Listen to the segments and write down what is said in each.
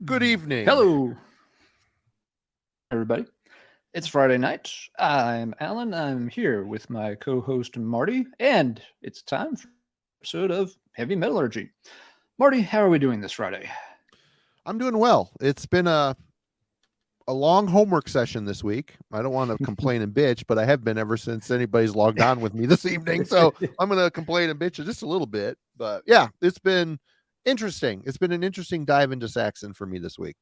Good evening. Hello, everybody. It's Friday night. I'm Alan. I'm here with my co-host Marty, and it's time for an episode of Heavy Metallurgy. Marty, how are we doing this Friday? I'm doing well. It's been a long homework session this week. I don't want to complain and bitch, but I have been ever since anybody's logged on with me this evening. So I'm going to complain and bitch just a little bit. But yeah, it's been interesting. It's been an interesting dive into SAXON for me this week.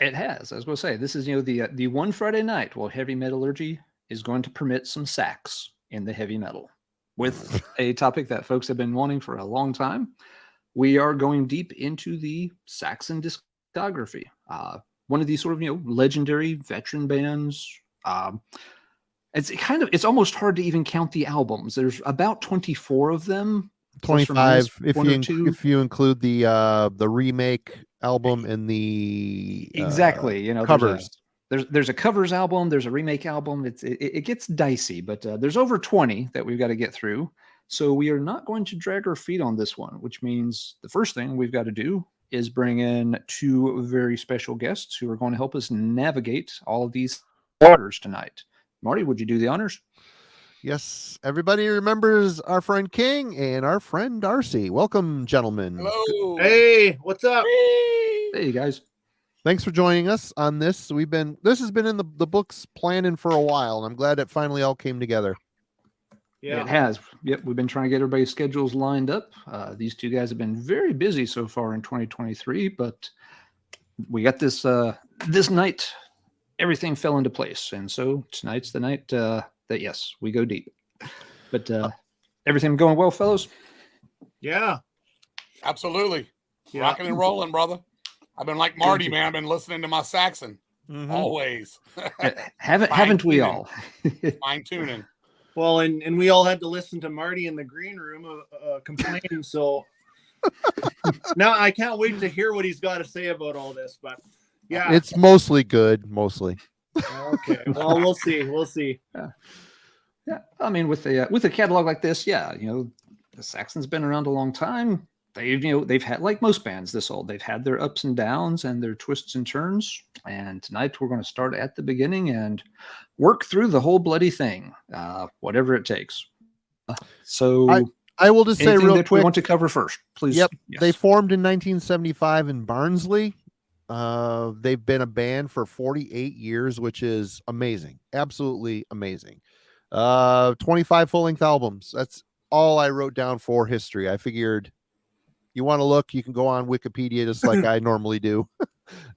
It has. I was going to say, this is the one Friday night while Heavy Metallurgy is going to permit some sax in the heavy metal with a topic that folks have been wanting for a long time. We are going deep into the SAXON discography. One of these sort of legendary veteran bands. It's almost hard to even count the albums. There's about 24 of them. 25 if you include the remake album and the exactly covers. There's a covers album, there's a remake album. It gets dicey, but there's over 20 that we've got to get through. So we are not going to drag our feet on this one, which means the first thing we've got to do is bring in two very special guests who are going to help us navigate all of these waters tonight. Marty, would you do the honors? Yes, everybody remembers our friend King and our friend Darcy. Welcome, gentlemen. Hello. Hey, what's up? Hey, guys. Thanks for joining us on this. This has been in the books planning for a while, and I'm glad it finally all came together. Yeah, it has. Yep, we've been trying to get everybody's schedules lined up. These two guys have been very busy so far in 2023, but we got this night. Everything fell into place, and so tonight's the night that yes, we go deep. But everything going well, fellows? Yeah, absolutely. Yeah. Rocking and rolling, brother. I've been like Marty, man. I've been listening to my SAXON always. Haven't we all? Fine tuning. Well, and we all had to listen to Marty in the green room complaining. So now I can't wait to hear what he's got to say about all this. But yeah, it's mostly good, mostly. Okay, well, we'll see. We'll see. Yeah. I mean, with a catalog like this, yeah, the SAXON's been around a long time. They've had, like most bands this old, they've had their ups and downs and their twists and turns. And tonight we're going to start at the beginning and work through the whole bloody thing, whatever it takes. So I will just say real quick, we want to cover first, please. Yep, yes. They formed in 1975 in Barnsley. They've been a band for 48 years, which is amazing, absolutely amazing. 25 full-length albums. That's all I wrote down for history. I figured, you want to look, you can go on Wikipedia just like I normally do.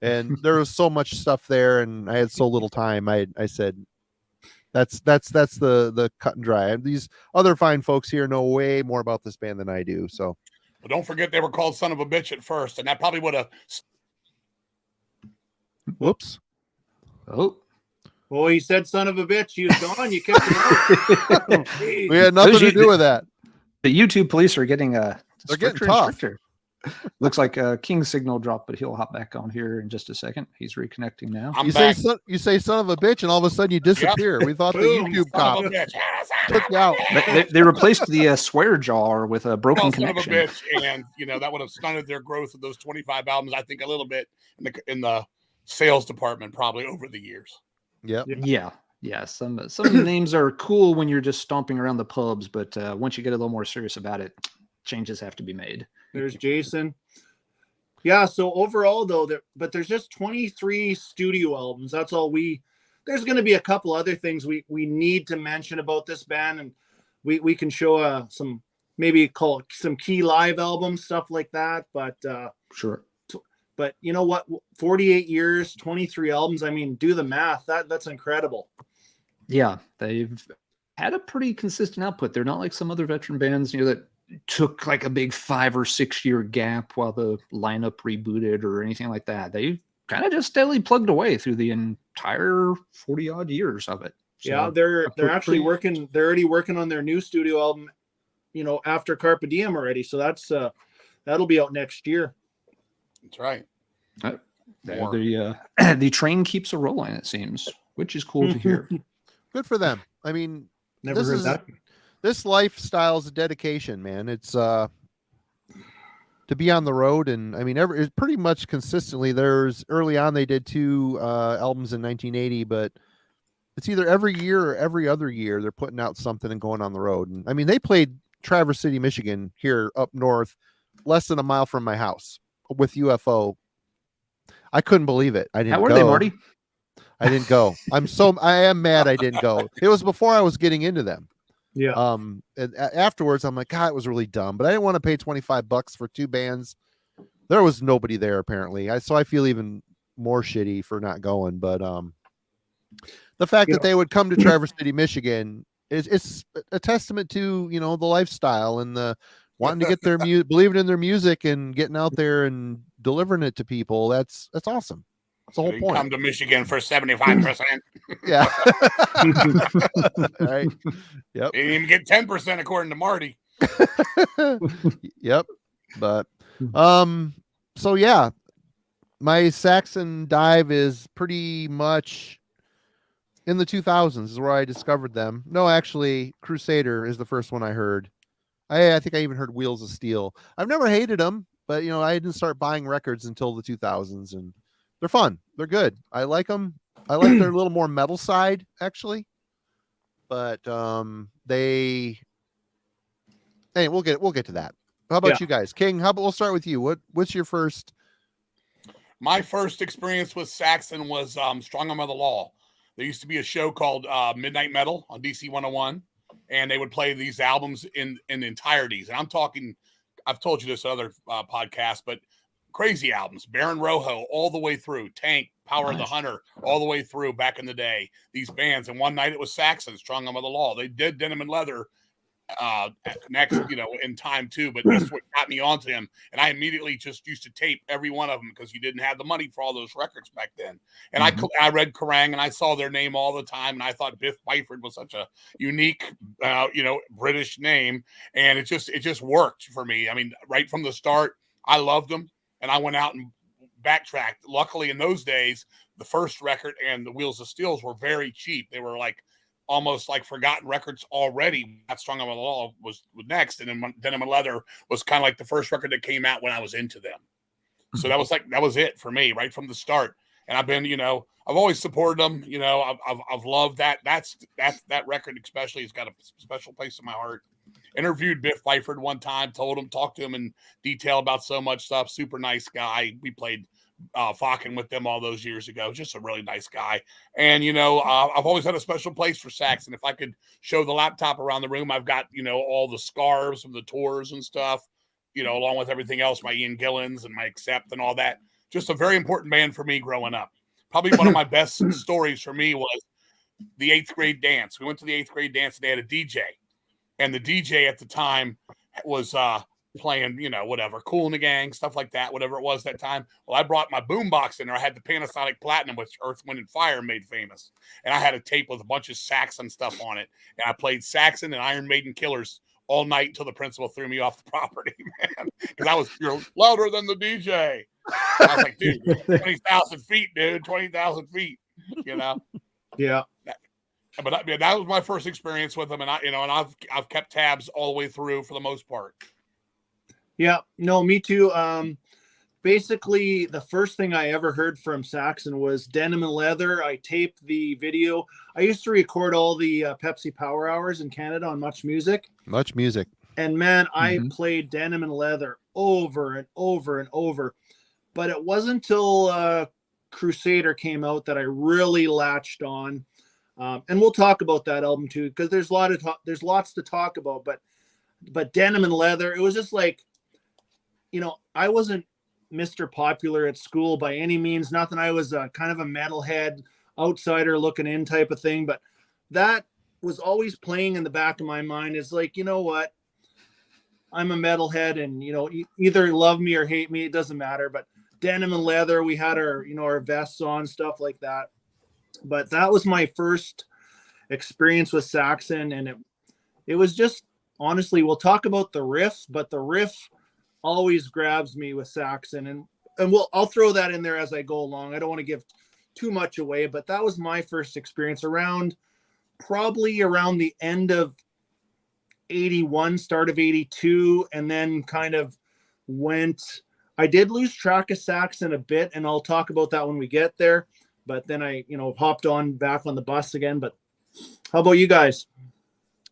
And there was so much stuff there, and I had so little time. I said, that's the cut and dry. And these other fine folks here know way more about this band than I do. So, but don't forget they were called Son of a Bitch at first, and that probably would have. Whoops. Oh. Well, he said son of a bitch. He was gone. You kept him out. We had nothing to do with that. The YouTube police are getting they're getting tough. Looks like King's signal dropped, but he'll hop back on here in just a second. He's reconnecting now. You say son of a bitch, and all of a sudden you disappear. Yep. We thought Boom. the YouTube cop took you out. They replaced the swear jar with a broken connection. Son of a bitch, and that would have stunted their growth of those 25 albums. I think a little bit in the sales department probably over the years. Yep. Yeah. Some names are cool when you're just stomping around the pubs, but once you get a little more serious about it, changes have to be made. There's Jason. Yeah, so overall though, there's just 23 studio albums. That's all there's going to be a couple other things we need to mention about this band, and we can show some, maybe call it some key live albums, stuff like that. But sure. But you know what? 48 years, 23 albums. I mean, do the math. That's incredible. Yeah, they've had a pretty consistent output. They're not like some other veteran bands, that took like a big 5 or 6 year gap while the lineup rebooted or anything like that. They've kind of just steadily plugged away through the entire 40 odd years of it. So yeah, they're actually working. They're already working on their new studio album, after Carpe Diem already. So that's that'll be out next year. That's right. The train keeps a rolling, it seems, which is cool to hear. Good for them. I mean, Never heard that. This lifestyle is a dedication, man. It's to be on the road. And I mean, it's pretty much consistently. There's early on they did 2 albums in 1980, but it's either every year or every other year they're putting out something and going on the road. And I mean, they played Traverse City, Michigan, here up north, less than a mile from my house with UFO. I couldn't believe it. I didn't How were go. they, Marty? I didn't go. I am mad I didn't go. It was before I was getting into them. Yeah. And afterwards I'm like, God, it was really dumb, but I didn't want to pay $25 for 2 bands. There was nobody there apparently. So I feel even more shitty for not going. But the fact that they would come to Traverse City, Michigan it's a testament to, you know, the lifestyle and the wanting to get their music, believing in their music and getting out there and delivering it to people. That's awesome. That's the whole point. Come to Michigan for 75%. Yeah. Right. Yep. They didn't even get 10% according to Marty. Yep. But so yeah, my Saxon dive is pretty much in the 2000s is where I discovered them. No, actually, Crusader is the first one I heard. I think I even heard Wheels of Steel. I've never hated them, but you know, I didn't start buying records until the 2000s, and they're fun. They're good. I like them. I like their little more metal side, actually. But hey, we'll get to that. How about you guys? King, we'll start with you. What's your first? My first experience with Saxon was Strong Arm of the Law. There used to be a show called Midnight Metal on DC 101, and they would play these albums in entireties. And I'm talking, I've told you this other podcast, but crazy albums, Baron Rojo all the way through, Tank, Power of the Hunter all the way through back in the day, these bands. And one night it was Saxon, Strong Arm of the Law. They did Denim and Leather next, you know, in time too, but that's what got me onto him. And I immediately just used to tape every one of them because you didn't have the money for all those records back then. And I read Kerrang and I saw their name all the time, and I thought Biff Byford was such a unique you know, British name, and it just worked for me. I mean, right from the start I loved them, and I went out and backtracked. Luckily in those days the first record and the Wheels of Steels were very cheap. They were like almost like forgotten records already. That Strong Arm of the Law was next, and then Denim and Leather was kind of like the first record that came out when I was into them. So that was it for me right from the start. And I've been, you know, I've always supported them. You know, I've loved that. That record especially has got a special place in my heart. Interviewed Biff Byford one time, talked to him in detail about so much stuff. Super nice guy. We played Falcon with them all those years ago. Just a really nice guy. And, you know, I've always had a special place for Saxon. If I could show the laptop around the room, I've got, you know, all the scarves from the tours and stuff, you know, along with everything else, my Ian Gillens and my Accept and all that. Just a very important band for me growing up. Probably one of my best stories for me was the 8th grade dance. We went to the 8th grade dance and they had a DJ. And the DJ at the time was playing, you know, whatever, Kool and the Gang, stuff like that, whatever it was that time. Well, I brought my boombox in there. I had the Panasonic Platinum, which Earth, Wind, and Fire made famous. And I had a tape with a bunch of Saxon stuff on it. And I played Saxon and Iron Maiden Killers all night until the principal threw me off the property, man. Because you're louder than the DJ. And I was like, dude, 20,000 feet, dude, 20,000 feet, you know? Yeah. But that was my first experience with them, and I've kept tabs all the way through for the most part. Yeah, no, me too. Basically, the first thing I ever heard from Saxon was Denim and Leather. I taped the video. I used to record all the Pepsi Power Hours in Canada on Much Music. Much Music. And man, I played Denim and Leather over and over and over. But it wasn't until Crusader came out that I really latched on. And we'll talk about that album too, because there's lots to talk about. But Denim and Leather, it was just like, you know, I wasn't Mr. Popular at school by any means. Nothing. I was kind of a metalhead, outsider looking in type of thing. But that was always playing in the back of my mind. It's like, you know what? I'm a metalhead, and you know, either love me or hate me, it doesn't matter. But Denim and Leather, we had our vests on, stuff like that. But that was my first experience with Saxon, and it was just, honestly, we'll talk about the riff, but the riff always grabs me with Saxon, and I'll throw that in there as I go along. I don't want to give too much away, but that was my first experience probably around the end of 81, start of 82, and then kind of I did lose track of Saxon a bit, and I'll talk about that when we get there. But then I, hopped back on the bus again. But how about you guys?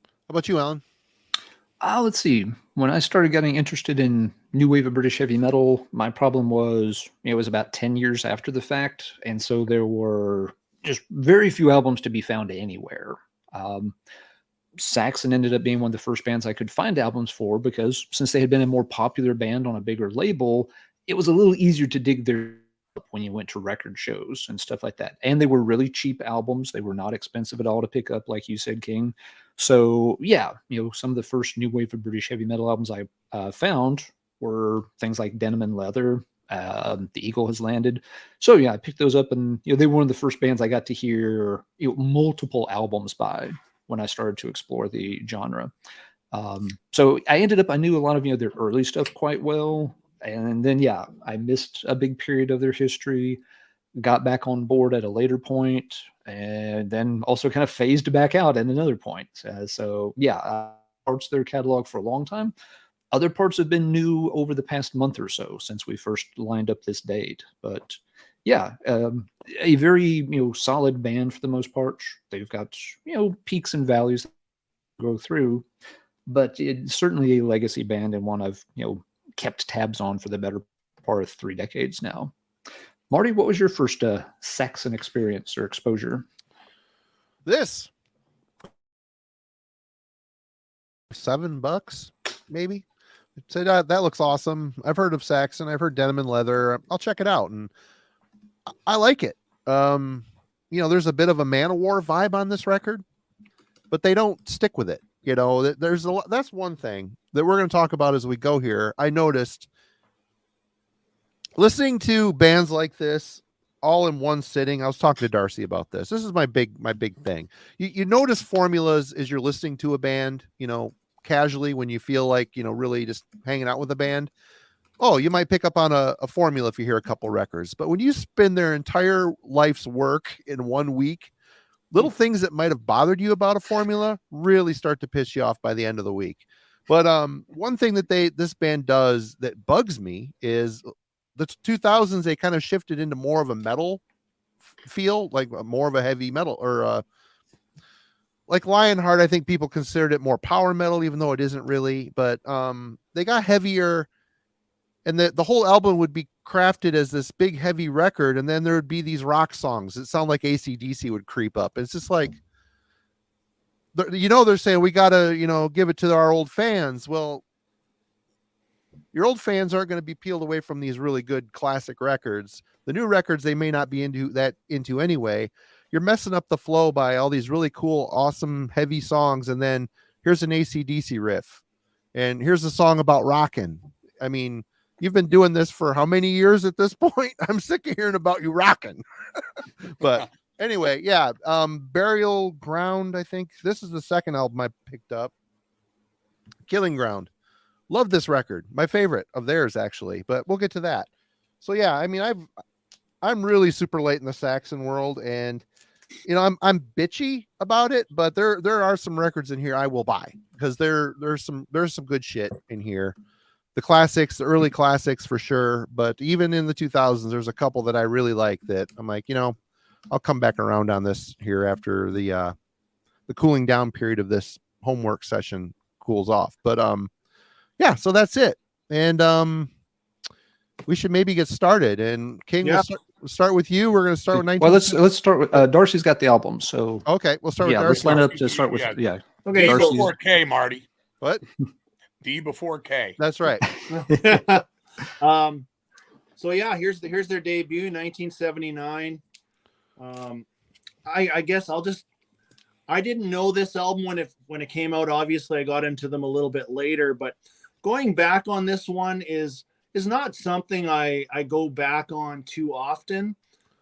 How about you, Alan? Let's see. When I started getting interested in new wave of British heavy metal, my problem was it was about 10 years after the fact. And so there were just very few albums to be found anywhere. Saxon ended up being one of the first bands I could find albums for because since they had been a more popular band on a bigger label, it was a little easier to dig their up when you went to record shows and stuff like that. And they were really cheap albums. They were not expensive at all to pick up, like you said, King. So yeah, some of the first new wave of British heavy metal albums I found were things like Denim and Leather, The Eagle Has Landed. So yeah, I picked those up, and they were one of the first bands I got to hear multiple albums by when I started to explore the genre. So I knew a lot of their early stuff quite well, and then yeah, I missed a big period of their history. Got back on board at a later point, and then also kind of phased back out at another point. So yeah, parts of their catalog for a long time. Other parts have been new over the past month or so since we first lined up this date. But yeah, a very solid band for the most part. They've got peaks and valleys to go through, but it's certainly a legacy band and one I've kept tabs on for the better part of 3 decades now. Marty, what was your first Saxon experience or exposure? This $7, maybe. Say that looks awesome. I've heard of Saxon. I've heard Denim and Leather. I'll check it out, and I like it. There's a bit of a Man-O-War vibe on this record, but they don't stick with it. There's that's one thing that we're going to talk about as we go here. I noticed listening to bands like this all in one sitting. I was talking to Darcy about this. This is my big thing. You notice formulas as you're listening to a band, casually when you feel like, really just hanging out with a band. Oh, you might pick up on a formula if you hear a couple records, but when you spend their entire life's work in 1 week, little things that might have bothered you about a formula really start to piss you off by the end of the week. But one thing that this band does that bugs me is the 2000s, they kind of shifted into more of a metal feel, like more of a heavy metal, or like Lionheart. I think people considered it more power metal, even though it isn't really. But they got heavier, and the whole album would be crafted as this big heavy record, and then there would be these rock songs that sound like AC/DC would creep up. It's just like, they're saying we gotta give it to our old fans. Well, your old fans aren't going to be peeled away from these really good classic records. The new records they may not be into anyway. You're messing up the flow by all these really cool, awesome, heavy songs, and then here's an AC/DC riff, and here's a song about rocking. I mean, you've been doing this for how many years at this point? I'm sick of hearing about you rocking. But anyway, yeah. Burial Ground, I think. This is the second album I picked up. Killing Ground. Love this record. My favorite of theirs, actually. But we'll get to that. So yeah, I mean, I'm really super late in the Saxon world, and I'm bitchy about it, but there are some records in here I will buy because there's some good shit in here. The classics, the early classics for sure, but even in the 2000s, there's a couple that I really like that I'm like, I'll come back around on this here after the cooling down period of this homework session cools off. But yeah, so that's it, and we should maybe get started. And King, we'll start with you. We're going to start with 19. Well, let's start with Darcy's got the album, so okay, we'll start with Darcy. Let's line up to start with Okay, Darcy's. D before K, Marty. What? D before K. That's right. So yeah, here's their debut, 1979. I guess I didn't know this album when it came out. Obviously, I got into them a little bit later, but going back on this one is not something I go back on too often.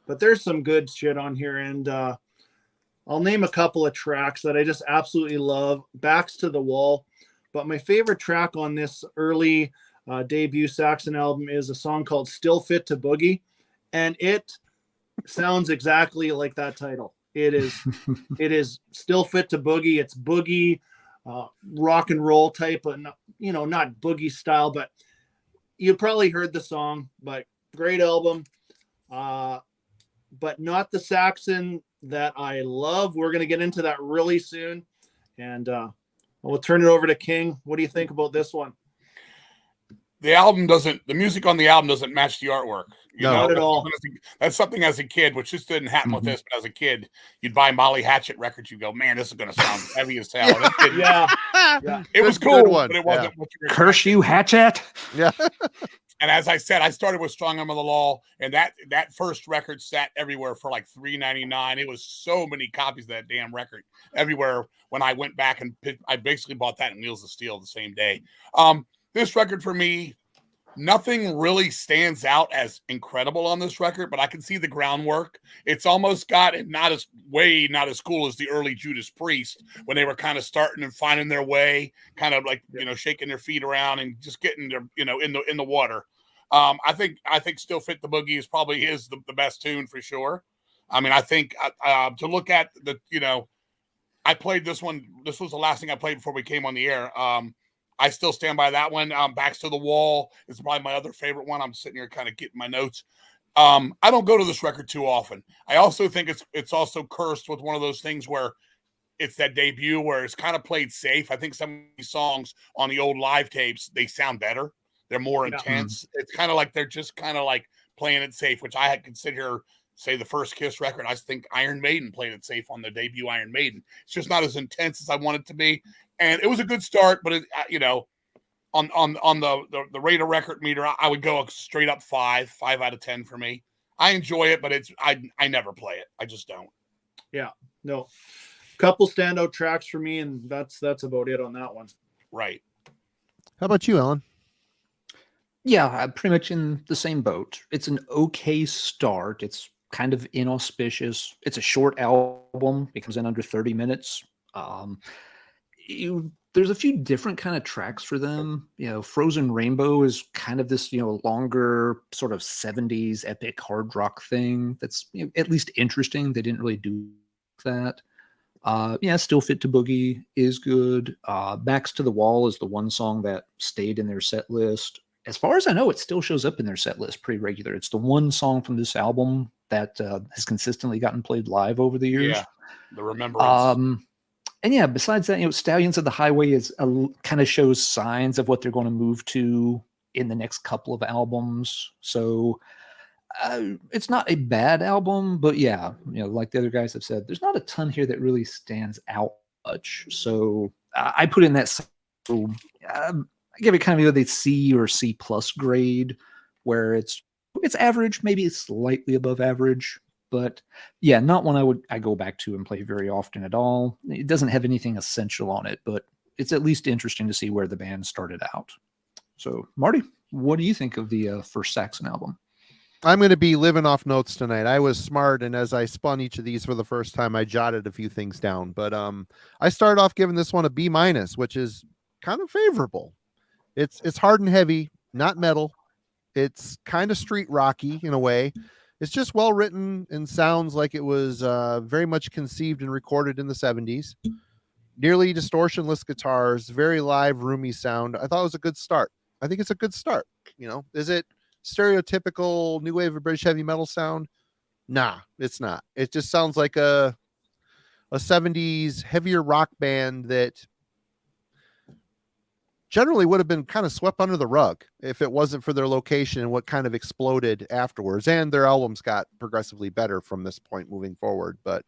But there's some good shit on here, and I'll name a couple of tracks that I just absolutely love. Backs to the Wall. But my favorite track on this early debut Saxon album is a song called Still Fit to Boogie. And it sounds exactly like that title. It is still fit to boogie. It's boogie, rock and roll type of, not boogie style, but you probably heard the song, but great album. But not the Saxon that I love. We're going to get into that really soon. And we'll turn it over to King. What do you think about this one? The music on the album doesn't match the artwork. Not at all. That's something as a kid, which just didn't happen with this, but as a kid, you'd buy Molly Hatchet records. You go, man, this is going to sound heavy as hell. Yeah. It was cool, but it wasn't what you were Curse you, Hatchet. Yeah. And as I said, I started with Strong Arm of the Law, and that first record sat everywhere for like $3.99. It was so many copies of that damn record everywhere. When I went back and I basically bought that in Wheels of Steel the same day. This record for me, nothing really stands out as incredible on this record, but I can see the groundwork. It's almost got it not as cool as the early Judas Priest when they were kind of starting and finding their way, kind of like, shaking their feet around and just getting their, in the water. I think Still Fit the Boogie is probably the best tune for sure. I mean, I think to look at I played this one. This was the last thing I played before we came on the air. I still stand by that one. Backs to the Wall is probably my other favorite one. I'm sitting here kind of getting my notes. I don't go to this record too often. I also think it's also cursed with one of those things where it's that debut where it's kind of played safe. I think some of these songs on the old live tapes, they sound better. They're more intense. It's kind of like they're just kind of like playing it safe, which I had considered, say, the first Kiss record. I think Iron Maiden played it safe on the debut Iron Maiden. It's just not as intense as I want it to be. And it was a good start, but on the radar record meter, I would go straight up 5 out of 10 for me. I enjoy it, but I never play it. I just don't. Yeah, no. Couple standout tracks for me, and that's about it on that one. Right. How about you, Alan? Yeah, I'm pretty much in the same boat. It's an okay start. It's kind of inauspicious. It's a short album. It comes in under 30 minutes. There's a few different kind of tracks for them. Frozen Rainbow is kind of this, longer sort of 70s epic hard rock thing that's at least interesting. They didn't really do that. Still Fit to Boogie is good. Backs to the Wall is the one song that stayed in their set list. As far as I know, it still shows up in their set list pretty regular. It's the one song from this album that has consistently gotten played live over the years. Yeah, the Remembrance. And besides that, Stallions of the Highway kind of shows signs of what they're going to move to in the next couple of albums. So it's not a bad album, but like the other guys have said, there's not a ton here that really stands out much. So I put in that. I give it kind of the C or C plus grade, where it's average, maybe it's slightly above average. But not one I go back to and play very often at all. It doesn't have anything essential on it, but it's at least interesting to see where the band started out. So, Marty, what do you think of the first Saxon album? I'm going to be living off notes tonight. I was smart, and as I spun each of these for the first time, I jotted a few things down. But I started off giving this one a B-, which is kind of favorable. It's hard and heavy, not metal. It's kind of street rocky in a way. It's just well written and sounds like it was very much conceived and recorded in the 70s. Nearly distortionless guitars, very live, roomy sound. I thought it was a good start. I think it's a good start. Is it stereotypical new wave of British heavy metal sound? Nah, it's not. It just sounds like a 70s heavier rock band that generally would have been kind of swept under the rug if it wasn't for their location and what kind of exploded afterwards. And their albums got progressively better from this point moving forward. But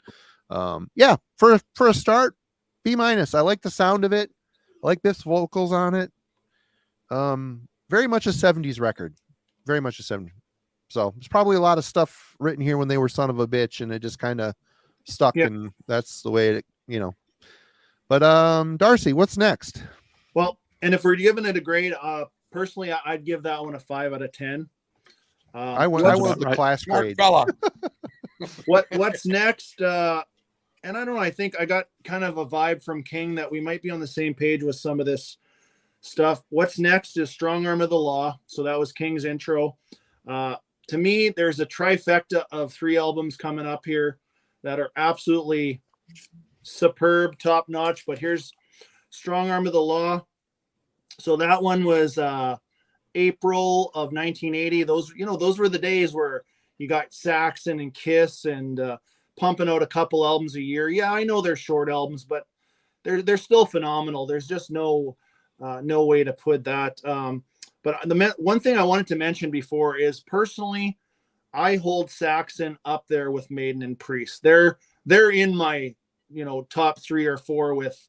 for a start, B-. I like the sound of it. I like Biff's vocals on it. Very much a 70s record. Very much a 70s. So there's probably a lot of stuff written here when they were Son of a Bitch, and it just kind of stuck, and that's the way it, But Darcy, what's next? Well, and if we're giving it a grade, personally, I'd give that one a 5 out of 10. I went the class grade. What's next? And I don't know. I think I got kind of a vibe from King that we might be on the same page with some of this stuff. What's next is Strong Arm of the Law. So that was King's intro. To me, there's a trifecta of 3 albums coming up here that are absolutely superb, top notch. But here's Strong Arm of the Law. So that one was April of 1980. Those, those were the days where you got Saxon and Kiss and pumping out a couple albums a year. Yeah, I know they're short albums, but they're still phenomenal. There's just no way to put that. But the one thing I wanted to mention before is, personally, I hold Saxon up there with Maiden and Priest. They're in my top 3 or 4 with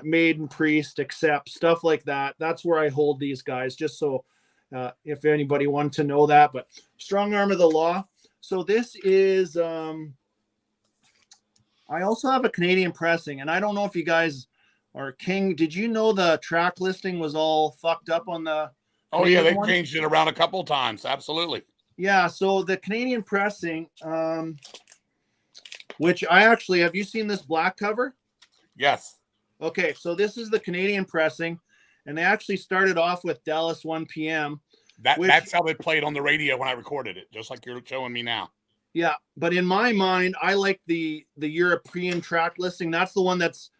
Maiden, Priest, Accept, stuff like that. That's where I hold these guys, just so if anybody wanted to know that. But Strong Arm of the Law. So this is I also have a Canadian pressing, and I don't know if you guys are King. Did you know the track listing was all fucked up on the Oh yeah, Canadian they one? changed it around a couple of times. Absolutely. Yeah, so the Canadian pressing, which I actually, have you seen this black cover? Yes. Okay, so this is the Canadian pressing, and they actually started off with Dallas 1 p.m. That's how they played on the radio when I recorded it, just like you're showing me now. Yeah, but in my mind, I like the European track listing. That's the one that's,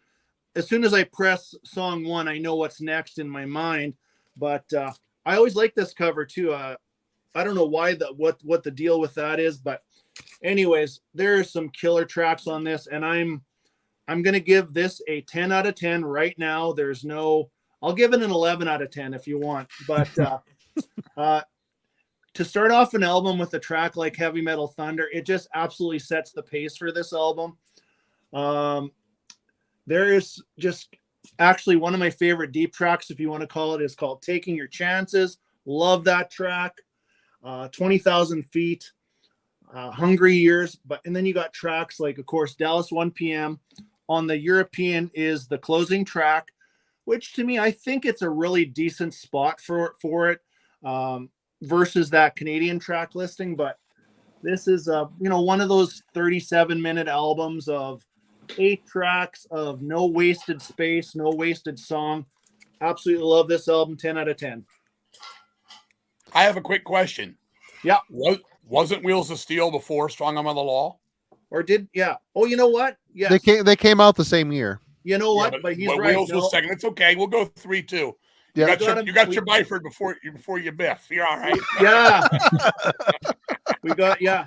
as soon as I press song 1, I know what's next in my mind. But I always like this cover too. I don't know why what the deal with that is, but anyways, there's some killer tracks on this, and I'm gonna give this a 10 out of 10 right now. I'll give it an 11 out of 10 if you want, but to start off an album with a track like Heavy Metal Thunder, it just absolutely sets the pace for this album. There is just actually one of my favorite deep tracks, if you want to call it, is called Taking Your Chances. Love that track. 20,000 Feet, Hungry Years. And then you got tracks like, of course, Dallas 1 p.m. On the European is the closing track, which to me, I think it's a really decent spot for it. Versus that Canadian track listing. But this is one of those 37-minute albums of 8 tracks of no wasted space, no wasted song. Absolutely love this album. 10 out of 10. I have a quick question. Yeah. Wasn't Wheels of Steel before Strong Arm of the Law? Or did? Yeah. Oh, you know what? Yeah. They came out the same year. You know what? Yeah, but he's right. Wheels was second. It's okay. We'll go 3-2. Yeah. You got your Byford before you biff. You're all right. Yeah.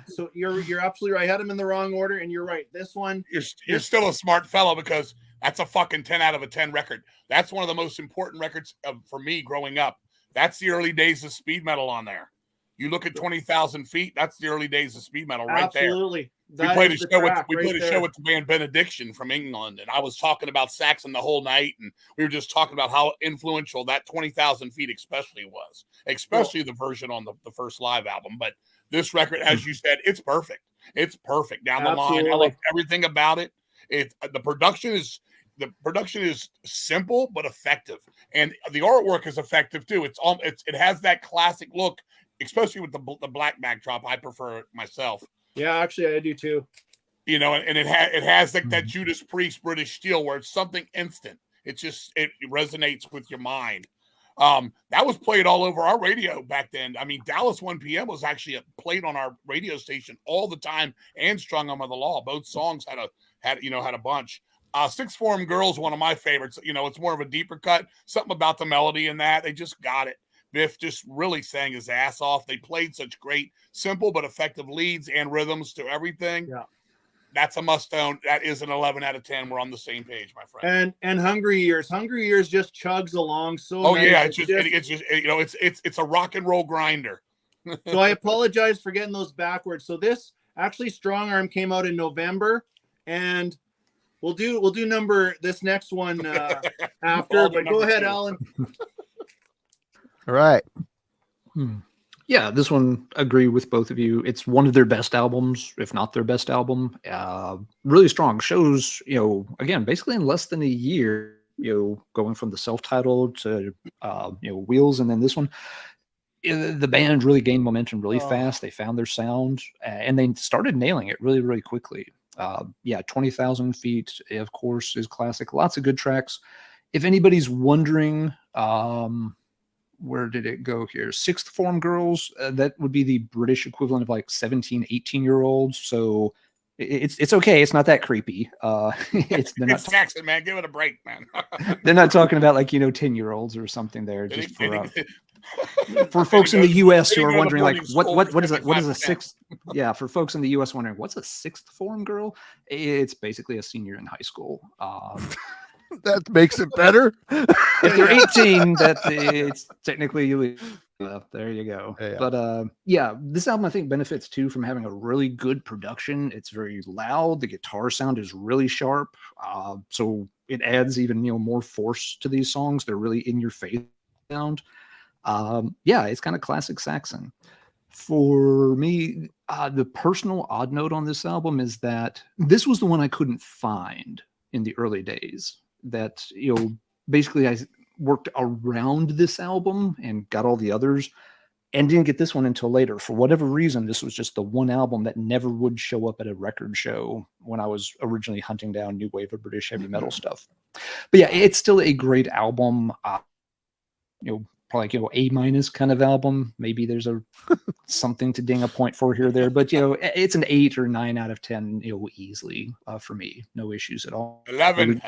So you're absolutely right. I had him in the wrong order, and you're right. This one, you're still a smart fellow, because that's a fucking 10 out of a 10 record. That's one of the most important records for me growing up. That's the early days of speed metal on there. You look at 20,000 Feet. That's the early days of speed metal right there. Absolutely. We played a show with the band Benediction from England, and I was talking about Saxon the whole night, and we were just talking about how influential that 20,000 Feet especially was, especially the version on the first live album. But this record, as you said, it's perfect. It's perfect down the line. I love everything about it. The production is simple but effective, and the artwork is effective too. It has that classic look, especially with the black backdrop. I prefer it myself. Yeah, actually, I do too. And it has like that Judas Priest British Steel, where it's something instant. It resonates with your mind. That was played all over our radio back then. I mean, Dallas 1 p.m. was actually played on our radio station all the time, and Strong Arm of the Law. Both songs had a bunch. Sixth Form Girls, one of my favorites. It's more of a deeper cut. Something about the melody in that, they just got it. Biff just really sang his ass off. They played such great, simple but effective leads and rhythms to everything. Yeah, that's a must-own. That is an 11 out of 10. We're on the same page, my friend. And Hungry Years just chugs along so. Oh nice. Yeah, it's a rock and roll grinder. So I apologize for getting those backwards. So this actually, Strong Arm came out in November, and we'll do this next one after. But go ahead, Alan. All right. Yeah, this one, agree with both of you. It's one of their best albums, if not their best album. Really strong. Shows, again, basically in less than a year, going from the self-titled to, Wheels, and then this one. The band really gained momentum really fast. They found their sound, and they started nailing it really, really quickly. 20,000 Feet, of course, is classic. Lots of good tracks. If anybody's wondering, where did it go here? Sixth Form Girls, that would be the British equivalent of like 17, 18-year-olds. So it's okay. It's not that creepy. It's Saxon, man. Give it a break, man. They're not talking about like 10-year-olds or something there. Just For folks in the U.S. who Maybe are go to wondering, like, boarding school what for is a 75%. sixth? Yeah, for folks in the U.S. wondering, what's a sixth form girl? It's basically a senior in high school. That makes it better. If they're 18, that it's technically illegal. There you go. Yeah. But yeah, this album I think benefits too from having a really good production. It's very loud. The guitar sound is really sharp. So it adds even more force to these songs. They're really in your face sound. Yeah, it's kind of classic Saxon. For me, the personal odd note on this album is that this was the one I couldn't find in the early days. That basically I worked around this album and got all the others and didn't get this one until later. For whatever reason, this was just the one album that never would show up at a record show when I was originally hunting down new wave of British heavy metal stuff. But yeah, it's still a great album. Probably A- kind of album. Maybe there's a something to ding a point for here or there, but it's an 8 or 9 out of 10 easily for me. No issues at all. 11.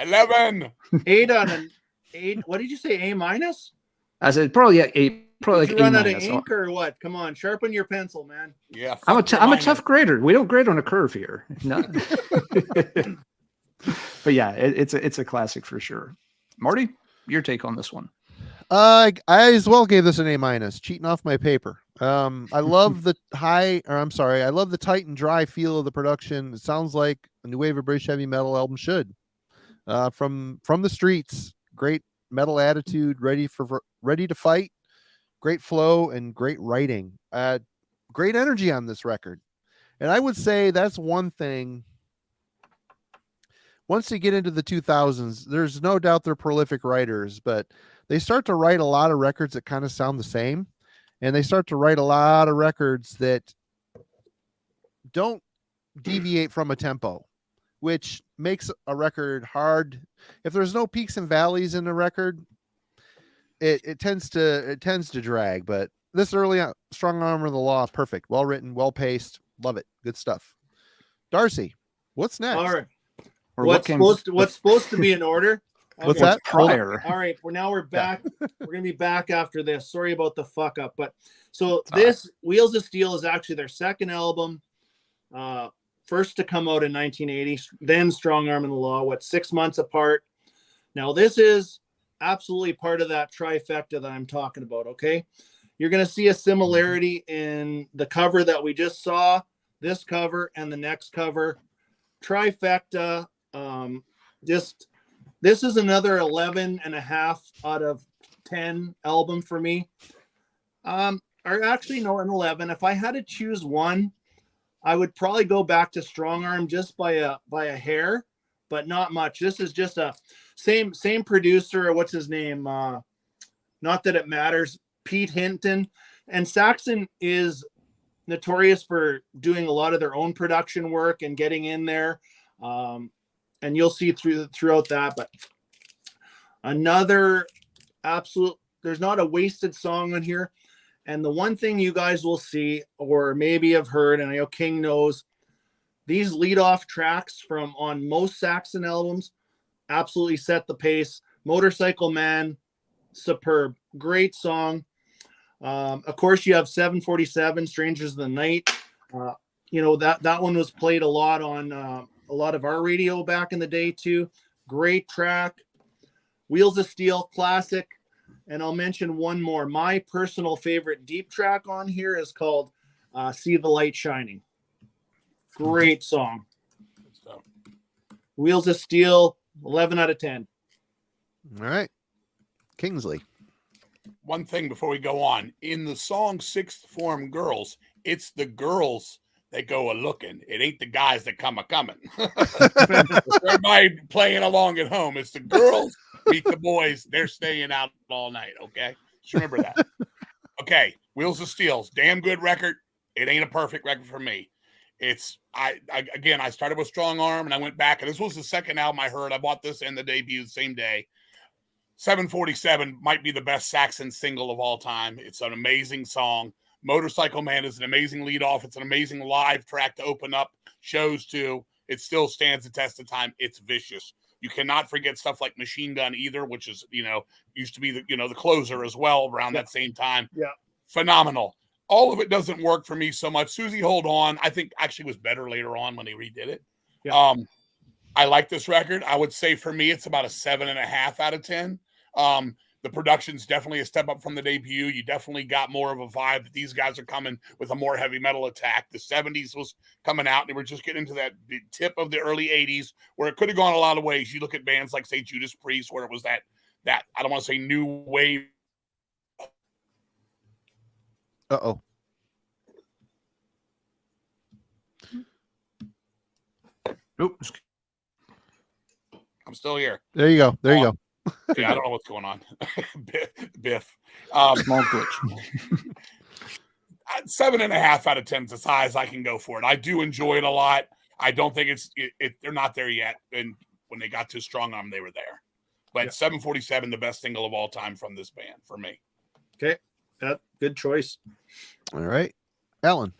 8 on an 8. What did you say? A-? I said probably 8. Probably Did like you run out A-. of ink or what? Come on, sharpen your pencil, man. Yeah, I'm a tough grader. We don't grade on a curve here. No. But yeah, it's a classic for sure. Marty, your take on this one? I as well gave this an A-, cheating off my paper. I love the I love the tight and dry feel of the production. It sounds like a new wave of British heavy metal album should. From the streets, great metal attitude, ready to fight, great flow and great writing. Great energy on this record. And I would say that's one thing. Once you get into the 2000s, there's no doubt they're prolific writers, but they start to write a lot of records that kind of sound the same. And they start to write a lot of records that don't deviate from a tempo, which makes a record hard. If there's no peaks and valleys in the record, it tends to drag. But this early on, Strong Arm of the Law, perfect, well written, well paced, love it, good stuff. Darcy, what's next? All right. Or What's supposed to be in order? What's Okay. that? Prior. All right, we're back. We're gonna be back after this. Sorry about the fuck up, but so this Wheels of Steel is actually their second album, first to come out in 1980. Then Strong Arm in the Law, 6 months apart. Now this is absolutely part of that trifecta that I'm talking about. Okay, you're gonna see a similarity in the cover that we just saw, this cover and the next cover. Trifecta. This is another 11.5 out of 10 album for me. Or actually, no, an 11. If I had to choose one, I would probably go back to Strong Arm just by a hair, but not much. This is just a same producer, or what's his name? Not that it matters. Pete Hinton. And Saxon is notorious for doing a lot of their own production work and getting in there. And you'll see throughout that, but another absolute, there's not a wasted song on here. And the one thing you guys will see, or maybe have heard, and I know King knows, these lead-off tracks from on most Saxon albums absolutely set the pace. Motorcycle Man, superb, great song. Of course, you have 747, Strangers of the Night. That one was played a lot on a lot of our radio back in the day too. Great track. Wheels of Steel, classic. And I'll mention one more. My personal favorite deep track on here is called See the Light Shining. Great song. Wheels of Steel, 11 out of 10. All right. Kingsley. One thing before we go on. In the song Sixth Form Girls, it's the girls that go a-looking. It ain't the guys that come a-coming. Everybody playing along at home. It's the girls meet the boys. They're staying out all night, okay? Just remember that. Okay, Wheels of Steel's damn good record. It ain't a perfect record for me. It's, I started with Strong Arm, and I went back, and this was the second album I heard. I bought this and the debut the same day. 747 might be the best Saxon single of all time. It's an amazing song. Motorcycle Man is an amazing lead off. It's an amazing live track to open up shows to. It still stands the test of time. It's vicious. You cannot forget stuff like Machine Gun either, which is, used to be the closer as well around that same time. Yeah. Phenomenal. All of it doesn't work for me so much. Susie Hold On, I think actually was better later on when they redid it. Yeah. I like this record. I would say for me, it's about a 7.5 out of 10. The production's definitely a step up from the debut. You definitely got more of a vibe that these guys are coming with a more heavy metal attack. The 70s was coming out, and they were just getting into the tip of the early 80s, where it could have gone a lot of ways. You look at bands like, say, Judas Priest, where it was that I don't want to say new wave. Uh-oh. Nope. I'm still here. There you go. There you go. Yeah, I don't know what's going on. Biff. Small glitch. 7.5 out of 10 is as high as I can go for it. I do enjoy it a lot. I don't think they're not there yet. And when they got to Strong Arm, they were there. But 747, the best single of all time from this band for me. Okay. Good choice. All right. Alan.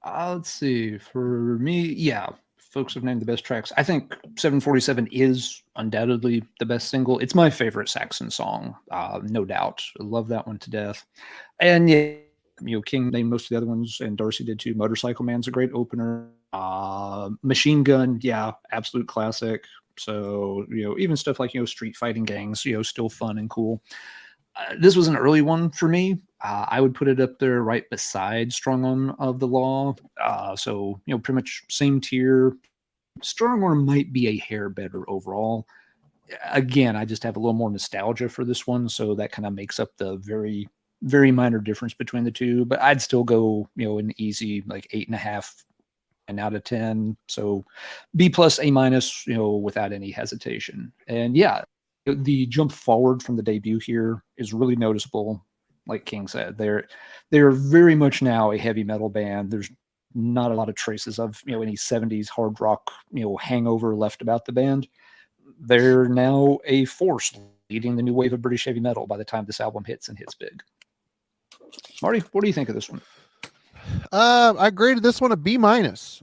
Let's see. For me, folks have named the best tracks. I think 747 is undoubtedly the best single. It's my favorite Saxon song, no doubt. I love that one to death. And King named most of the other ones, and Darcy did too. Motorcycle Man's a great opener. Machine Gun, absolute classic. So, even stuff like, Street Fighting Gangs, still fun and cool. This was an early one for me. I would put it up there right beside Strong Arm of the Law. So, pretty much same tier. Strong Arm might be a hair better overall. Again, I just have a little more nostalgia for this one. So that kind of makes up the very, very minor difference between the two. But I'd still go, an easy like 8.5 and out of 10. So B plus, A minus, without any hesitation. And the jump forward from the debut here is really noticeable. Like King said, they're very much now a heavy metal band. There's not a lot of traces of any 70s hard rock hangover left about the band. They're now a force leading the new wave of British heavy metal by the time this album hits big. Marty, what do you think of this one? I graded this one a B minus.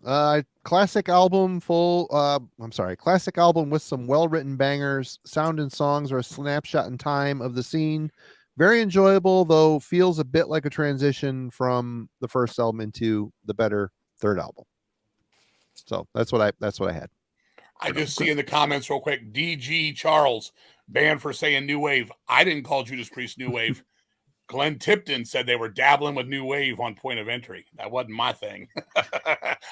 Classic album classic album with some well-written bangers. Sound and songs are a snapshot in time of the scene. Very enjoyable, though feels a bit like a transition from the first album into the better third album. So that's what I had. I just see in the comments real quick, DG Charles, banned for saying new wave. I didn't call Judas Priest new wave. Glenn Tipton said they were dabbling with new wave on Point of Entry. That wasn't my thing.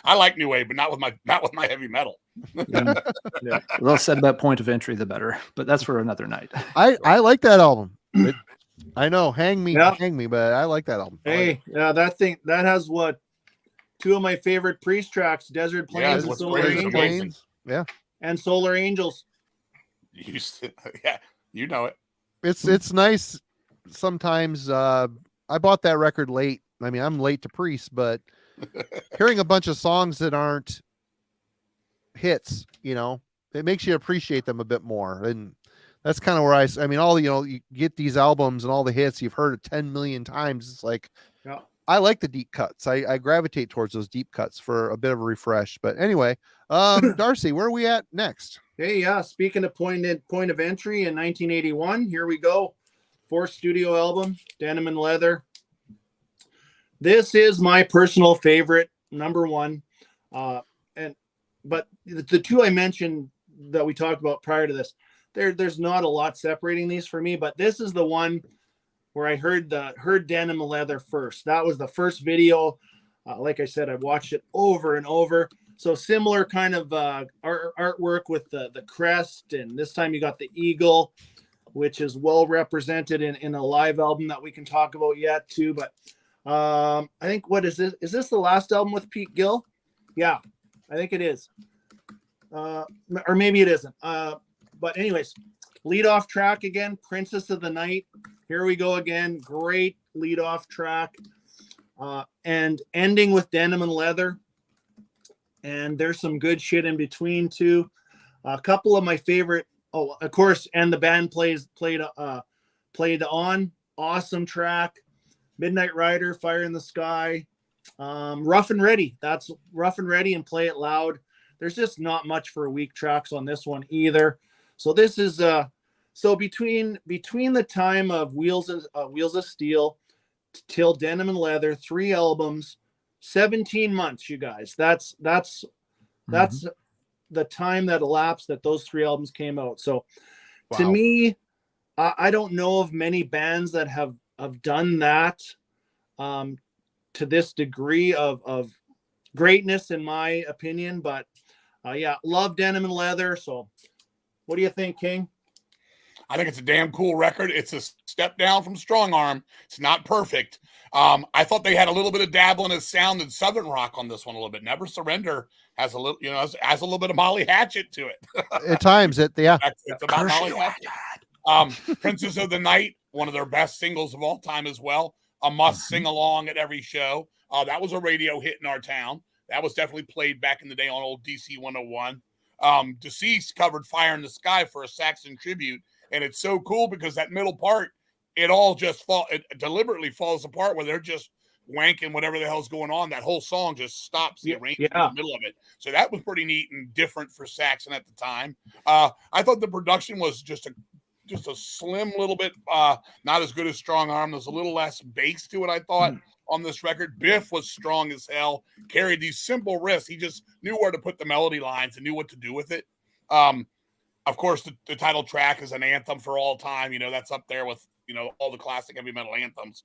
I like new wave, but not with my heavy metal. The less said about Point of Entry, the better. But that's for another night. I like that album. I know, hang me, but I like that album. Hey, that has two of my favorite Priest tracks, Desert Plains and Solar Angels. Yeah. And Solar Angels. You know it. It's nice. Sometimes I bought that record late. I mean, I'm late to Priest, but hearing a bunch of songs that aren't hits, it makes you appreciate them a bit more. And that's kind of where you get these albums and all the hits, you've heard it 10 million times. It's like, I like the deep cuts. I gravitate towards those deep cuts for a bit of a refresh. But anyway, Darcy, where are we at next? Hey, speaking of Point of Entry in 1981, here we go. Fourth studio album, Denim and Leather. This is my personal favorite, number one. But the two I mentioned that we talked about prior to this, there's not a lot separating these for me, but this is the one where I heard Denim and Leather first. That was the first video. Like I said, I watched it over and over. So similar kind of artwork with the crest, and this time you got the eagle, which is well represented in a live album that we can talk about yet too. But I think, what is this? Is this the last album with Pete Gill? Yeah, I think it is. Or maybe it isn't. But anyways, lead off track again, Princess of the Night. Here we go again. Great lead off track. And ending with Denim and Leather. And there's some good shit in between too. A couple of my favorite. Oh, of course, and the band played on. Awesome track. Midnight Rider, Fire in the Sky. Rough and Ready. That's Rough and Ready and Play It Loud. there's just not much for weak tracks on this one either. So this is so between the time of Wheels of Steel till Denim and Leather, 3 albums, 17 months, you guys. That's the time that elapsed that those 3 albums came out. So to me, I don't know of many bands that have done that to this degree of greatness, in my opinion. But yeah, love Denim and Leather. So what do you think, King? I think it's a damn cool record. It's a step down from Strong Arm. It's not perfect. I thought they had a little bit of dabbling of sound and Southern rock on this one a little bit. Never Surrender has a little, has a little bit of Molly Hatchet to it. At times, it's about Molly Hatchet. Princess of the Night, one of their best singles of all time as well. A must sing along at every show. That was a radio hit in our town. That was definitely played back in the day on old DC 101. Deceased covered Fire in the Sky for a Saxon tribute. And it's so cool because that middle part, it deliberately falls apart where they're just wanking whatever the hell's going on. That whole song just stops the arrangement in the middle of it. So that was pretty neat and different for Saxon at the time. I thought the production was just a slim little bit, not as good as Strong Arm. There's a little less bass to it, I thought, on this record. Biff was strong as hell, carried these simple riffs. He just knew where to put the melody lines and knew what to do with it. Of course, the title track is an anthem for all time. That's up there with, all the classic heavy metal anthems.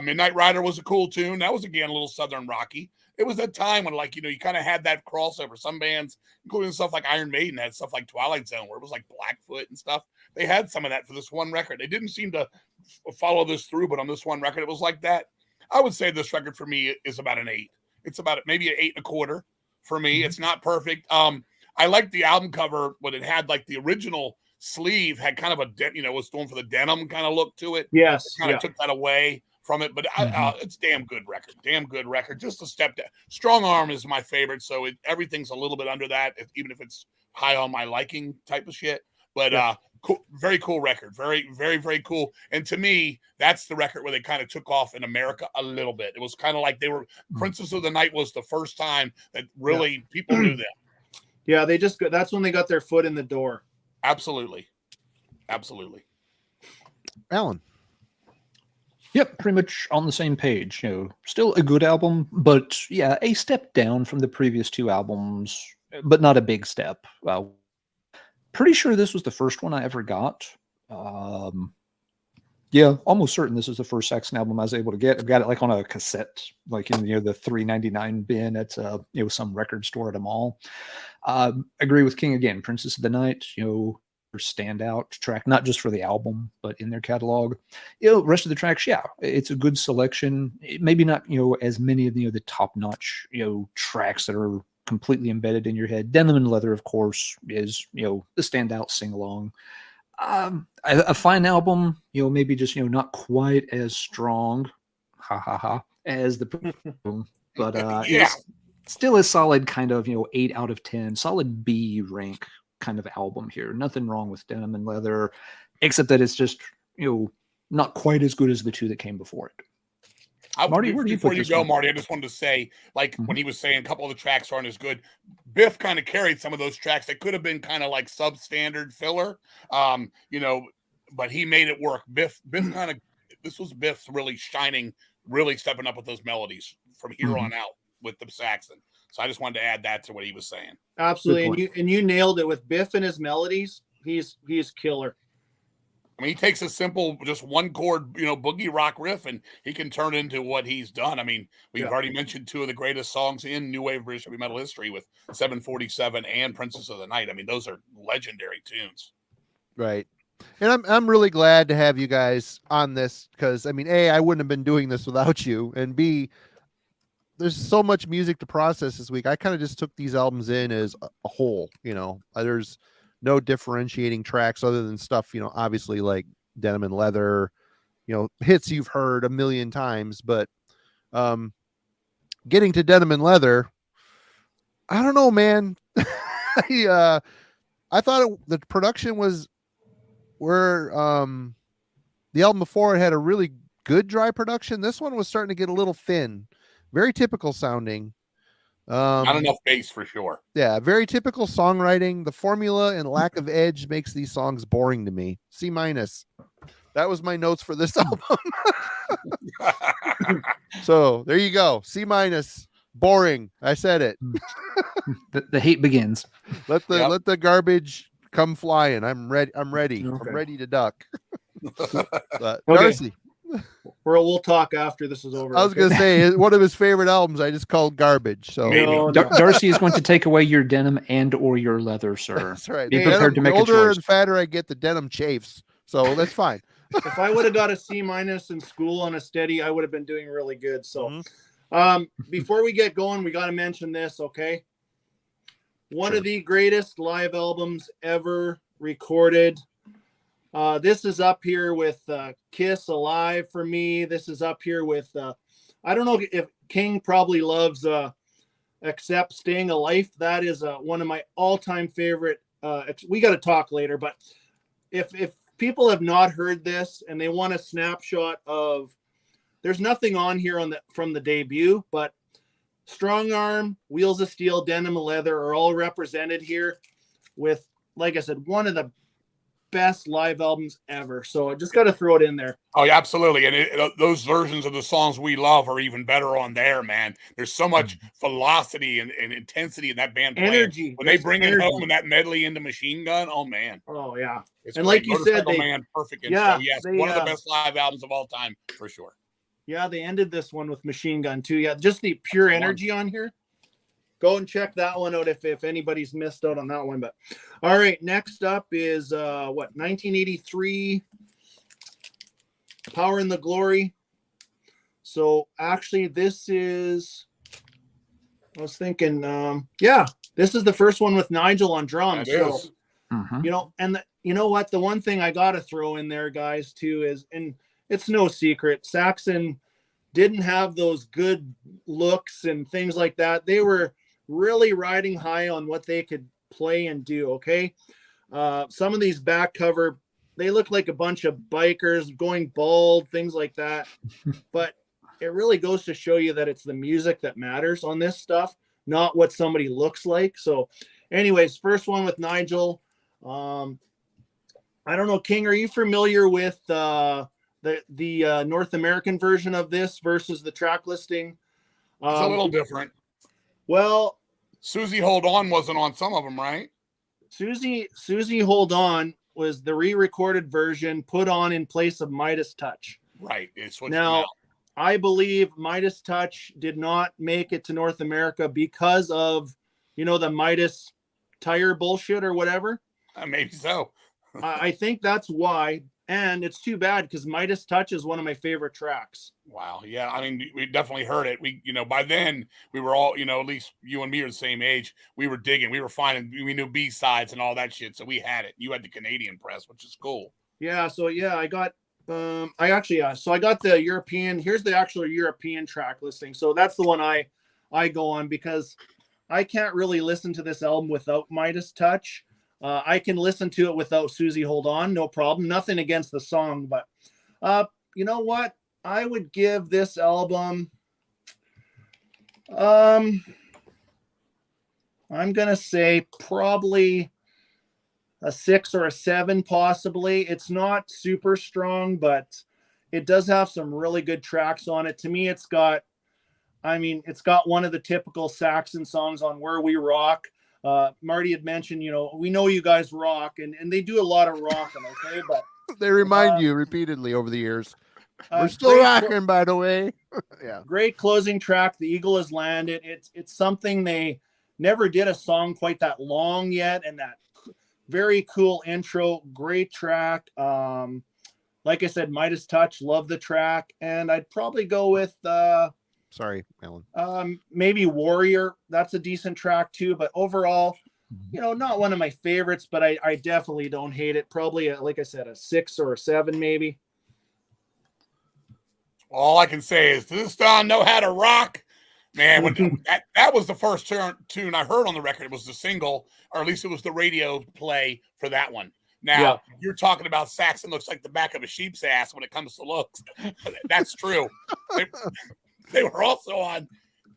Midnight Rider was a cool tune. That was, again, a little Southern rocky. It was that time when, you kind of had that crossover. Some bands, including stuff like Iron Maiden, had stuff like Twilight Zone, where it was like Blackfoot and stuff. They had some of that for this one record. They didn't seem to follow this through, but on this one record, it was like that. I would say this record for me is about an 8. It's about maybe an 8.25 for me. It's not perfect. I liked the album cover when it had the original sleeve had kind of was going for the denim kind of look to it. Yes. It kind of took that away from it, but it's damn good record. Damn good record. Just a step down. Strong Arm is my favorite, so everything's a little bit under that, even if it's high on my liking type of shit. But cool, very cool record. Very, very, very cool. And to me, that's the record where they kind of took off in America a little bit. It was kind of like Princess of the Night was the first time that really people knew them. Yeah, that's when they got their foot in the door. Absolutely. Alan. Yep, pretty much on the same page. Still a good album, but yeah, a step down from the previous 2 albums, but not a big step. Pretty sure this was the first one I ever got. Yeah, almost certain this is the first Saxon album I was able to get. I've got it on a cassette, in the $3.99 bin at some record store at a mall. Agree with King again. Princess of the Night, standout track, not just for the album, but in their catalog. Rest of the tracks, yeah, it's a good selection. Maybe not as many of the top-notch tracks that are completely embedded in your head. Denim and Leather, of course, is the standout sing-along. A fine album, maybe just not quite as strong, as the, but it's still a solid kind of 8 out of 10, solid B rank kind of album here. Nothing wrong with Denim and Leather, except that it's just not quite as good as the 2 that came before it. Marty, where do you put this one? Marty, I just wanted to say, when he was saying a couple of the tracks aren't as good, Biff kind of carried some of those tracks that could have been kind of like substandard filler, but he made it work. Biff kind of, this was Biff's really shining, really stepping up with those melodies from here on out with the Saxon. So I just wanted to add that to what he was saying. Absolutely, and you nailed it with Biff and his melodies. He's killer. I mean, he takes a simple, just one chord, boogie rock riff, and he can turn into what he's done. I mean, we've already mentioned 2 of the greatest songs in new wave British heavy metal history with 747 and Princess of the Night. I mean, those are legendary tunes. Right. And I'm really glad to have you guys on this because, I mean, A, I wouldn't have been doing this without you, and B, there's so much music to process this week. I kind of just took these albums in as a whole. There's no differentiating tracks other than stuff, obviously like Denim and Leather, hits you've heard a million times, but getting to Denim and Leather, I don't know, man. I thought the production was where the album before it had a really good dry production. This one was starting to get a little thin, very typical sounding. Not enough bass for sure. Yeah, very typical songwriting. The formula and lack of edge makes these songs boring to me. C-. That was my notes for this album. So there you go. C-. Boring. I said it. The hate begins. Let the garbage come flying. I'm ready. I'm ready. Okay. I'm ready to duck. Okay. Darcy. We'll talk after this is over. I was gonna say one of his favorite albums I just called garbage. So Maybe. No, Darcy is going to take away your denim and or your leather, sir. that's right. Be The prepared to denim- make a the older choice. and fatter I get, the denim chafes. So that's fine. If I would have got a C- in school on a steady, I would have been doing really good. So, before we get going, we got to mention this, okay? One of the greatest live albums ever recorded. This is up here with Kiss Alive for me. This is up here with, I don't know if King probably loves Accept Staying Alive. That is one of my all-time favorite. We got to talk later, but if people have not heard this and they want a snapshot of, there's nothing on here from the debut, but Strong Arm, Wheels of Steel, Denim and Leather are all represented here with, like I said, one of the best live albums ever. So I just got to throw it in there. Oh, yeah, absolutely. And those versions of the songs we love are even better on there, man. There's so much velocity and intensity in that band playing. Energy. When they bring it energy. home and that medley into Machine Gun, oh, man. Oh, yeah. It's And great. like you said, Motorcycle Man, perfect intro. yeah, Yes, they, one of the best live albums of all time, for sure. Yeah, they ended this one with Machine Gun too. Yeah, just the pure energy on here. Go and check that one out if anybody's missed out on that one. But all right, next up is 1983 Power and the Glory. So actually this is, I was thinking, this is the first one with Nigel on drums. It So is. you know, and you know what? The one thing I got to throw in there, guys, too, is, and it's no secret, Saxon didn't have those good looks and things like that. They were really riding high on what they could play and do. Okay. Some of these back cover, they look like a bunch of bikers going bald, things like that. But it really goes to show you that it's the music that matters on this stuff, not what somebody looks like. So anyways, first one with Nigel. I don't know, King, are you familiar with the North American version of this versus the track listing? It's a little different. Well, Susie Hold On wasn't on some of them, right? Susie Hold On was the re-recorded version put on in place of Midas Touch. Right. It switched Now, them out. I believe Midas Touch did not make it to North America because of, the Midas tire bullshit or whatever. Maybe so. I think that's why. And it's too bad because Midas Touch is one of my favorite tracks. Wow. Yeah. I mean, we definitely heard it. We, by then we were all, at least you and me are the same age. We were digging, we were finding, we knew B-sides and all that shit. So we had it. You had the Canadian press, which is cool. Yeah. So yeah, I got, so I got the European, here's the actual European track listing. So that's the one I go on because I can't really listen to this album without Midas Touch. I can listen to it without Susie Hold On, no problem. Nothing against the song, but you know what? I would give this album, I'm gonna say probably a 6 or a 7, possibly. It's not super strong, but it does have some really good tracks on it. To me, it's got one of the typical Saxon songs on Where We Rock. Marty had mentioned, we know you guys rock, and they do a lot of rocking, okay? But they remind you repeatedly over the years. We're still rocking, by the way. Yeah. Great closing track. The Eagle Has Landed. It's something they never did a song quite that long yet, and that very cool intro. Great track. Like I said, Midas Touch. Love the track, and I'd probably go with. Sorry, Alan. Maybe Warrior. That's a decent track too. But overall, not one of my favorites, but I definitely don't hate it. Probably, like I said, a 6 or a 7, maybe. All I can say is, does this Don know how to rock? Man, when that was the first tune I heard on the record. It was the single, or at least it was the radio play for that one. Now, You're talking about Saxon looks like the back of a sheep's ass when it comes to looks. That's true. They were also on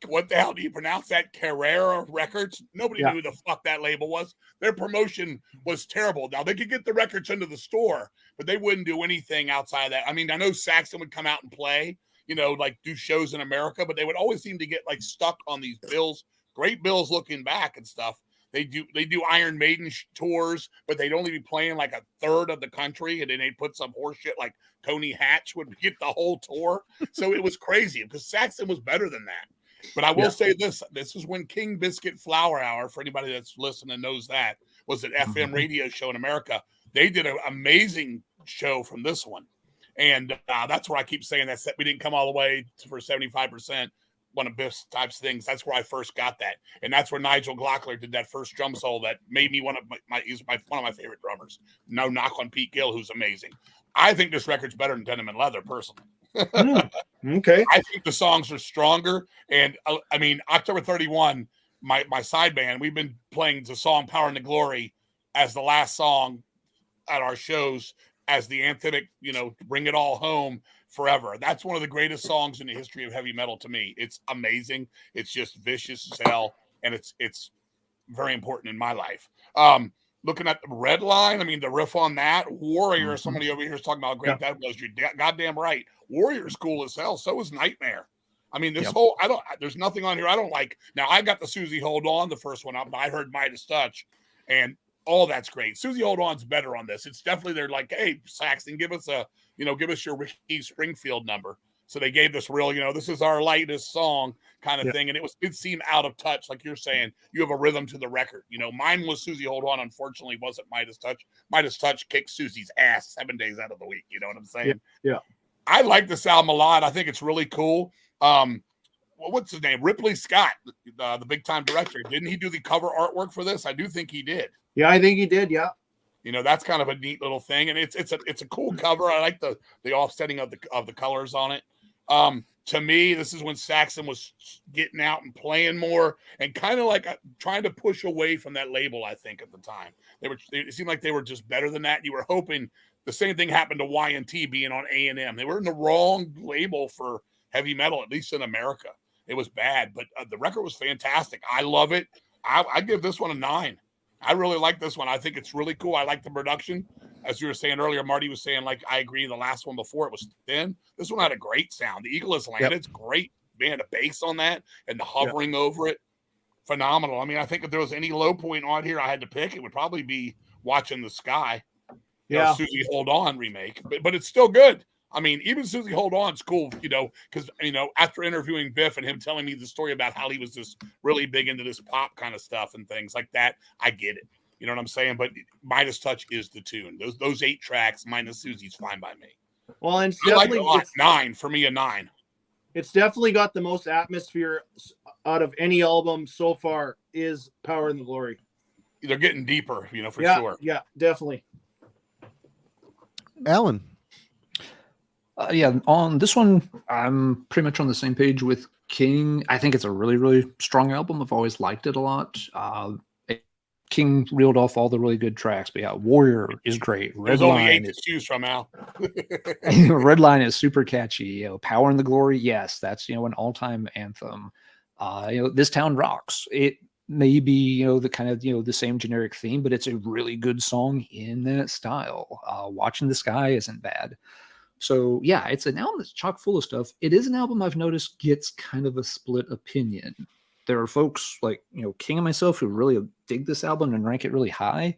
what the hell do you pronounce that? Carrera Records. Nobody knew who the fuck that label was. Their promotion was terrible. Now they could get the records into the store, but they wouldn't do anything outside of that. I mean, I know Saxon would come out and play, like do shows in America, but they would always seem to get like stuck on these bills, great bills looking back and stuff. They do Iron Maiden tours, but they'd only be playing like a third of the country, and then they'd put some horse shit like Tony Hatch would get the whole tour. So it was crazy because Saxon was better than that. But I will say this is when King Biscuit Flower Hour, for anybody that's listening knows that, was an FM radio show in America. They did an amazing show from this one. And that's where I keep saying that we didn't come all the way for 75%. One of Biff's types of things. That's where I first got that, and that's where Nigel Glockler did that first drum solo that made me one of my favorite drummers. No knock on Pete Gill, who's amazing. I think this record's better than Denim and Leather, personally. Okay. I think the songs are stronger, and I mean, October 31, my side band, we've been playing the song "Power and the Glory" as the last song at our shows as the anthemic, bring it all home forever. That's one of the greatest songs in the history of heavy metal to me. It's amazing. It's just vicious as hell, and it's very important in my life. Looking at the Red Line, I mean, the riff on that, Warrior, somebody over here is talking about how great that was. You're goddamn right. Warrior's cool as hell. So is Nightmare. I mean, this whole, there's nothing on here I don't like. Now, I got the Susie Hold On, the first one up, but I heard Midas Touch, and all that's great. Susie Hold On's better on this. It's definitely, they're like, hey, Saxon, give us your Ricky Springfield number. So they gave this real, this is our lightest song kind of thing. And it seemed out of touch. Like you're saying, you have a rhythm to the record. Mine was Susie Hold On. Unfortunately, wasn't Midas Touch. Midas Touch kicks Susie's ass 7 days out of the week. You know what I'm saying? Yeah. I like this album a lot. I think it's really cool. What's his name? Ripley Scott, the big time director. Didn't he do the cover artwork for this? I do think he did. Yeah, I think he did. Yeah. That's kind of a neat little thing, and it's a cool cover. I like the offsetting of the colors on it. To me, this is when Saxon was getting out and playing more, and kind of like trying to push away from that label. I think at the time it seemed like they were just better than that. You were hoping the same thing happened to Y&T being on A&M. They were in the wrong label for heavy metal, at least in America. It was bad, but the record was fantastic. I love it. I give this one a 9. I really like this one. I think it's really cool. I like the production. As you were saying earlier, Marty was saying, like, I agree. The last one before it was thin. This one had a great sound. The Eagle Has Landed. It's great. Man, the bass on that and the hovering over it. Phenomenal. I mean, I think if there was any low point on here I had to pick, it would probably be Watching the Sky. Susie Hold On remake. But it's still good. I mean, even Susie Hold On's cool, because, after interviewing Biff and him telling me the story about how he was just really big into this pop kind of stuff and things like that, I get it. You know what I'm saying? But Midas Touch is the tune. Those 8 tracks minus Susie's fine by me. Well, and I like it a lot. 9 for me, a 9. It's definitely got the most atmosphere out of any album so far is Power and the Glory. They're getting deeper, for sure. Yeah, definitely. Alan. On this one, I'm pretty much on the same page with King. I think it's a really, really strong album. I've always liked it a lot. King reeled off all the really good tracks, but Warrior is great. There's only 8 to choose from, Al. Red Line is super catchy. Power and the Glory, yes, that's an all-time anthem. This Town Rocks. It may be the kind of the same generic theme, but it's a really good song in that style. Watching the Sky isn't bad. So it's an album that's chock full of stuff. It is an album I've noticed gets kind of a split opinion. There are folks like, King and myself who really dig this album and rank it really high.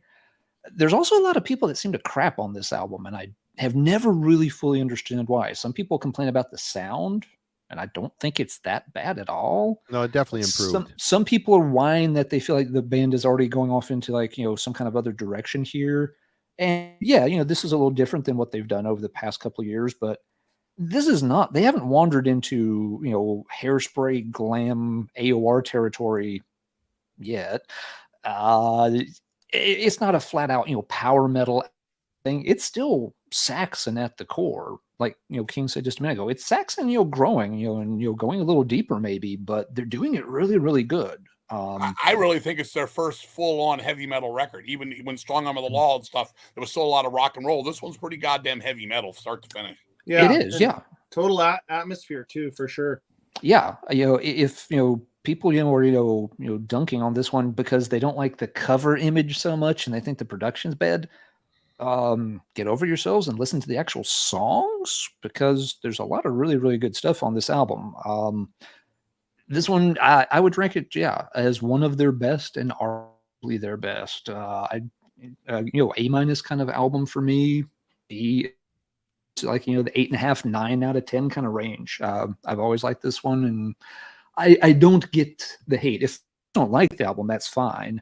There's also a lot of people that seem to crap on this album, and I have never really fully understood why. Some people complain about the sound, and I don't think it's that bad at all. No, it definitely improved. Some people are whining that they feel like the band is already going off into some kind of other direction here. And this is a little different than what they've done over the past couple of years, but this is not, they haven't wandered into, hairspray glam AOR territory yet. It's not a flat out, power metal thing. It's still Saxon at the core. Like, King said just a minute ago, it's Saxon, growing, and, going a little deeper maybe, but they're doing it really, really good. I really think it's their first full-on heavy metal record. Even when Strong Arm of the Law and stuff, there was still a lot of rock and roll. This one's pretty goddamn heavy metal, start to finish. Yeah, it is. Yeah, total atmosphere too, for sure. Yeah, if people are dunking on this one because they don't like the cover image so much and they think the production's bad, get over yourselves and listen to the actual songs, because there's a lot of really, really good stuff on this album. This one, I would rank it, as one of their best and arguably their best. A- kind of album for me. B, like, the 8.5, 9 out of 10 kind of range. I've always liked this one, and I don't get the hate. If you don't like the album, that's fine.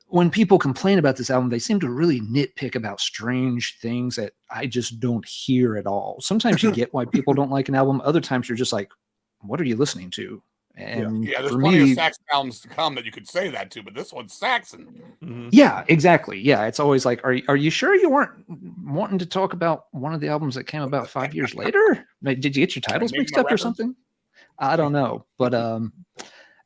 When people complain about this album, they seem to really nitpick about strange things that I just don't hear at all. Sometimes you get why people don't like an album. Other times you're just like, what are you listening to? And yeah, there's for plenty me, of Saxon albums to come that you could say that to, but this one's Saxon. Mhm. yeah, exactly. Yeah, it's always like, are you sure you weren't wanting to talk about one of the albums that came about 5 years later? Did you get your titles Maybe mixed my up or records? something? I don't know, but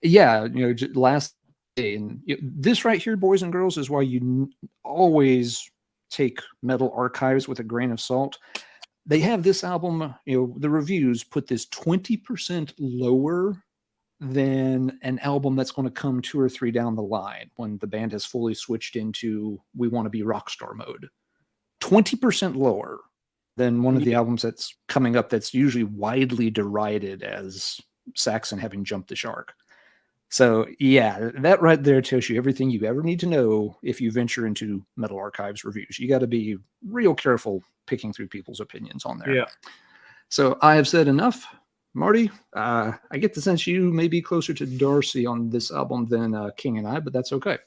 yeah, last day, and this right here, boys and girls, is why you always take Metal Archives with a grain of salt. They have this album, the reviews put this 20% lower than an album that's going to come 2 or 3 down the line when the band has fully switched into we want to be rock star mode. 20% lower than one of the albums that's coming up that's usually widely derided as Saxon having jumped the shark. So yeah, that right there tells you everything you ever need to know if you venture into Metal Archives reviews. You got to be real careful picking through people's opinions on there. Yeah. So I have said enough. Marty, I get the sense you may be closer to Darcy on this album than King and I, but that's okay.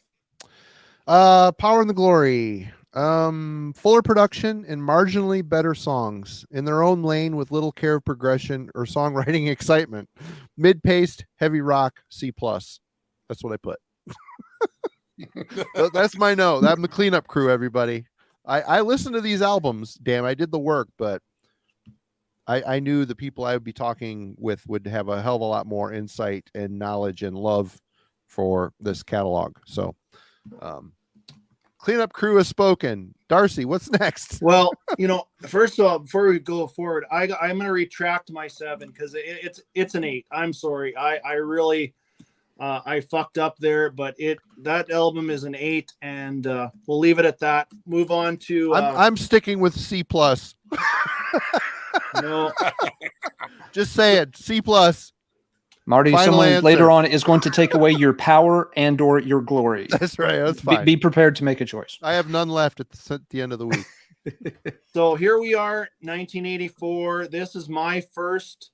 Power and the Glory. Fuller production and marginally better songs in their own lane with little care of progression or songwriting excitement. Mid-paced, heavy rock, C+. That's what I put. That's my note. I'm the cleanup crew, everybody. I listened to these albums. Damn, I did the work, but I knew the people I would be talking with would have a hell of a lot more insight and knowledge and love for this catalog. So, cleanup crew has spoken. Darcy, what's next? Well, first of all, before we go forward, I'm going to retract my 7 because it's an 8. I'm sorry. I really I fucked up there, but that album is an 8, and we'll leave it at that. Move on to. I'm sticking with C+. No, Just say it. C+. Marty, Final someone answer. later on is going to take away your power and or your glory. That's right. That's fine. Be prepared to make a choice. I have none left at the end of the week. So here we are, 1984. This is my first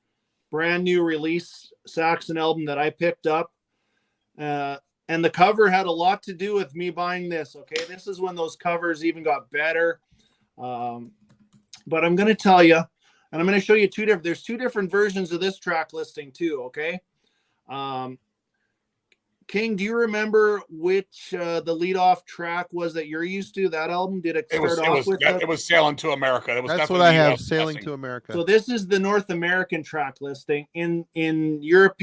brand new release Saxon album that I picked up. And the cover had a lot to do with me buying this. Okay, this is when those covers even got better. But I'm going to tell you, and I'm going to show you there's 2 different versions of this track listing too. Okay. King, do you remember which the leadoff track was that you're used to? That album, did it start off with? It was Sailing to America. It was That's what I have. Sailing to America. So this is the North American track listing. In Europe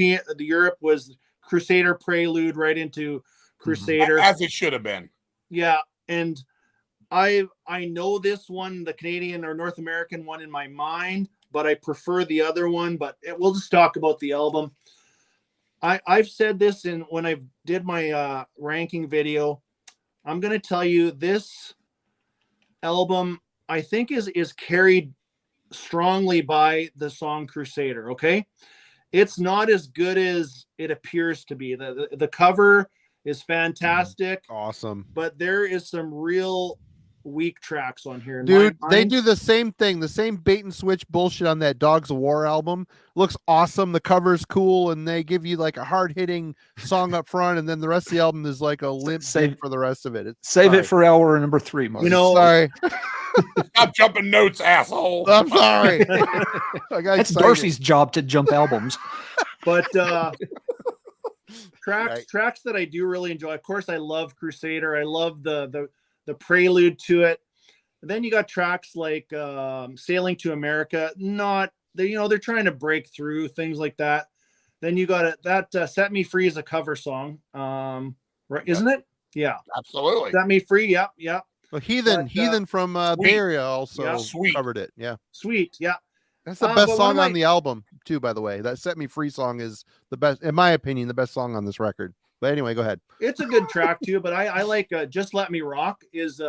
was Crusader Prelude right into Crusader, as it should have been. Yeah, and I know this one, the Canadian or North American one, in my mind, but I prefer the other one. But we'll just talk about the album. I've said this when I did my ranking video. I'm going to tell you this album, I think, is carried strongly by the song Crusader. Okay. It's not as good as it appears to be. The cover is fantastic. Awesome. But there is some real weak tracks on here. Dude, they do the same thing, the same bait and switch bullshit on that Dogs of War album. Looks awesome. The cover's cool, and they give you like a hard-hitting song up front, and then the rest of the album is like a limp dick for the rest of it. Save it for hour number 3, Mark. Sorry. Stop jumping notes, asshole. I'm sorry. That's Darcy's job to jump albums. But tracks that I do really enjoy. Of course, I love Crusader. I love the prelude to it. And then you got tracks like Sailing to America. They're trying to break through things like that. Then you got that Set Me Free is a cover song, right? Isn't it? Yeah, absolutely. Set Me Free. Yep. Well, Heathen from Bay Area also covered it. Yeah, Sweet. Yeah. That's the but best one song of my- on the album, too, by the way. That Set Me Free song is the best, in my opinion, the best song on this record. But anyway, go ahead. It's a good track too, but I like Just Let Me Rock is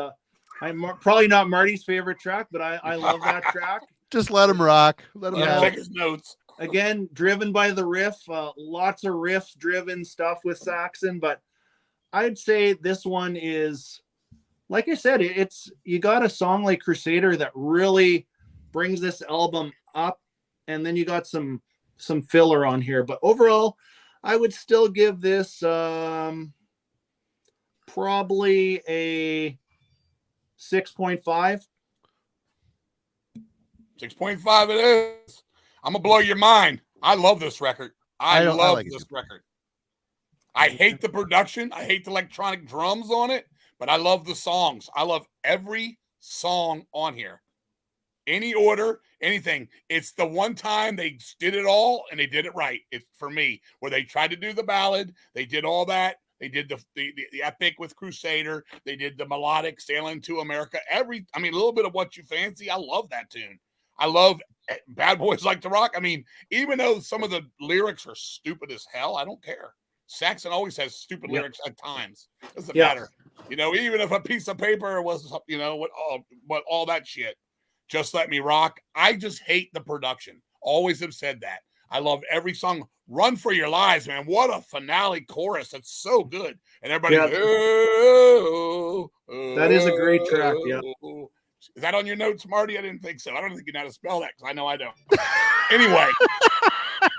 probably not Marty's favorite track, but I love that track. Just let him rock. Let him Yeah. have Take it. his notes. Again, driven by the riff, lots of riff driven stuff with Saxon, but I'd say this one is, like I said, it's you got a song like Crusader that really brings this album up, and then you got some filler on here, but overall I would still give this probably a 6.5. 6.5 it is. I'm gonna blow your mind. I love this record. I love like it this too. record. I hate the production. I hate the electronic drums on it, but I love the songs. I love every song on here. Any order, anything. It's the one time they did it all and they did it right. It's for me, where they tried to do the ballad, they did all that. They did the epic with Crusader. They did the melodic Sailing to America. A little bit of What You Fancy. I love that tune. I love Bad Boys Like to Rock. I mean, even though some of the lyrics are stupid as hell, I don't care. Saxon always has stupid lyrics at times. Doesn't matter. Even if a piece of paper was, what all that shit. Just Let Me Rock. I just hate the production. Always have said that. I love every song. Run for Your Lives, man. What a finale chorus. That's so good. And everybody, that is a great track. Yeah. Is that on your notes, Marty? I didn't think so. I don't think you know how to spell that because I know I don't. Anyway.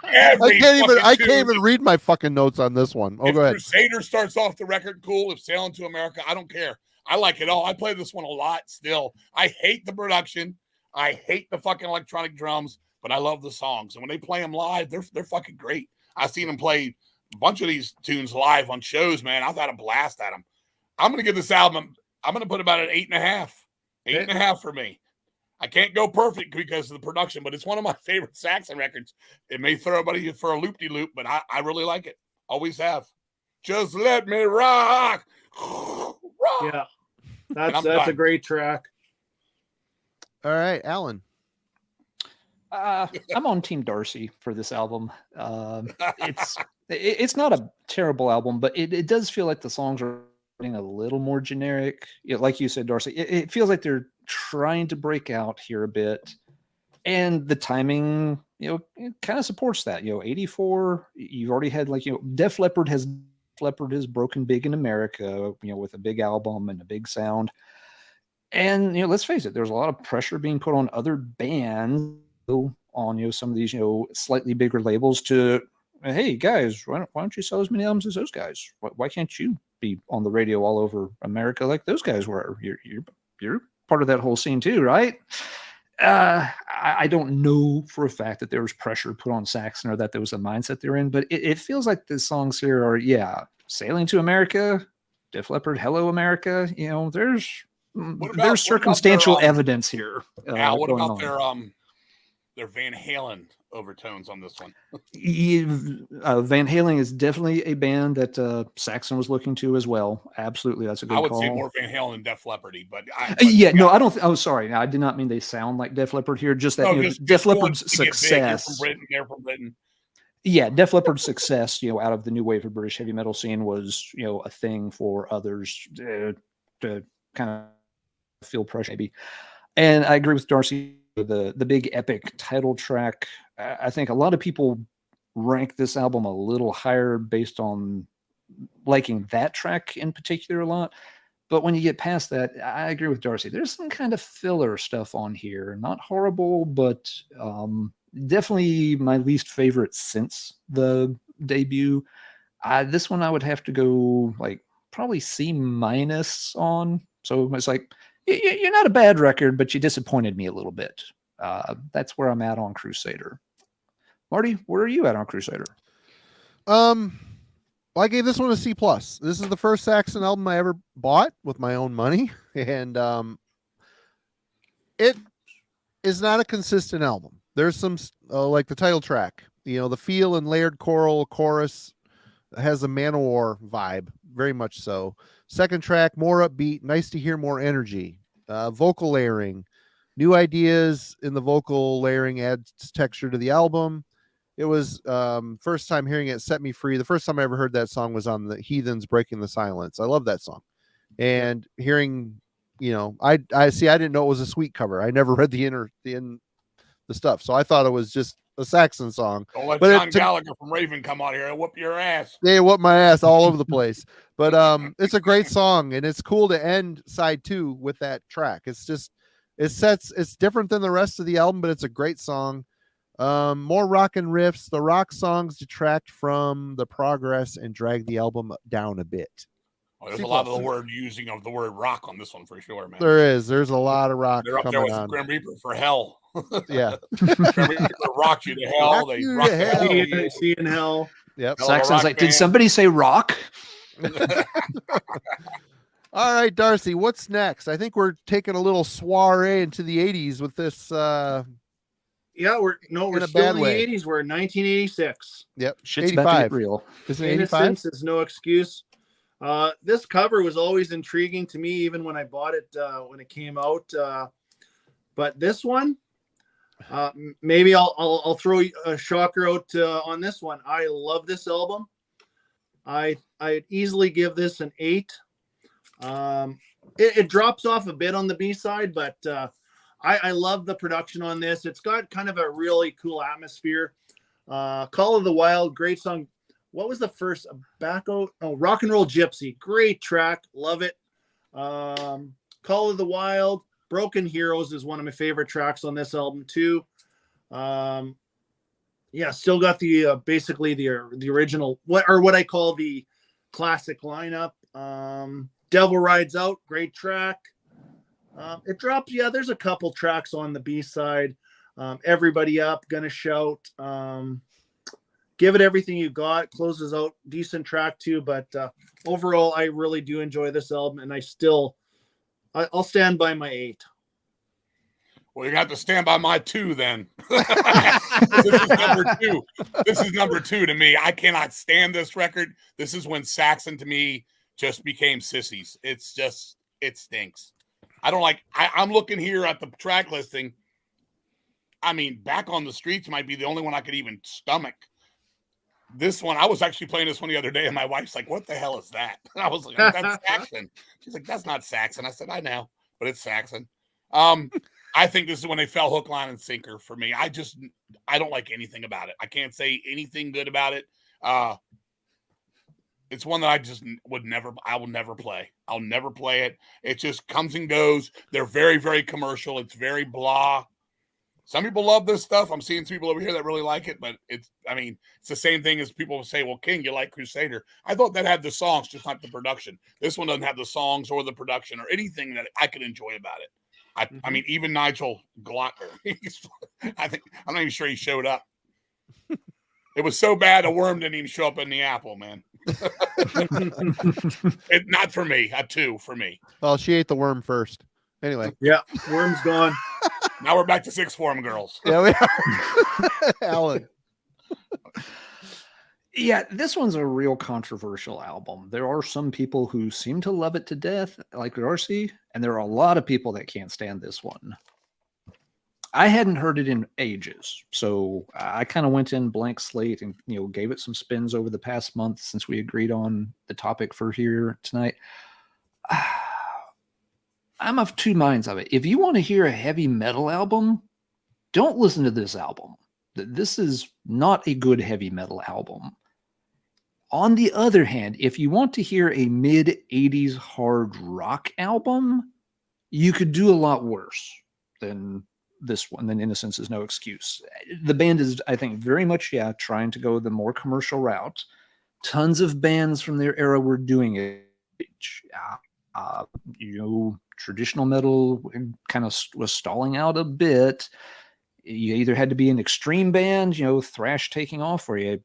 I can't even read my fucking notes on this one. Oh, if go ahead. Crusader starts off the record cool, if Sailing to America, I don't care. I like it all. I play this one a lot still. I hate the production. I hate the fucking electronic drums, but I love the songs. And when they play them live, they're fucking great. I've seen them play a bunch of these tunes live on shows, man. I've had a blast at them. I'm going to give this album, I'm going to put about an 8.5. 8.5 for me. I can't go perfect because of the production, but it's one of my favorite Saxon records. It may throw everybody for a loop-de-loop, but I really like it. Always have. Just let me rock. Rock. Yeah. That's a great track. All right, Alan. I'm on Team Darcy for this album. It's not a terrible album, but it does feel like the songs are getting a little more generic. Like you said, Darcy, it feels like they're trying to break out here a bit, and the timing, it kind of supports that. 84. You've already had Def Leppard has broken big in America, with a big album and a big sound. And let's face it, there's a lot of pressure being put on other bands, on some of these slightly bigger labels to, hey guys, why don't you sell as many albums as those guys? Why can't you be on the radio all over America like those guys were? You're part of that whole scene too, right? I don't know for a fact that there was pressure put on Saxon or that there was a mindset they're in, but it feels like the songs here are, Sailing to America, Def Leppard, Hello America. There's circumstantial evidence here. What about their Van Halen overtones on this one? Van Halen is definitely a band that Saxon was looking to as well. Absolutely, that's a good call. I would say more Van Halen than Def Leppard-y, but I don't think. Oh, sorry, I did not mean they sound like Def Leppard here. Just that Def Leppard's success. They're from Britain. Yeah, Def Leppard's success, out of the new wave of British heavy metal scene was, a thing for others to kind of feel pressure, maybe. And I agree with Darcy. The big epic title track. I think a lot of people rank this album a little higher based on liking that track in particular a lot. But when you get past that, I agree with Darcy. There's some kind of filler stuff on here. Not horrible, but definitely my least favorite since the debut. This one I would have to go probably C- on. So it's you're not a bad record, but you disappointed me a little bit. That's where I'm at on Crusader. Marty, where are you at on Crusader? Well, I gave this one a C+. This is the first Saxon album I ever bought with my own money, and it is not a consistent album. There's some like the title track, the feel and layered choral chorus has a Manowar vibe, very much so. Second track, more upbeat, nice to hear more energy, vocal layering, New ideas in the vocal layering adds texture to the album. It was first time hearing it set me free. The first time I ever heard that song was on the Heathens Breaking the Silence. I love that song. And hearing, I see, I didn't know it was a Sweet cover. I never read the stuff. So I thought it was just a Saxon song. Don't let But John Gallagher from Raven come out here and whoop your ass. They whoop my ass all over the place. But it's a great song, and it's cool to end side 2 with that track. It's different than the rest of the album, but it's a great song. More rock and riffs. The rock songs detract from the progress and drag the album down a bit. Oh, there's a lot of the word using of the word rock on this one for sure, man. There's a lot of rock. They're up there with Grim Reaper for hell. Yeah. Grim Reaper rock you to hell. Rock They you rock to hell. See in hell. Yep. Saxon's like, did somebody say rock? All right, Darcy, what's next? I think we're taking a little soiree into the 80s with this. Yeah, we're still in the 80s. We're in 1986. Yep. Shit's about to get real. Is it 85? Innocence is no excuse. This cover was always intriguing to me, even when I bought it when it came out. But this one, maybe I'll throw a shocker out on this one. I love this album. I'd easily give this an 8. It drops off a bit on the B side, but I love the production on this. It's got kind of a really cool atmosphere. Call of the Wild, great song. What was the first? Rock and Roll Gypsy, great track, love it. Call of the Wild, Broken Heroes is one of my favorite tracks on this album too. Yeah, still got the basically the original what I call the classic lineup. Devil Rides Out, great track. It drops. Yeah, there's a couple tracks on the B side. Everybody Up, Gonna Shout. Give It Everything You Got closes out, decent track too. But overall, I really do enjoy this album, and I'll stand by my 8. Well, you have to stand by my 2 then. This is number 2. This is number 2 to me. I cannot stand this record. This is when Saxon to me just became sissies. It stinks. I don't like. I'm looking here at the track listing. I mean, Back on the Streets might be the only one I could even stomach. This one, I was actually playing this one the other day, and my wife's like, "What the hell is that?" And I was like, "That's Saxon." She's like, "That's not Saxon." I said, "I know, but it's Saxon." I think this is when they fell hook, line, and sinker for me. I don't like anything about it. I can't say anything good about it. It's one that I will never play. I'll never play it. It just comes and goes. They're very, very commercial. It's very blah. Some people love this stuff. I'm seeing some people over here that really like it, but it's the same thing as people will say, well, King, you like Crusader. I thought that had the songs, just not the production. This one doesn't have the songs or the production or anything that I could enjoy about it. I mean, even Nigel Glocker, I'm not even sure he showed up. It was so bad a worm didn't even show up in the apple, man. Not for me. A 2 for me. Well, she ate the worm first. Anyway. Yeah, worm's gone. Now we're back to 6 Form girls. Yeah, we are. Alan. Yeah, this one's a real controversial album. There are some people who seem to love it to death, like Darcy, and there are a lot of people that can't stand this one. I hadn't heard it in ages, so I kind of went in blank slate and gave it some spins over the past month since we agreed on the topic for here tonight. I'm of 2 minds of it. If you want to hear a heavy metal album, don't listen to this album. This is not a good heavy metal album. On the other hand, if you want to hear a mid-80s hard rock album, you could do a lot worse than this one. Then Innocence is no excuse. The band is, I think, very much, trying to go the more commercial route. Tons of bands from their era were doing it. Traditional metal kind of was stalling out a bit. You either had to be an extreme band, thrash taking off, or you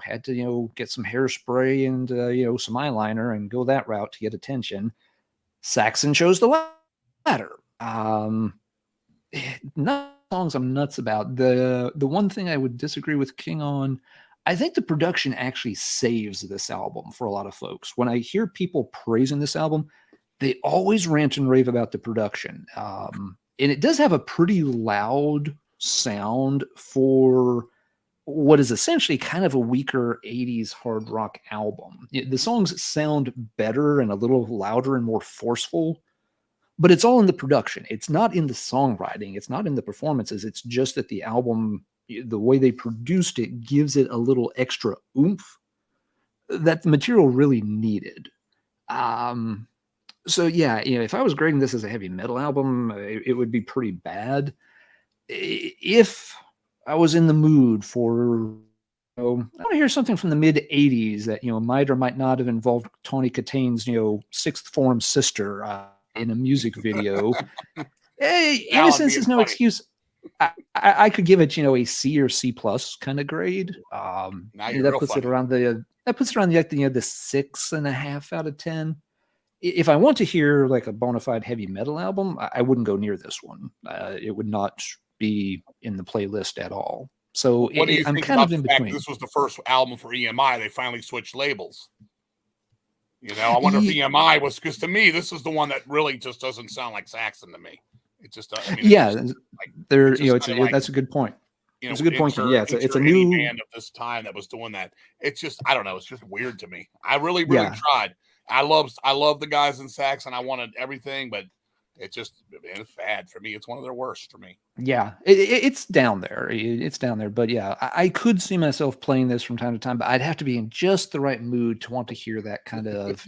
had to, get some hairspray and, some eyeliner and go that route to get attention. Saxon chose the latter. Not songs I'm nuts about. The one thing I would disagree with King on, I think the production actually saves this album for a lot of folks. When I hear people praising this album, they always rant and rave about the production. And it does have a pretty loud sound for what is essentially kind of a weaker 80s hard rock album. The songs sound better and a little louder and more forceful, but it's all in the production. It's not in the songwriting. It's not in the performances. It's just that the album, the way they produced it, gives it a little extra oomph that the material really needed. So yeah, if I was grading this as a heavy metal album, it would be pretty bad. If I was in the mood for, I want to hear something from the mid '80s that might or might not have involved Tony Katane's sixth form sister in a music video. Hey, innocence is no excuse. I could give it a C or C plus kind of grade. That puts it around the 6.5 out of 10. If I want to hear like a bona fide heavy metal album, I wouldn't go near this one. It would not be in the playlist at all. So I'm kind of in between. This was the first album for EMI. They finally switched labels. I wonder if EMI was, because to me, this is the one that really just doesn't sound like Saxon to me. It just, that's a good point. It's a good point. Yeah, it's a new band of this time that was doing that. It's just, I don't know. It's just weird to me. I really tried. I love the guys in Saxon. I wanted everything, but it's bad for me. It's one of their worst for me. Yeah, it's down there. It's down there. But yeah, I could see myself playing this from time to time, but I'd have to be in just the right mood to want to hear that kind of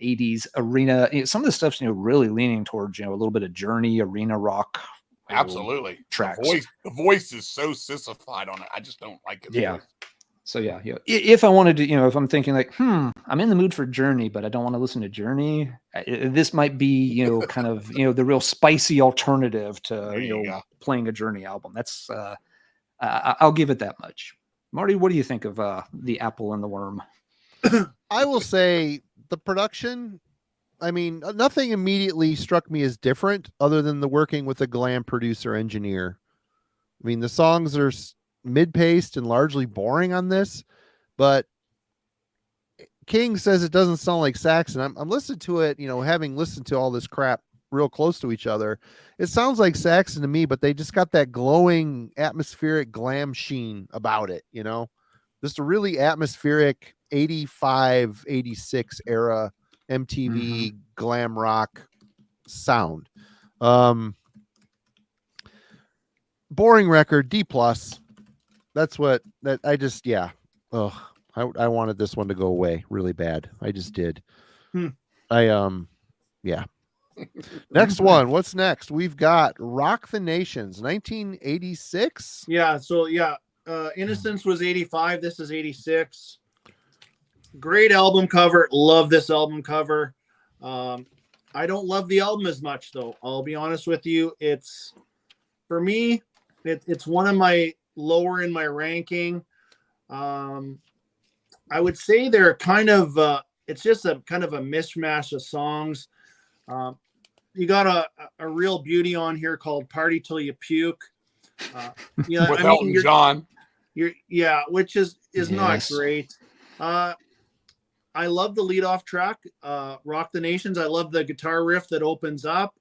80s arena. Some of the stuff's really leaning towards a little bit of Journey, arena rock. Absolutely, tracks. The voice is so sissified on it. I just don't like it. Yeah. So yeah, if I wanted to, if I'm thinking like, I'm in the mood for Journey, but I don't want to listen to Journey, this might be, kind of, the real spicy alternative to, playing a Journey album. That's, I'll give it that much. Marty, what do you think of The Apple and the Worm? I will say the production, I mean, nothing immediately struck me as different other than the working with a glam producer engineer. I mean, the songs are mid-paced and largely boring on this, but King says it doesn't sound like Saxon. I'm listening to it, having listened to all this crap real close to each other. It sounds like Saxon to me, but they just got that glowing atmospheric glam sheen about it, just a really atmospheric 85, 86 era MTV glam rock sound. Boring record, D+. That's what I just, yeah. Oh, I wanted this one to go away really bad. I just did. Yeah. Next one. What's next? We've got Rock the Nations, 1986. Yeah. So yeah, Innocence was 85. This is 86. Great album cover. Love this album cover. I don't love the album as much though. I'll be honest with you. It's, for me, it's one of my lower in my ranking. I would say they're kind of it's just a kind of a mishmash of songs. You got a real beauty on here called Party Till You Puke. With Elton John. Which is not great. I love the leadoff track, Rock the Nations. I love the guitar riff that opens up.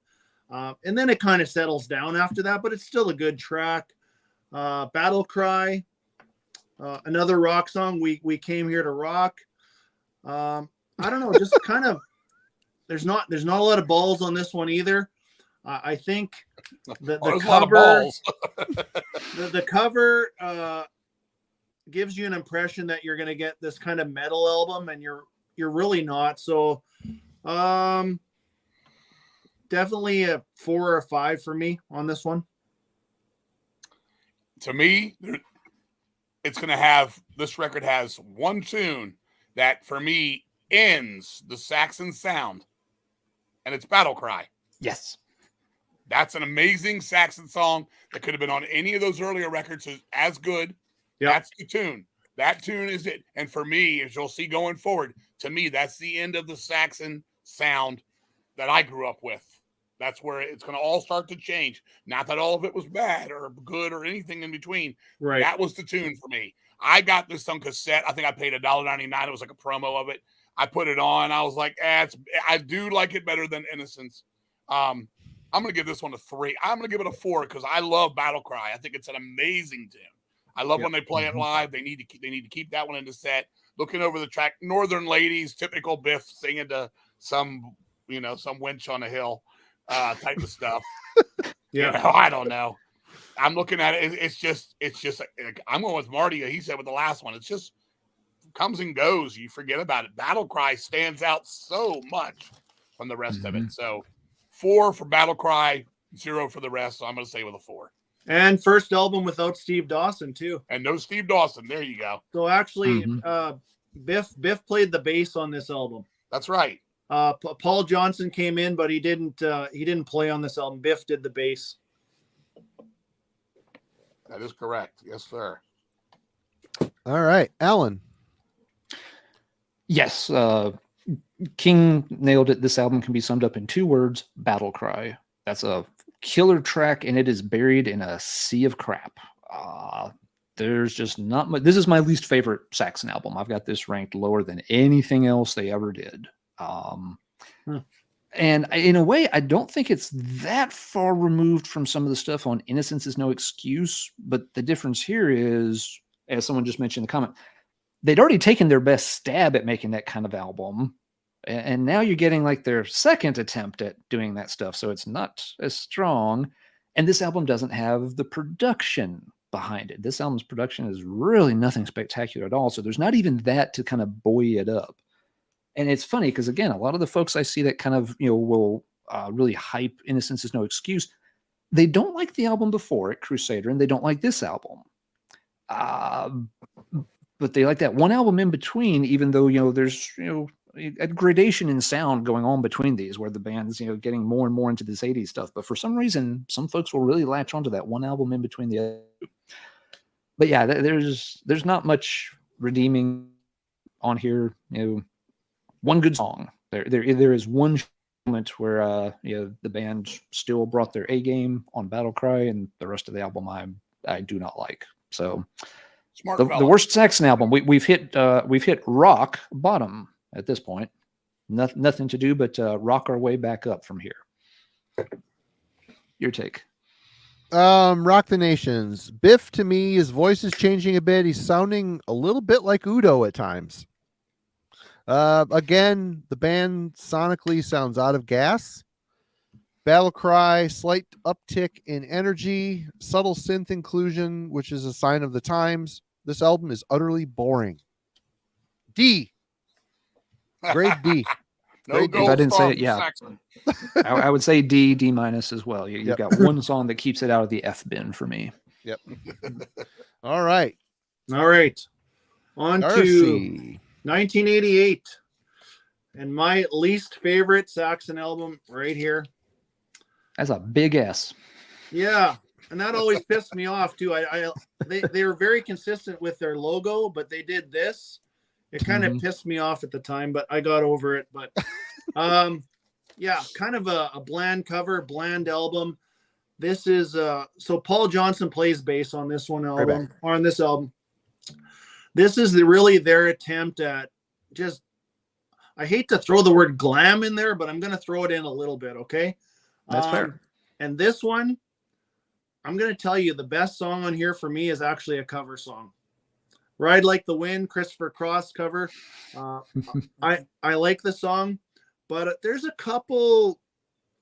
And then it kind of settles down after that, but it's still a good track. Battle Cry, another rock song. We came here to rock. I don't know, just kind of, there's not a lot of balls on this one either. I think the cover, the cover gives you an impression that you're going to get this kind of metal album, and you're really not. So definitely a 4 or a 5 for me on this one. To me, it's going to have, this record has one tune that for me ends the Saxon sound, and it's Battle Cry. Yes. That's an amazing Saxon song that could have been on any of those earlier records as good. Yep. That's the tune. That tune is it. And for me, as you'll see going forward, to me, that's the end of the Saxon sound that I grew up with. That's where it's going to all start to change. Not that all of it was bad or good or anything in between. Right. That was the tune for me. I got this on cassette. I think I paid $1.99. It was like a promo of it. I put it on. I was like, I do like it better than Innocence. I'm going to give this one a 3. I'm going to give it a 4 because I love Battle Cry. I think it's an amazing tune. I love when they play it live. They need to keep that one in the set. Looking over the track, Northern Ladies, typical Biff singing to some wench on a hill type of stuff. I don't know. I'm looking at it. It's just. I'm going with Marty. He said with the last one, it's just comes and goes. You forget about it. Battle Cry stands out so much from the rest of it. So 4 for Battle Cry, 0 for the rest. So I'm going to say with a 4. And first album without Steve Dawson too. And no Steve Dawson. There you go. So actually, Biff played the bass on this album. That's right. Paul Johnson came in, but he didn't play on this album. Biff did the bass. That is correct. Yes, sir. All right, Alan. Yes, King nailed it. This album can be summed up in 2 words: Battle Cry. That's a killer track, and it is buried in a sea of crap. There's just not much. This is my least favorite Saxon album. I've got this ranked lower than anything else they ever did. And in a way, I don't think it's that far removed from some of the stuff on Innocence Is No Excuse. But the difference here is, as someone just mentioned in the comment, they'd already taken their best stab at making that kind of album. And now you're getting like their second attempt at doing that stuff. So it's not as strong. And this album doesn't have the production behind it. This album's production is really nothing spectacular at all. So there's not even that to kind of buoy it up. And it's funny because, again, a lot of the folks I see that kind of, will really hype Innocence Is No Excuse, they don't like the album before it, Crusader, and they don't like this album. But they like that one album in between, even though, there's, a gradation in sound going on between these where the band's, getting more and more into this 80s stuff. But for some reason, some folks will really latch onto that one album in between the other. But yeah, there's not much redeeming on here. One good song. There is one moment where the band still brought their A game on Battle Cry, and the rest of the album I do not like. So the worst Saxon album. We've hit rock bottom at this point. Nothing to do but rock our way back up from here. Your take. Rock the Nations. Biff, to me, his voice is changing a bit. He's sounding a little bit like Udo at times. Again, the band sonically sounds out of gas. Battle Cry, slight uptick in energy, subtle synth inclusion, which is a sign of the times. This album is utterly boring. D. Grade D. If I didn't say it, yeah. I would say D minus as well. You've got one song that keeps it out of the F bin for me. Yep. All right. On Darcy. to 1988. And my least favorite Saxon album right here. That's a big S. Yeah. And that always pissed me off too. They were very consistent with their logo, but they did this. It kind of pissed me off at the time, but I got over it. But kind of a bland cover, bland album. This is so Paul Johnson plays bass on this on this album. This is really their attempt at just, I hate to throw the word glam in there, but I'm going to throw it in a little bit. Okay. That's fair. And this one, I'm going to tell you the best song on here for me is actually a cover song. Ride Like the Wind, Christopher Cross cover. I like the song, but there's a couple,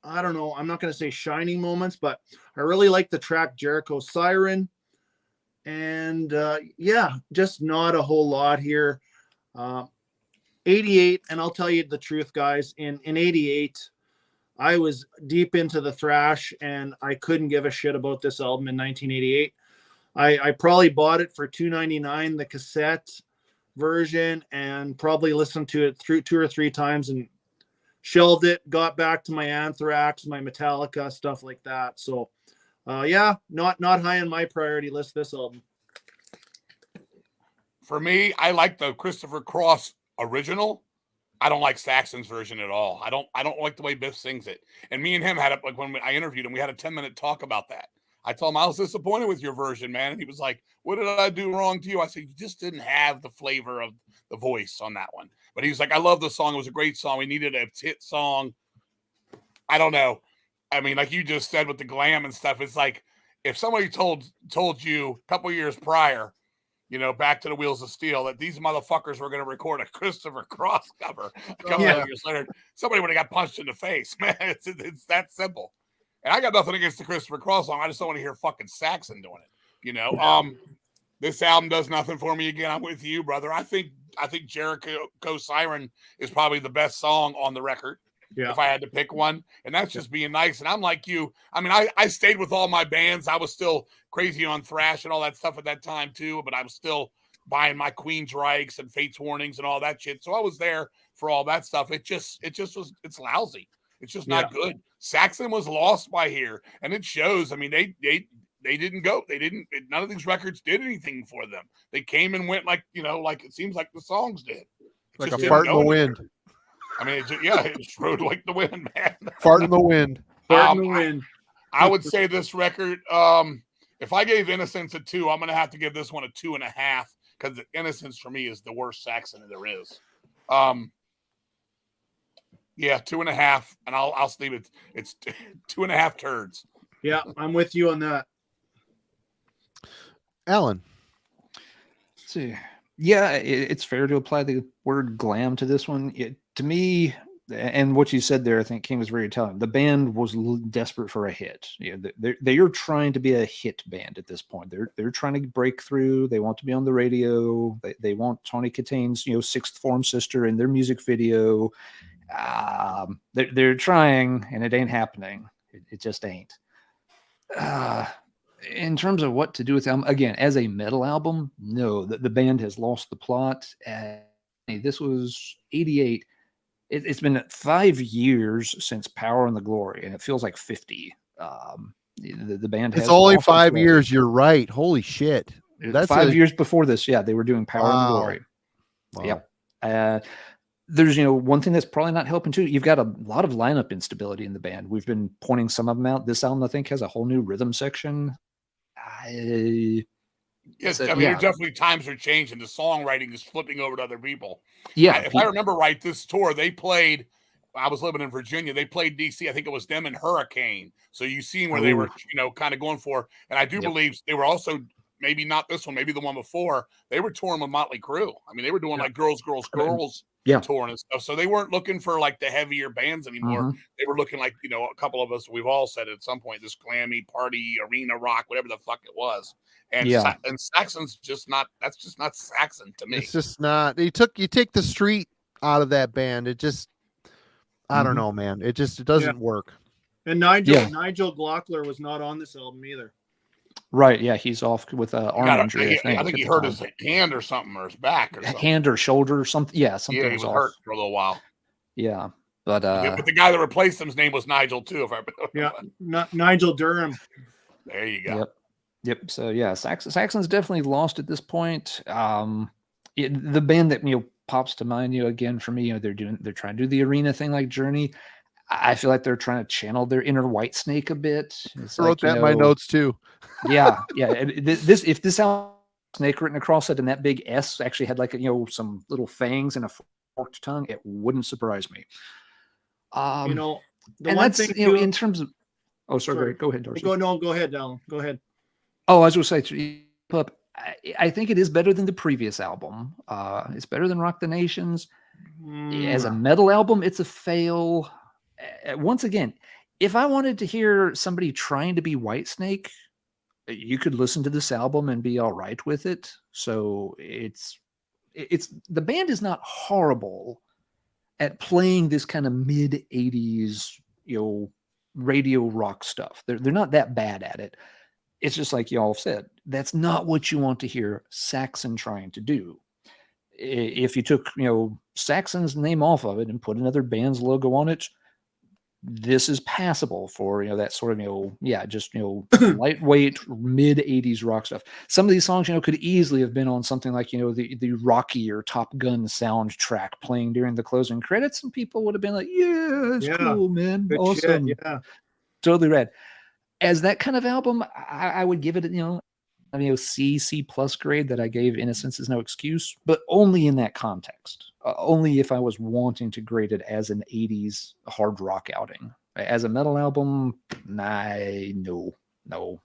I don't know, I'm not going to say shining moments, but I really like the track Jericho Siren. And just not a whole lot here. 88, and I'll tell you the truth, guys, in 88, I was deep into the thrash, and I couldn't give a shit about this album in 1988. I probably bought it for $2.99, the cassette version, and probably listened to it through 2 or 3 times and shelved it, got back to my Anthrax, my Metallica, stuff like that. So, not high on my priority list, this album. For me, I like the Christopher Cross original. I don't like Saxon's version at all. I don't like the way Biff sings it. And me and him had when I interviewed him, we had a 10-minute talk about that. I told him I was disappointed with your version, man. And he was like, "What did I do wrong to you?" I said, "You just didn't have the flavor of the voice on that one." But he was like, "I love the song. It was a great song. We needed a hit song." I don't know. I mean, like you just said with the glam and stuff, it's like if somebody told you a couple years prior, back to the Wheels of Steel, that these motherfuckers were going to record a Christopher Cross cover a couple of years later, somebody would have got punched in the face, man. It's that simple. And I got nothing against the Christopher Cross song. I just don't want to hear fucking Saxon doing it. This album does nothing for me. Again, I'm with you, brother. I think Jericho Siren is probably the best song on the record. Yeah. If I had to pick one, and that's just being nice. And I'm like you. I mean, I stayed with all my bands. I was still crazy on thrash and all that stuff at that time too, but I was still buying my Queensryches and Fates Warnings and all that shit. So I was there for all that stuff. It's lousy. It's just not good. Saxon was lost by here, and it shows. I mean, they didn't go. None of these records did anything for them. They came and went like it seems like the songs did. Like a fart in the wind. I mean, it just rode like the wind, man. Fart in the wind. Fart in the wind. I would say this record, if I gave Innocence a 2, I'm going to have to give this one a 2.5 because Innocence for me is the worst Saxon there is. 2.5, and I'll leave it. It's 2.5 turds. Yeah, I'm with you on that. Alan. Let's see. Yeah, it's fair to apply the word glam to this one. To me, and what you said there, I think King was very telling. The band was desperate for a hit. They are trying to be a hit band at this point. They're trying to break through. They want to be on the radio. They want Tony Kitane's sixth form sister in their music video. They're trying, and it ain't happening. It just ain't. In terms of what to do with them, again, as a metal album, no, the band has lost the plot. This was 88. It's been 5 years since Power and the Glory, and it feels like 50. The band has. It's only 5 years. You're right. Holy shit. That's 5 years before this. Yeah, they were doing Power and the Glory. Wow. Yep. There's one thing that's probably not helping too. You've got a lot of lineup instability in the band. We've been pointing some of them out. This album, I think, has a whole new rhythm section. Yes, I mean, there definitely times are changing. The songwriting is flipping over to other people. Yeah, if I remember right, this tour they played. I was living in Virginia. They played DC. I think it was them and Hurricane. So you seen where they were, kind of going for. And I do believe they were also maybe not this one, maybe the one before. They were touring with Motley Crue. I mean, they were doing like girls. Touring and stuff. So they weren't looking for like the heavier bands anymore. Mm-hmm. They were looking like, a couple of us, we've all said at some point, this glammy party, arena rock, whatever the fuck it was. And and Saxon's just not, that's just not Saxon to me. It's just not, you take the street out of that band. It just, I don't know, man. It doesn't work. And Nigel Glockler was not on this album either. Right, yeah, he's off with arm injury. I think he hurt his hand or something, or his back, or something. Hand or shoulder, or something. Yeah, something he was hurt for a little while. Yeah, but the guy that replaced him's name was Nigel too. If I Nigel Durham. There you go. Yep. So yeah, Saxon's definitely lost at this point. The band that pops to mind, again for me, they're trying to do the arena thing like Journey. I feel like they're trying to channel their inner Whitesnake a bit. I wrote that in my notes too. Yeah. If this snake written across it and that big S actually had like some little fangs and a forked tongue, it wouldn't surprise me. The and one that's thing in terms of. Oh, sorry. Go ahead, Darcy. Go ahead, Alan. Go ahead. Oh, I was going to say, I think it is better than the previous album. It's better than Rock the Nations. As a metal album, it's a fail. Once again, if I wanted to hear somebody trying to be Whitesnake, you could listen to this album and be all right with it. So it's the band is not horrible at playing this kind of mid 80s, radio rock stuff. They're not that bad at it. It's just like y'all said, that's not what you want to hear Saxon trying to do. If you took, Saxon's name off of it and put another band's logo on it, this is passable for that sort of just lightweight mid 80s rock stuff. Some of these songs could easily have been on something like the Rocky or Top Gun soundtrack playing during the closing credits, and people would have been like, it's cool, man, good awesome, shit, yeah, totally rad. As that kind of album, I would give it C+ grade that I gave Innocence Is No Excuse, but only in that context. Only if I was wanting to grade it as an 80s hard rock outing. As a metal album, no. And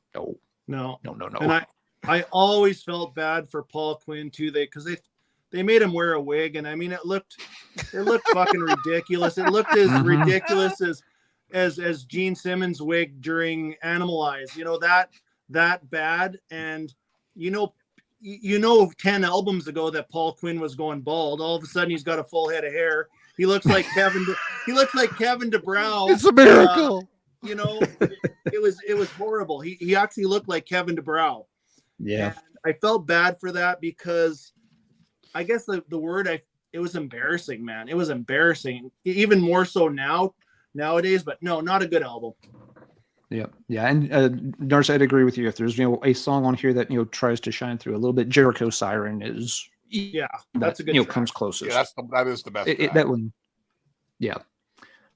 I always felt bad for Paul Quinn too. They made him wear a wig, and I mean it looked fucking ridiculous. It looked as ridiculous as Gene Simmons' wig during Animalize. You know, that bad. And you know 10 albums ago that Paul Quinn was going bald. All of a sudden he's got a full head of hair. He looks like Kevin DeBrow. It's a miracle. You know, it was horrible. He actually looked like Kevin DeBrow. Yeah. And I felt bad for that because I guess the word it was embarrassing, man. It was embarrassing. Even more so nowadays, but no, not a good album. Yeah. And Darcy, I'd agree with you. If there's a song on here that tries to shine through a little bit, Jericho Siren is that's a good track. Comes closest. Yeah, that is the best. That one. Yeah.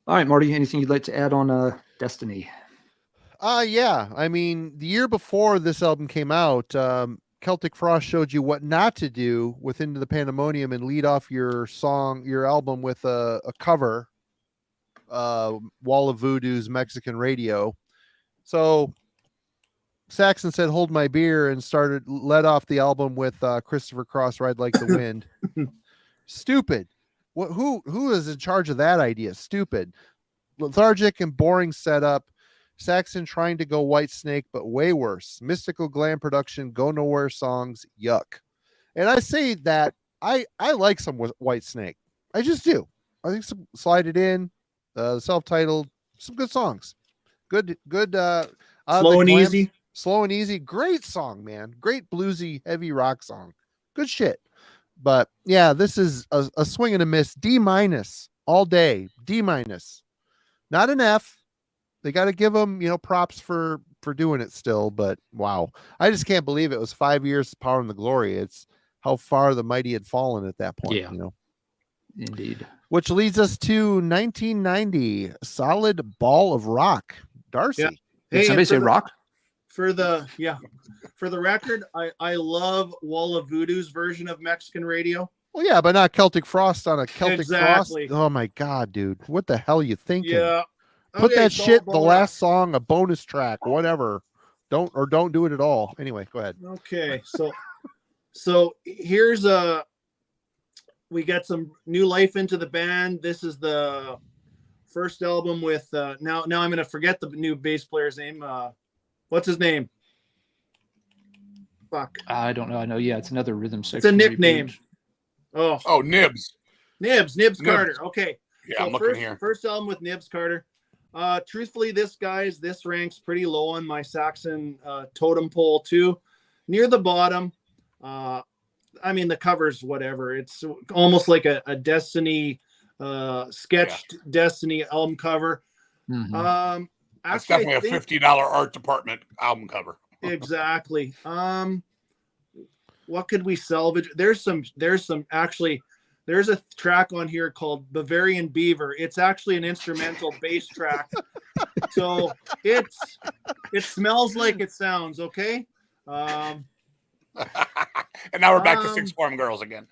All right, Marty. Anything you'd like to add on Destiny? Yeah. I mean, the year before this album came out, Celtic Frost showed you what not to do with Into the Pandemonium and lead off your album with a cover, Wall of Voodoo's Mexican Radio. So Saxon said, "Hold my beer," and led off the album with Christopher Cross, Ride Like the Wind. Stupid. Who is in charge of that idea? Stupid. Lethargic and boring setup. Saxon trying to go White Snake, but way worse. Mystical glam production, go nowhere songs, yuck. And I say that I like some White Snake. I just do. I think some Slide It In, self-titled, some good songs. Good. Slow and Easy. Slow and Easy. Great song, man. Great bluesy, heavy rock song. Good shit. But yeah, this is a swing and a miss. D- all day. D-. Not an F. They got to give them, props for doing it still. But wow, I just can't believe it was 5 years of Power and the Glory. It's how far the mighty had fallen at that point. Yeah, indeed. Which leads us to 1990, Solid Ball of Rock. Darcy. Yeah. Did somebody say rock? For the record, I love Wall of Voodoo's version of Mexican Radio. Well, yeah, but not Celtic Frost on a Celtic Exactly. Frost. Oh my God, dude. What the hell are you thinking? Yeah. Put Okay, that shit, the ball last song, a bonus track, whatever. Don't do it at all. Anyway, go ahead. Okay. So here's we got some new life into the band. This is the first album with now I'm going to forget the new bass player's name. What's his name? Fuck. I don't know. I know. Yeah, it's another rhythm section. It's a nickname. Oh, Nibs. Nibs Carter. Okay. Yeah, So I'm looking here. First album with Nibs Carter. Truthfully, this ranks pretty low on my Saxon totem pole too. Near the bottom. I mean, the cover's whatever. It's almost like a Destiny sketched Destiny album cover. Mm-hmm. That's definitely a $50 art department album cover. Exactly. What could we salvage? There's a track on here called Bavarian Beaver. It's actually an instrumental bass track. So it smells like it sounds, okay? And now we're back to Six Form Girls again.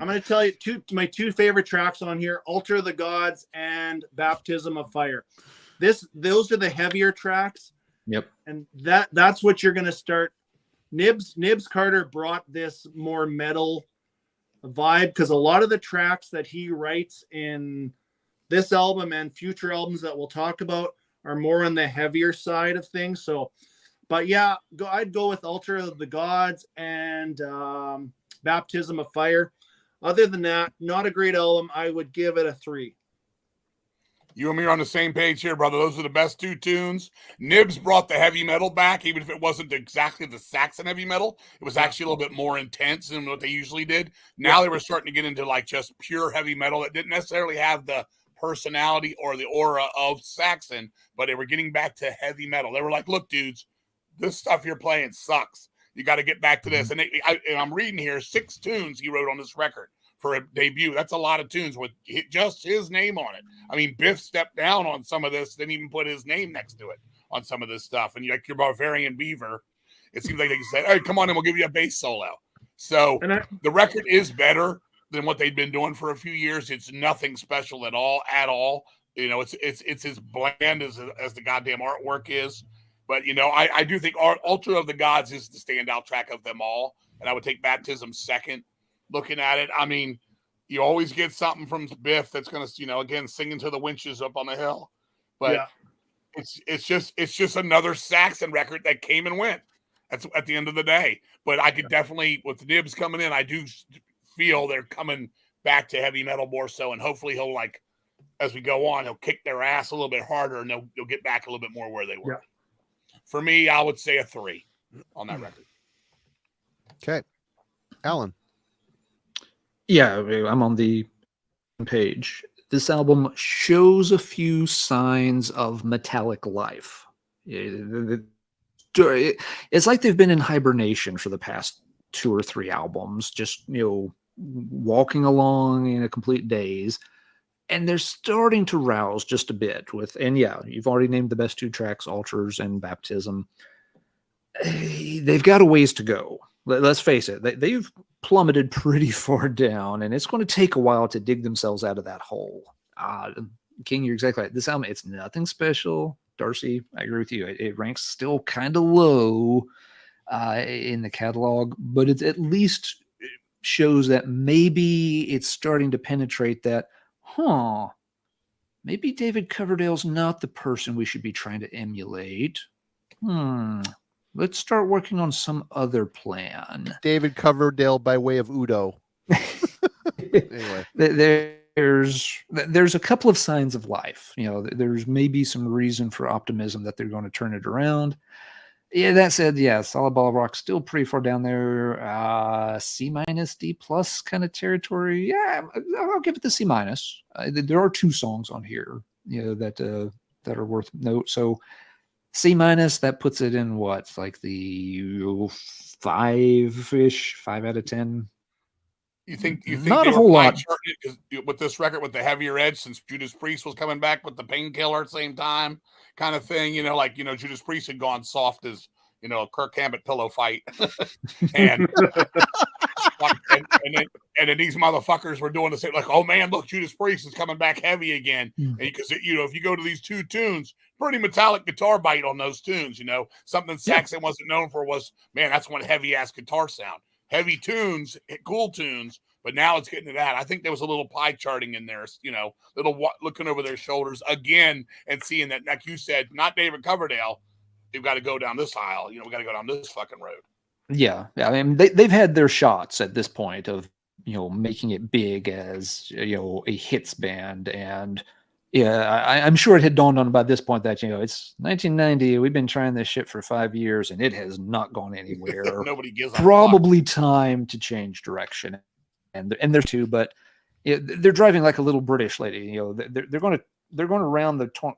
I'm going to tell you my two favorite tracks on here, Altar of the Gods and Baptism of Fire. Those are the heavier tracks. Yep. And that's what you're going to start. Nibs Carter brought this more metal vibe because a lot of the tracks that he writes in this album and future albums that we'll talk about are more on the heavier side of things. So, but yeah, I'd go with Altar of the Gods and Baptism of Fire. Other than that, not a great album. I would give it a 3. You and me are on the same page here, brother. Those are the best two tunes. Nibs brought the heavy metal back, even if it wasn't exactly the Saxon heavy metal. It was actually a little bit more intense than what they usually did. Now they were starting to get into like just pure heavy metal that didn't necessarily have the personality or the aura of Saxon, but they were getting back to heavy metal. They were like, look, dudes, this stuff you're playing sucks. You got to get back to this. And I'm reading here 6 tunes he wrote on this record for a debut. That's a lot of tunes with just his name on it. I mean, Biff stepped down on some of this, didn't even put his name next to it on some of this stuff. And like your Bavarian Beaver, it seems like they said, hey, come on and we'll give you a bass solo. So the record is better, than what they'd been doing for a few years. It's nothing special at all. You know, it's as bland as the goddamn artwork is. But you know, I do think Ultra of the Gods is the standout track of them all, and I would take Baptism second. Looking at it, I mean, you always get something from Biff that's going to, you know, again singing to the winches up on the hill, but it's just another Saxon record that came and went. That's at the end of the day. But I could definitely, with the Nibs coming in, I do feel they're coming back to heavy metal more so, and hopefully he'll, like, as we go on, he'll kick their ass a little bit harder, and they'll get back a little bit more where they were. For me, I would say a 3 on that record. Okay. Alan. Yeah, I'm on the page. This album shows a few signs of metallic life. It's like they've been in hibernation for the past 2 or 3 albums, just, you know, walking along in a complete daze. And they're starting to rouse just a bit with, and yeah, you've already named the best 2 tracks, Altars and Baptism. They've got a ways to go. Let's face it, they've plummeted pretty far down, and it's going to take a while to dig themselves out of that hole. King, you're exactly right. This album, it's nothing special. Darcy, I agree with you. It ranks still kind of low in the catalog, but it at least shows that maybe it's starting to penetrate that, maybe David Coverdale's not the person we should be trying to emulate. Let's start working on some other plan. David Coverdale by way of Udo. Anyway. There's a couple of signs of life. You know, there's maybe some reason for optimism that they're going to turn it around. Yeah, that said, yeah, Solid Ball of Rock still pretty far down there. C-, D+ kind of territory. Yeah, I'll give it the C-. There are 2 songs on here, you know, that are worth note. So C-, that puts it in what, like the 5-ish, 5 out of 10. You think not a whole lot with this record with the heavier edge, since Judas Priest was coming back with the Painkiller at the same time, kind of thing, you know, like, you know, Judas Priest had gone soft as, you know, a Kirk Hammett pillow fight, and then these motherfuckers were doing the same, like, oh man, look, Judas Priest is coming back heavy again, because you know, if you go to these 2 tunes, pretty metallic guitar bite on those tunes, you know, something Saxon wasn't known for was, man, that's one heavy ass guitar sound. Heavy tunes, cool tunes, but now it's getting to that. I think there was a little pie charting in there, you know, little looking over their shoulders again and seeing that, like you said, not David Coverdale. You've got to go down this aisle. You know, we got to go down this fucking road. Yeah. I mean, they've had their shots at this point of, you know, making it big as, you know, a hits band. And yeah, I'm sure it had dawned on by this point that, you know, it's 1990. We've been trying this shit for 5 years and it has not gone anywhere. Nobody gives Probably time to change direction. And there's 2, but they're driving like a little British lady. You know, they're going to round the corner,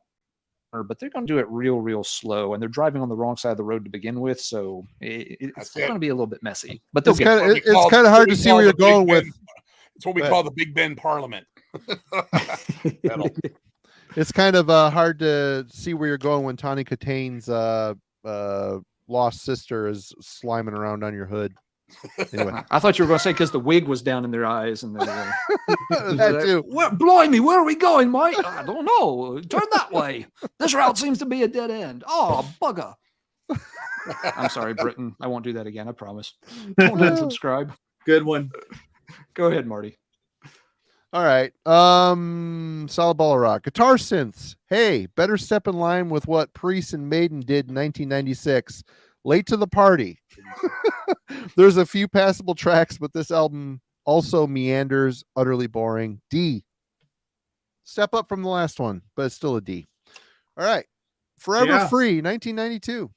but they're going to do it real slow, and they're driving on the wrong side of the road to begin with. So it's going to be a little bit messy. But it's kind of hard to see where you're going with. It's what we call the Big Ben Parliament. It's kind of hard to see where you're going when Tawny Kitane's lost sister is sliming around on your hood. Anyway, I thought you were going to say because the wig was down in their eyes, and that too. Blimey, where are we going, mate? I don't know. Turn that way. This route seems to be a dead end. Oh, bugger. I'm sorry, Britain. I won't do that again. I promise. Don't unsubscribe. Good one. Go ahead, Marty. All right. Solid Ball of Rock. Guitar synths. Hey, better step in line with what Priest and Maiden did in 1996. Late to the party. There's a few passable tracks, but this album also meanders, utterly boring. D. Step up from the last one, but it's still a D. All right. Forever Free, 1992.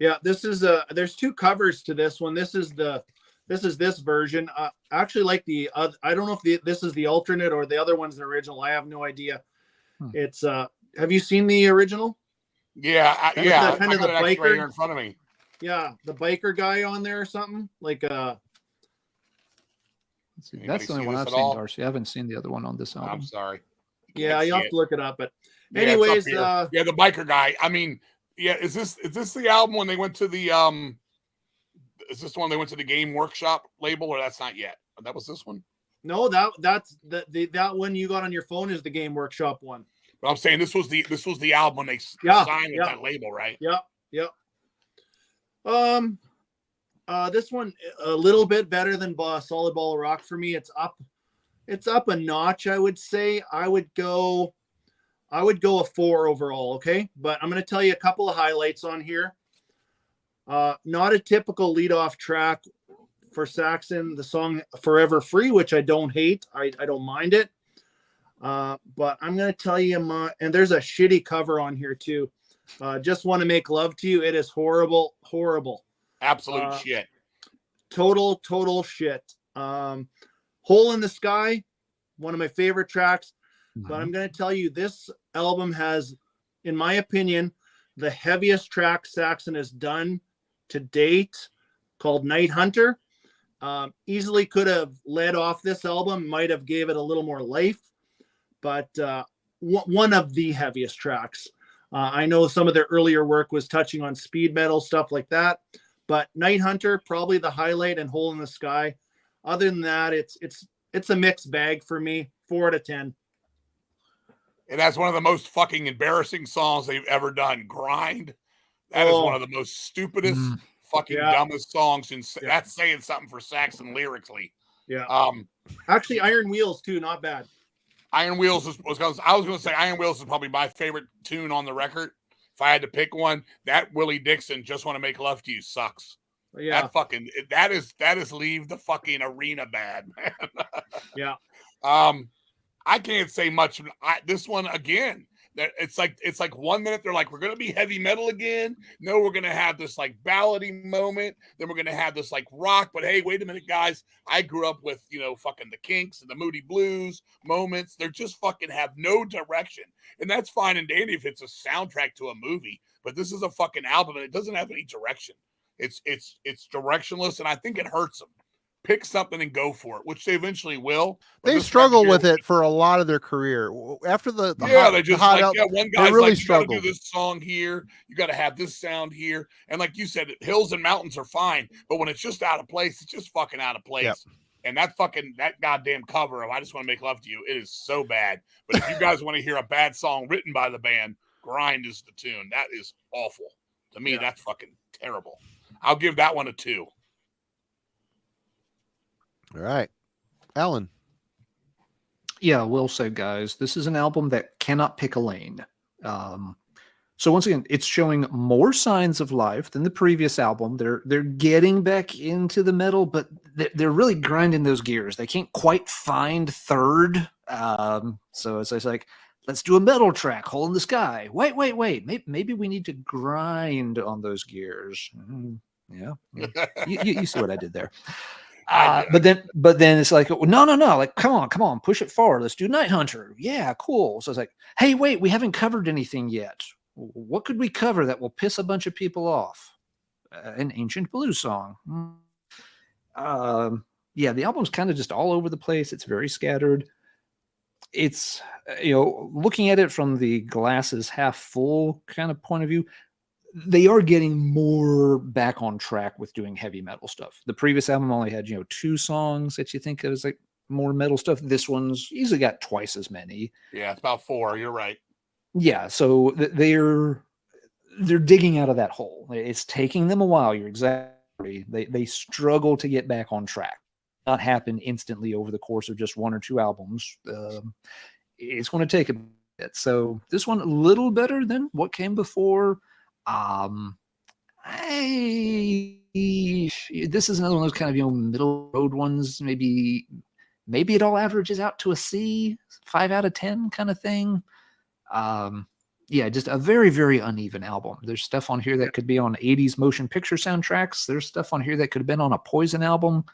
Yeah, this is there's 2 covers to this one. This is this version. I actually like the I don't know if this is the alternate or the other one's the original. I have no idea. It's have you seen the original? Yeah, kind of the biker right here in front of me. Yeah, the biker guy on there or something like that's the only one I've seen, Darcy. I haven't seen the other one on this album. I'm sorry. Yeah, you have to look it up. But anyways, the biker guy. I mean, yeah, is this the album when they went to the is this the one they went to the Game Workshop label, or that's not yet? That was this one. No, that's that one you got on your phone is the Game Workshop one. But I'm saying this was the album when they Yeah, signed with yeah. that label, right? Yep. This one a little bit better than Solid Ball of Rock for me. It's up a notch, I would say. I would go a 4 overall, okay? But I'm going to tell you a couple of highlights on here. Not a typical leadoff track for Saxon, the song Forever Free, which I don't hate. I don't mind it. But I'm going to tell you, and there's a shitty cover on here too. Just Want to Make Love to You. It is horrible. Absolute shit. Total shit. Hole in the Sky, one of my favorite tracks. But I'm going to tell you, this album has, in my opinion, the heaviest track Saxon has done to date, called Night Hunter. Easily could have led off this album, might have gave it a little more life, but one of the heaviest tracks. I know some of their earlier work was touching on speed metal, stuff like that, but Night Hunter, probably the highlight, and Hole in the Sky. Other than that, it's a mixed bag for me. 4 out of 10. It has one of the most fucking embarrassing songs they've ever done. Grind. That is one of the most stupidest, fucking dumbest songs. And that's saying something for Saxon lyrically. Yeah. Actually, Iron Wheels too, not bad. Iron Wheels I was going to say Iron Wheels is probably my favorite tune on the record. If I had to pick one, that Willie Dixon, Just Want to Make Love to You, sucks. Yeah. That is leave the fucking arena bad, man. Yeah. I can't say much. This one again, it's like 1 minute they're like, we're gonna be heavy metal again. No, we're gonna have this like ballady moment. Then we're gonna have this like rock. But hey, wait a minute, guys. I grew up with fucking the Kinks and the Moody Blues moments. They're just fucking have no direction, and that's fine and dandy if it's a soundtrack to a movie. But this is a fucking album, and it doesn't have any direction. It's directionless, and I think it hurts them. Pick something and go for it, which they eventually will. They struggle with it for a lot of their career. After the one guy's really like, struggled. You got to do this song here. You got to have this sound here. And like you said, hills and mountains are fine, but when it's just out of place, it's just fucking out of place. Yep. And that goddamn cover of I Just Want to Make Love to You, it is so bad. But if you guys want to hear a bad song written by the band, Grind is the tune. That is awful. To me, that's fucking terrible. I'll give that one a 2. All right, Alan. Yeah, well said, guys. This is an album that cannot pick a lane. So once again, it's showing more signs of life than the previous album. They're getting back into the metal, but they're really grinding those gears. They can't quite find third. So it's like, let's do a metal track, Hole in the Sky. Wait. Maybe we need to grind on those gears. Yeah. You see what I did there. But then it's like, no, like, come on, push it forward. Let's do Night Hunter. Yeah, cool. So it's like, hey, wait, we haven't covered anything yet. What could we cover that will piss a bunch of people off? An ancient blues song. Yeah, the album's kind of just all over the place. It's very scattered. It's, looking at it from the glasses half full kind of point of view, they are getting more back on track with doing heavy metal stuff. The previous album only had, 2 songs that you think of as like more metal stuff. This one's easily got twice as many. Yeah, it's about 4. You're right. Yeah, so they're digging out of that hole. It's taking them a while. You're exactly. They struggle to get back on track. Not happen instantly over the course of just 1 or 2 albums. It's going to take a bit. So this one a little better than what came before. This is another one of those kind of middle road ones. Maybe it all averages out to a C, 5 out of 10 kind of thing. Yeah, just a very, very uneven album. There's stuff on here that could be on 80s motion picture soundtracks. There's stuff on here that could have been on a Poison album.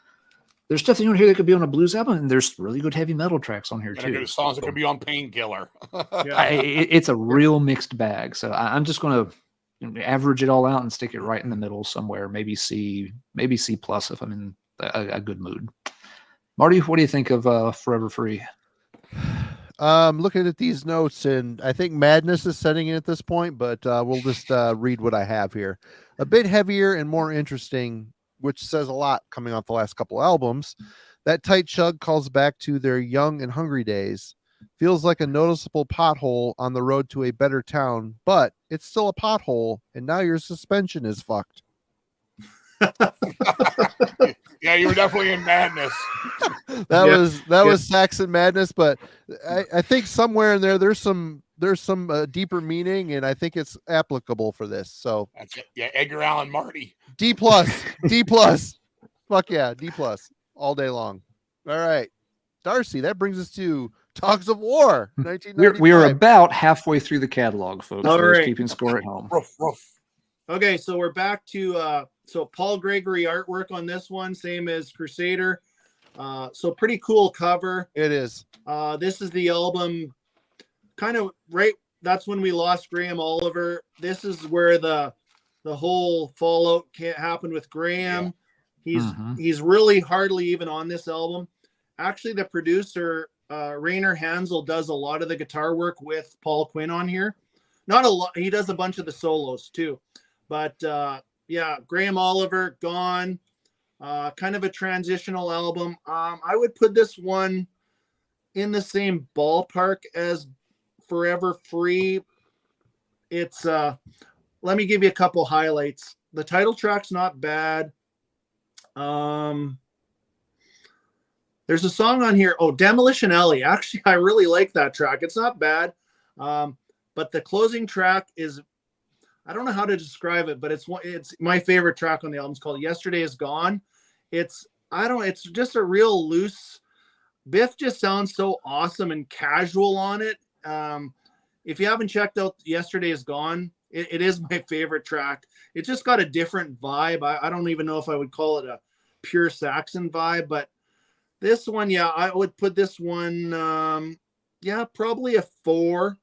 There's stuff on here that could be on a blues album, and there's really good heavy metal tracks on here too. There's songs that could be on Painkiller. It's a real mixed bag. So I'm just going to average it all out and stick it right in the middle somewhere. Maybe C plus if I'm in a good mood. Marty, what do you think of Forever Free? Looking at these notes, and I think Madness is setting in at this point, but we'll just read what I have here. A bit heavier and more interesting which says a lot coming off the last couple albums. That tight chug calls back to their young and hungry days. Feels like a noticeable pothole on the road to a better town, but it's still a pothole, and now your suspension is fucked. Yeah, you were definitely in madness. That Yeah. was Saxon madness, but I think somewhere in there there's some deeper meaning, and I think it's applicable for this. So That's it. Yeah, Edgar Allan Marty. D plus, D plus, fuck yeah, D plus all day long. All right, Darcy, that brings us to Dogs of War, 1995. We are about halfway through the catalog, folks. All for those right. keeping score at home. Roof, roof. Okay, so we're back to so Paul Gregory artwork on this one, same as Crusader. So pretty cool cover. It is. This is the album, kind of right. That's when we lost Graham Oliver. This is where the whole fallout happened with Graham. Yeah. He's really hardly even on this album. Actually, the producer Rainer Hansel does a lot of the guitar work with Paul Quinn on here. Not a lot. He does a bunch of the solos too. But yeah, Graham Oliver gone. Kind of a transitional album. I would put this one in the same ballpark as Forever Free. It's let me give you a couple highlights. The title track's not bad. There's a song on here. Oh, Demolition Alley. Actually, I really like that track. It's not bad. But the closing track is, I don't know how to describe it, but it's my favorite track on the album. It's called Yesterday Is Gone. It's just a real loose. Biff just sounds so awesome and casual on it. If you haven't checked out Yesterday Is Gone, it is my favorite track. It just got a different vibe. I don't even know if I would call it a pure Saxon vibe, but this one, yeah, I would put this one, yeah, probably a 4,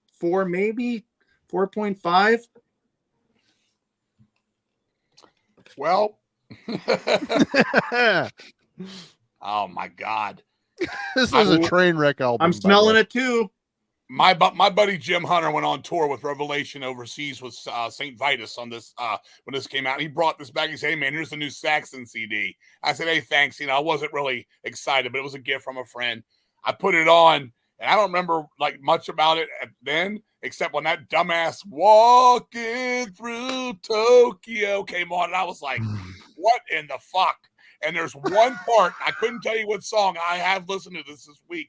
maybe 4.5. Well, oh my God, This is a train wreck album. I'm smelling it too. my buddy Jim Hunter went on tour with Revelation overseas with St. Vitus on this when this came out. He brought this back. He said, "Hey man, here's the new Saxon CD." I said, "Hey, thanks." I wasn't really excited, but it was a gift from a friend. I put it on, and I don't remember like much about it then, except when that dumbass "Walking Through Tokyo" came on, and I was like, "What in the fuck?" And there's one part, I couldn't tell you what song. I have listened to this week.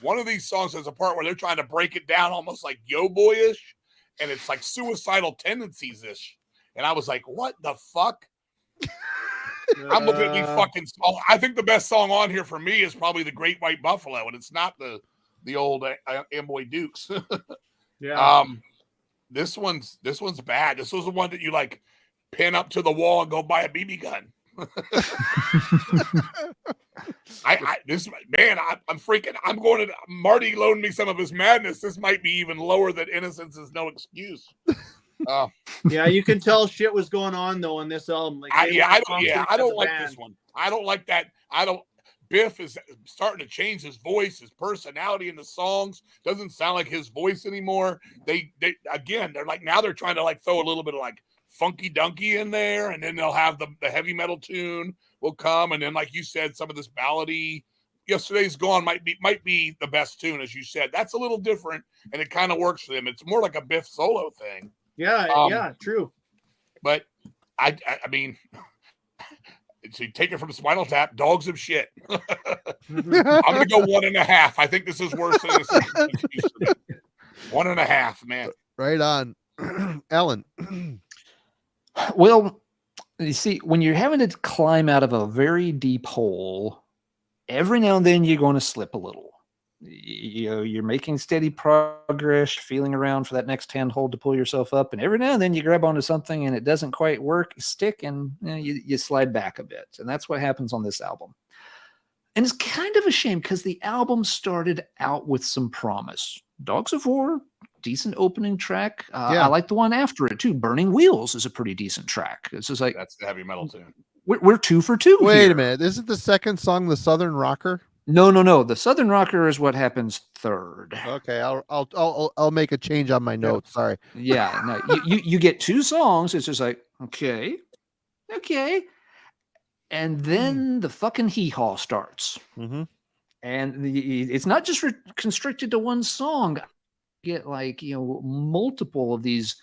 One of these songs has a part where they're trying to break it down almost like Yo Boyish, and it's like suicidal tendencies-ish. And I was like, what the fuck? I'm looking at these fucking songs. I think the best song on here for me is probably The Great White Buffalo, and it's not the old Amboy Dukes. Yeah. This one's bad. This was the one that you like pin up to the wall and go buy a BB gun. I'm freaking. I'm going to Marty loaned me some of his madness. This might be even lower than Innocence Is No Excuse. Yeah, you can tell shit was going on though on this album. Like, I don't like this one. I don't like that. Biff is starting to change his voice, his personality in the songs. Doesn't sound like his voice anymore. They're like, now they're trying to like throw a little bit of like funky dunky in there, and then they'll have the heavy metal tune will come, and then like you said, some of this ballady Yesterday's Gone might be the best tune, as you said. That's a little different, and it kind of works for them. It's more like a Biff solo thing. Yeah, true. But I mean, so you take it from Spinal Tap, Dogs of Shit. I'm gonna go 1.5. I think this is worse than this. 1.5, man. Right on. Alan. Well, you see, when you're having to climb out of a very deep hole, every now and then you're going to slip a little. You're making steady progress, feeling around for that next handhold to pull yourself up, and every now and then you grab onto something and it doesn't quite stick, and you slide back a bit. And that's what happens on this album. And it's kind of a shame because the album started out with some promise. Dogs of War, decent opening track. I like the one after it too. Burning Wheels is a pretty decent track. It's just like, that's the heavy metal tune. We're 2 for 2. Wait a minute. Isn't the second song the Southern Rocker? No. The Southern Rocker is what happens third. Okay, I'll make a change on my notes. Sorry. Yeah, no, you get 2 songs. It's just like, okay. And then the fucking hee-haw starts. Mm-hmm. And it's not just constricted to one song. Get like, multiple of these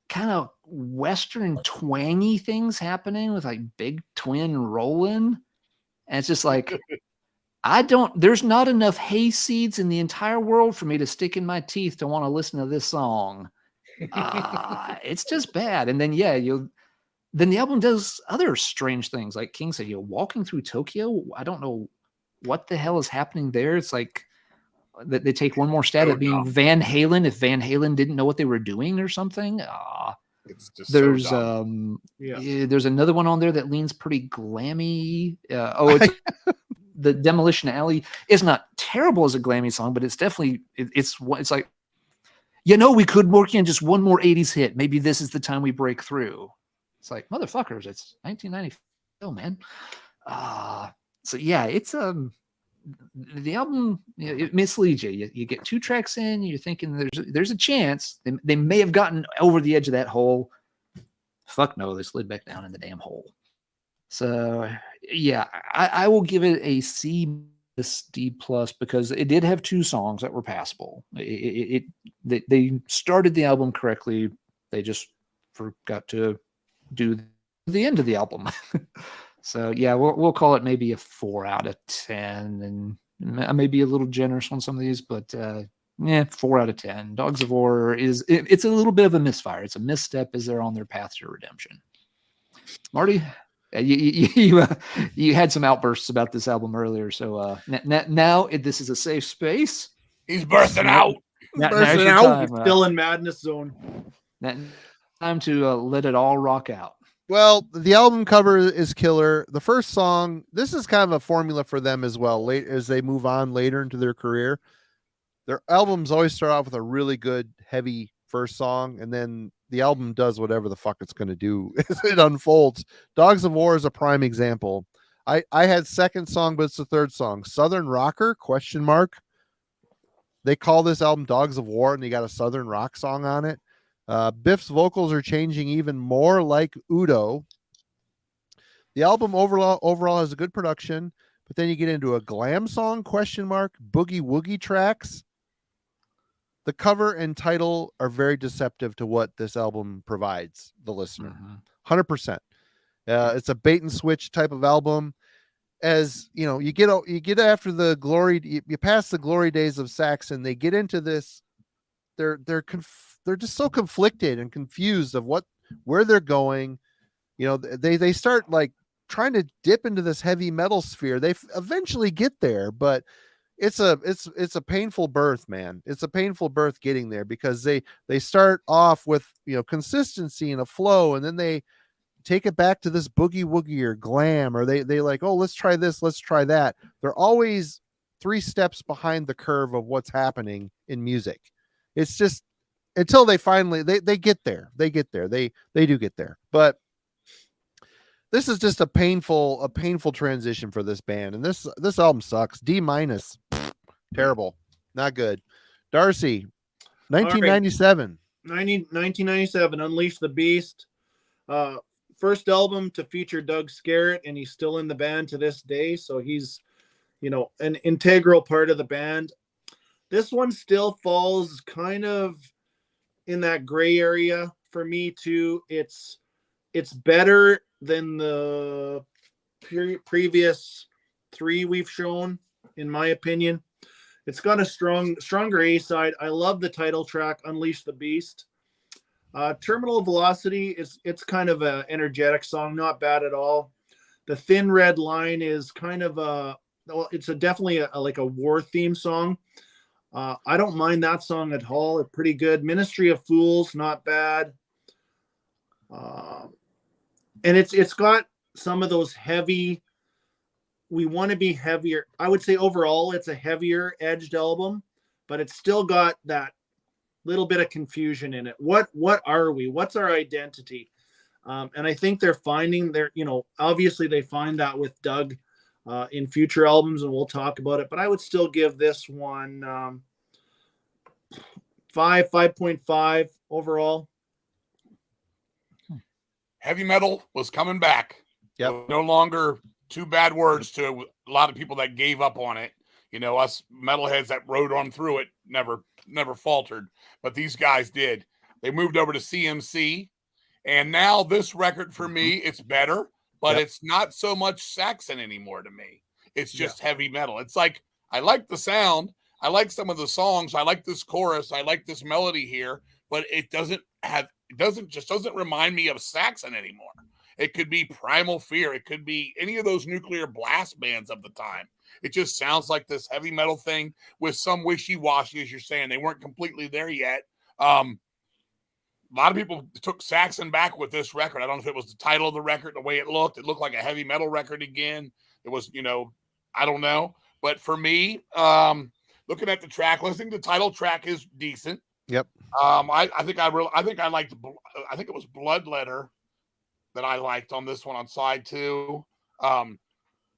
kind of Western twangy things happening with like big twin rolling. And it's just like, there's not enough hay seeds in the entire world for me to stick in my teeth to want to listen to this song. It's just bad. And then, then the album does other strange things. Like King said, walking through Tokyo. I don't know what the hell is happening there. It's like that they take one more stab at being Van Halen if Van Halen didn't know what they were doing or something. It's just There's so dumb. there's another one on there that leans pretty glammy. It's the Demolition Alley is not terrible as a glammy song, but it's definitely it's like, we could work in just one more 80s hit. Maybe this is the time we break through. It's like, motherfuckers, it's 1990. Oh man. So yeah, it's the album, it misleads you. You get 2 tracks in, you're thinking there's a chance they may have gotten over the edge of that hole. Fuck no, they slid back down in the damn hole. So yeah, I will give it a C D plus because it did have 2 songs that were passable. They started the album correctly. They just forgot to do the end of the album. So yeah, we'll call it maybe a 4 out of 10, and I may be a little generous on some of these, but 4 out of 10. Dogs of War it's a little bit of a misfire. It's a misstep as they're on their path to redemption. Marty, you had some outbursts about this album earlier, so now this is a safe space. He's bursting out. Bursting out. Still in madness zone. Time to let it all rock out. Well, the album cover is killer. The first song, this is kind of a formula for them as well. Late as they move on later into their career, their albums always start off with a really good, heavy first song, and then the album does whatever the fuck it's going to do as it unfolds. Dogs of War is a prime example. I had second song, but it's the third song. Southern Rocker, ? They call this album Dogs of War, and they got a Southern rock song on it. Biff's vocals are changing even more like Udo. The album overall has a good production, but then you get into a glam song, ? Boogie Woogie tracks. The cover and title are very deceptive to what this album provides the listener. 100%. It's a bait and switch type of album. As you get after the glory, you pass the glory days of Saxon. They get into this. They're just so conflicted and confused of where they're going. They start like trying to dip into this heavy metal sphere. They eventually get there, but it's a painful birth, man. It's a painful birth getting there because they start off with consistency and a flow, and then they take it back to this boogie woogie or glam, or they like, oh, let's try this, let's try that. They're always 3 steps behind the curve of what's happening in music. It's just until they finally they get there. They do get there. But this is just a painful transition for this band. And this album sucks. D-. Terrible. Not good. Darcy, 1997. 1997, Unleash the Beast. First album to feature Doug Scarrett, and he's still in the band to this day. So he's, an integral part of the band. This one still falls kind of in that gray area for me too. It's better than the previous 3 we've shown, in my opinion. It's got a stronger A side. I love the title track, Unleash the Beast. Terminal Velocity it's kind of an energetic song, not bad at all. The Thin Red Line is kind of definitely like a war theme song. I don't mind that song at all. It's pretty good. Ministry of Fools, not bad. And it's got some of those heavy. We want to be heavier. I would say overall it's a heavier edged album, but it's still got that little bit of confusion in it. What are we? What's our identity? And I think they're finding obviously they find that with Doug in future albums, and we'll talk about it. But I would still give this one 5.5 overall. Heavy metal was coming back. Yep. No longer two bad words to a lot of people that gave up on it. You know, us metalheads that rode on through it never faltered, but these guys did. They moved over to CMC, and now this record for me, it's better, but it's not so much Saxon anymore to me. It's just heavy metal. It's like, I like the sound, I like some of the songs, I like this chorus, I like this melody here, but it doesn't remind me of Saxon anymore. It could be Primal Fear, it could be any of those nuclear blast bands of the time. It just sounds like this heavy metal thing with some wishy-washy, as you're saying. They weren't completely there yet. A lot of people took Saxon back with this record. I don't know if it was the title of the record, the way it looked. It looked like a heavy metal record again. It was, I don't know. But for me, looking at the track listing, the title track is decent. Yep. I think it was Bloodletter that I liked on this one on side 2.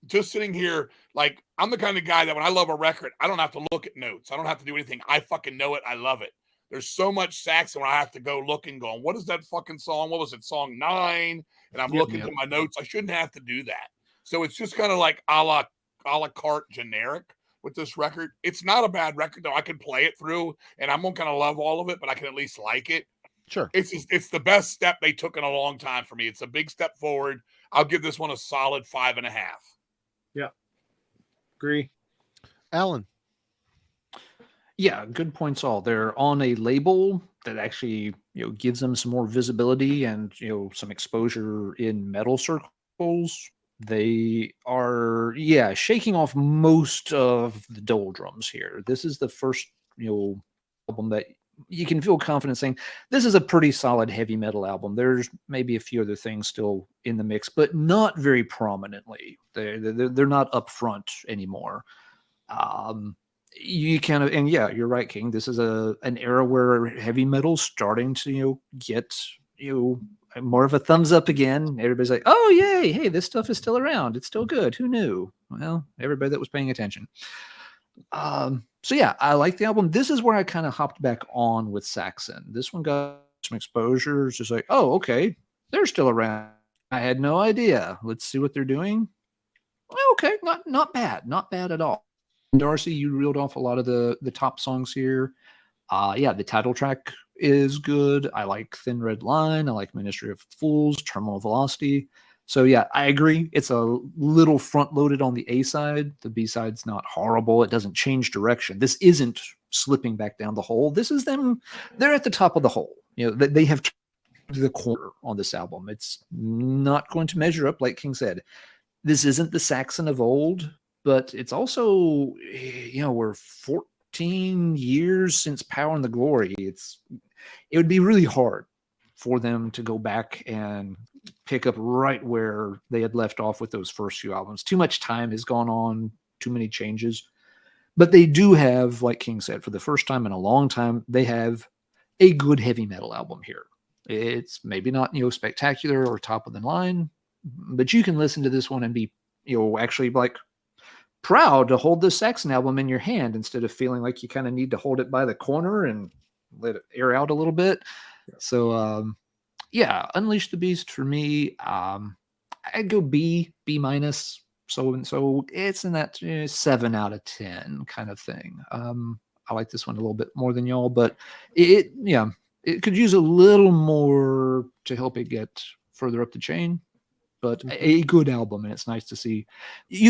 Just sitting here, like, I'm the kind of guy that when I love a record, I don't have to look at notes. I don't have to do anything. I fucking know it. I love it. There's so much Saxon where I have to go look and go, what is that fucking song? What was it? Song 9? And I'm looking at my notes. I shouldn't have to do that. So it's just kind of like a la carte generic with this record. It's not a bad record, though. I can play it through, and I'm not going to love all of it, but I can at least like it. Sure. It's the best step they took in a long time for me. It's a big step forward. I'll give this one a solid 5.5. Yeah. Agree. Alan. Yeah, good points all. They're on a label that actually, gives them some more visibility and, some exposure in metal circles. They are, shaking off most of the doldrums here. This is the first, album that you can feel confident saying this is a pretty solid heavy metal album. There's maybe a few other things still in the mix, but not very prominently. They're not up front anymore. You kind of, and you're right, King. This is an era where heavy metal's starting to get more of a thumbs up again. Everybody's like, oh yay, hey, this stuff is still around. It's still good. Who knew? Well, everybody that was paying attention. So yeah, I like the album. This is where I kind of hopped back on with Saxon. This one got some exposure. It's just like, oh, okay, they're still around. I had no idea. Let's see what they're doing. Okay, not bad at all. Darcy, you reeled off a lot of the top songs here. The title track is good. I like Thin Red Line. I like Ministry of Fools, Terminal Velocity. So yeah, I agree. It's a little front loaded on the A side. The B side's not horrible. It doesn't change direction. This isn't slipping back down the hole. This is them. They're at the top of the hole. They have the corner on this album. It's not going to measure up, like King said. This isn't the Saxon of old, but it's also, we're 14 years since Power and the Glory. It would be really hard for them to go back and pick up right where they had left off with those first few albums. Too much time has gone on, too many changes. But they do have, like King said, for the first time in a long time, they have a good heavy metal album here. It's maybe not, spectacular or top of the line, but you can listen to this one and be, actually like proud to hold this Saxon album in your hand instead of feeling like you kind of need to hold it by the corner and let it air out a little bit. So, Unleash the Beast for me. I'd go B minus. So it's in that 7 out of 10 kind of thing. I like this one a little bit more than y'all, but it could use a little more to help it get further up the chain. But a good album, and it's nice to see.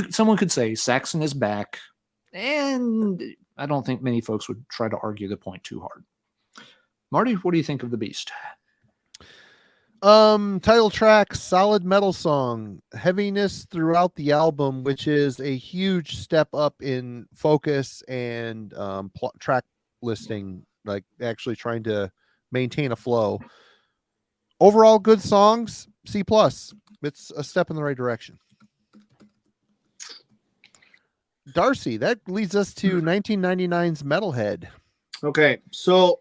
Someone could say Saxon is back, and I don't think many folks would try to argue the point too hard. Marty, what do you think of The Beast? Title track, solid metal song, heaviness throughout the album, which is a huge step up in focus and track listing, like actually trying to maintain a flow. Overall, good songs, C+. It's a step in the right direction. Darcy, that leads us to 1999's Metalhead. Okay, so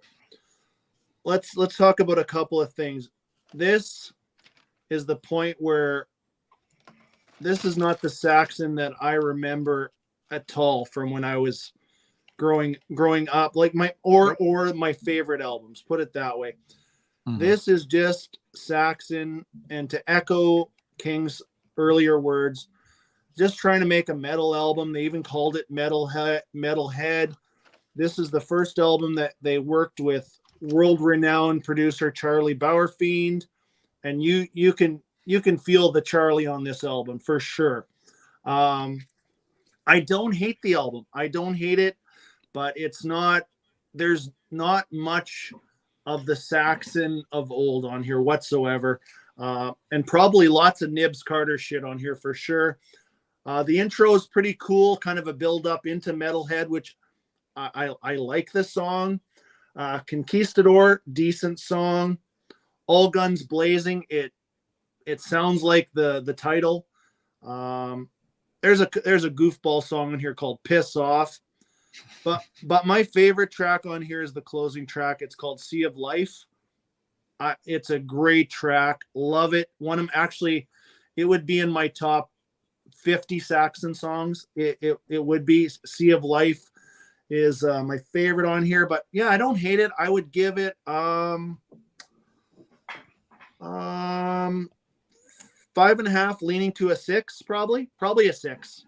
let's talk about a couple of things. This is the point where this is not the Saxon that I remember at all from when I was growing up, like my favorite albums, put it that way. This is just Saxon, and to echo King's earlier words. Just trying to make a metal album. They even called it Metalhead. This is the first album that they worked with world-renowned producer Charlie Bauerfeind, and you can feel the Charlie on this album for sure. I don't hate the album. I don't hate it, but there's not much of the Saxon of old on here whatsoever. And probably lots of Nibs Carter shit on here for sure. The intro is pretty cool, kind of a build up into Metalhead, which I like this song. Conquistador, decent song. All Guns Blazing, it sounds like the title. There's a goofball song in here called Piss Off. But my favorite track on here is the closing track. It's called Sea of Life. It's a great track. Love it. Actually, it would be in my top 50 Saxon songs. It would be. Sea of Life is my favorite on here. But yeah, I don't hate it. I would give it 5.5, leaning to a 6, probably a 6.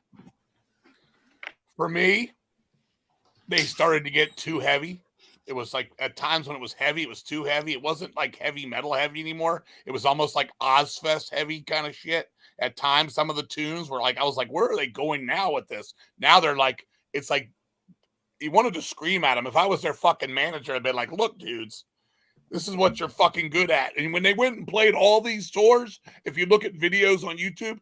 For me, they started to get too heavy. It was like at times when it was heavy, it was too heavy. It wasn't like heavy metal heavy anymore. It was almost like Ozfest heavy kind of shit. At times, some of the tunes were like, I was like, where are they going now with this? Now they're like, it's like you wanted to scream at them. If I was their fucking manager, I'd be like, look, dudes, this is what you're fucking good at. And when they went and played all these tours, if you look at videos on YouTube,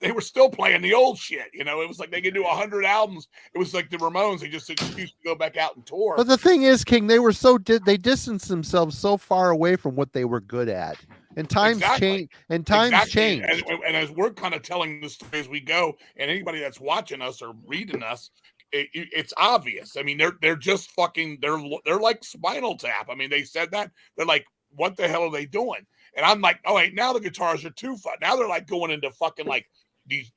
they were still playing the old shit. You know, it was like they could do 100 albums. It was like the Ramones. They just excused to go back out and tour. But the thing is, King, they were they distanced themselves so far away from what they were good at. And times change. And times change. And as we're kind of telling the story as we go, and anybody that's watching us or reading us, it's obvious. I mean, they're just fucking. They're like Spinal Tap. I mean, they said that. They're like, what the hell are they doing? And I'm like, oh wait, now the guitars are too fun. Now they're like going into fucking like these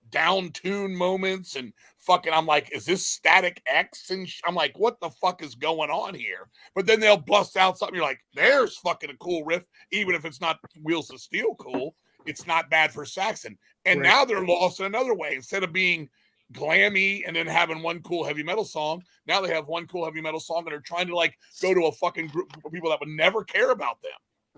down tune moments and fucking. I'm like, is this Static X? And I'm like, what the fuck is going on here? But then they'll bust out something. You're like, there's fucking a cool riff, even if it's not Wheels of Steel cool. It's not bad for Saxon. And now they're lost in another way. Instead of being glammy and then having one cool heavy metal song, now they have one cool heavy metal song and they're trying to like go to a fucking group of people that would never care about them.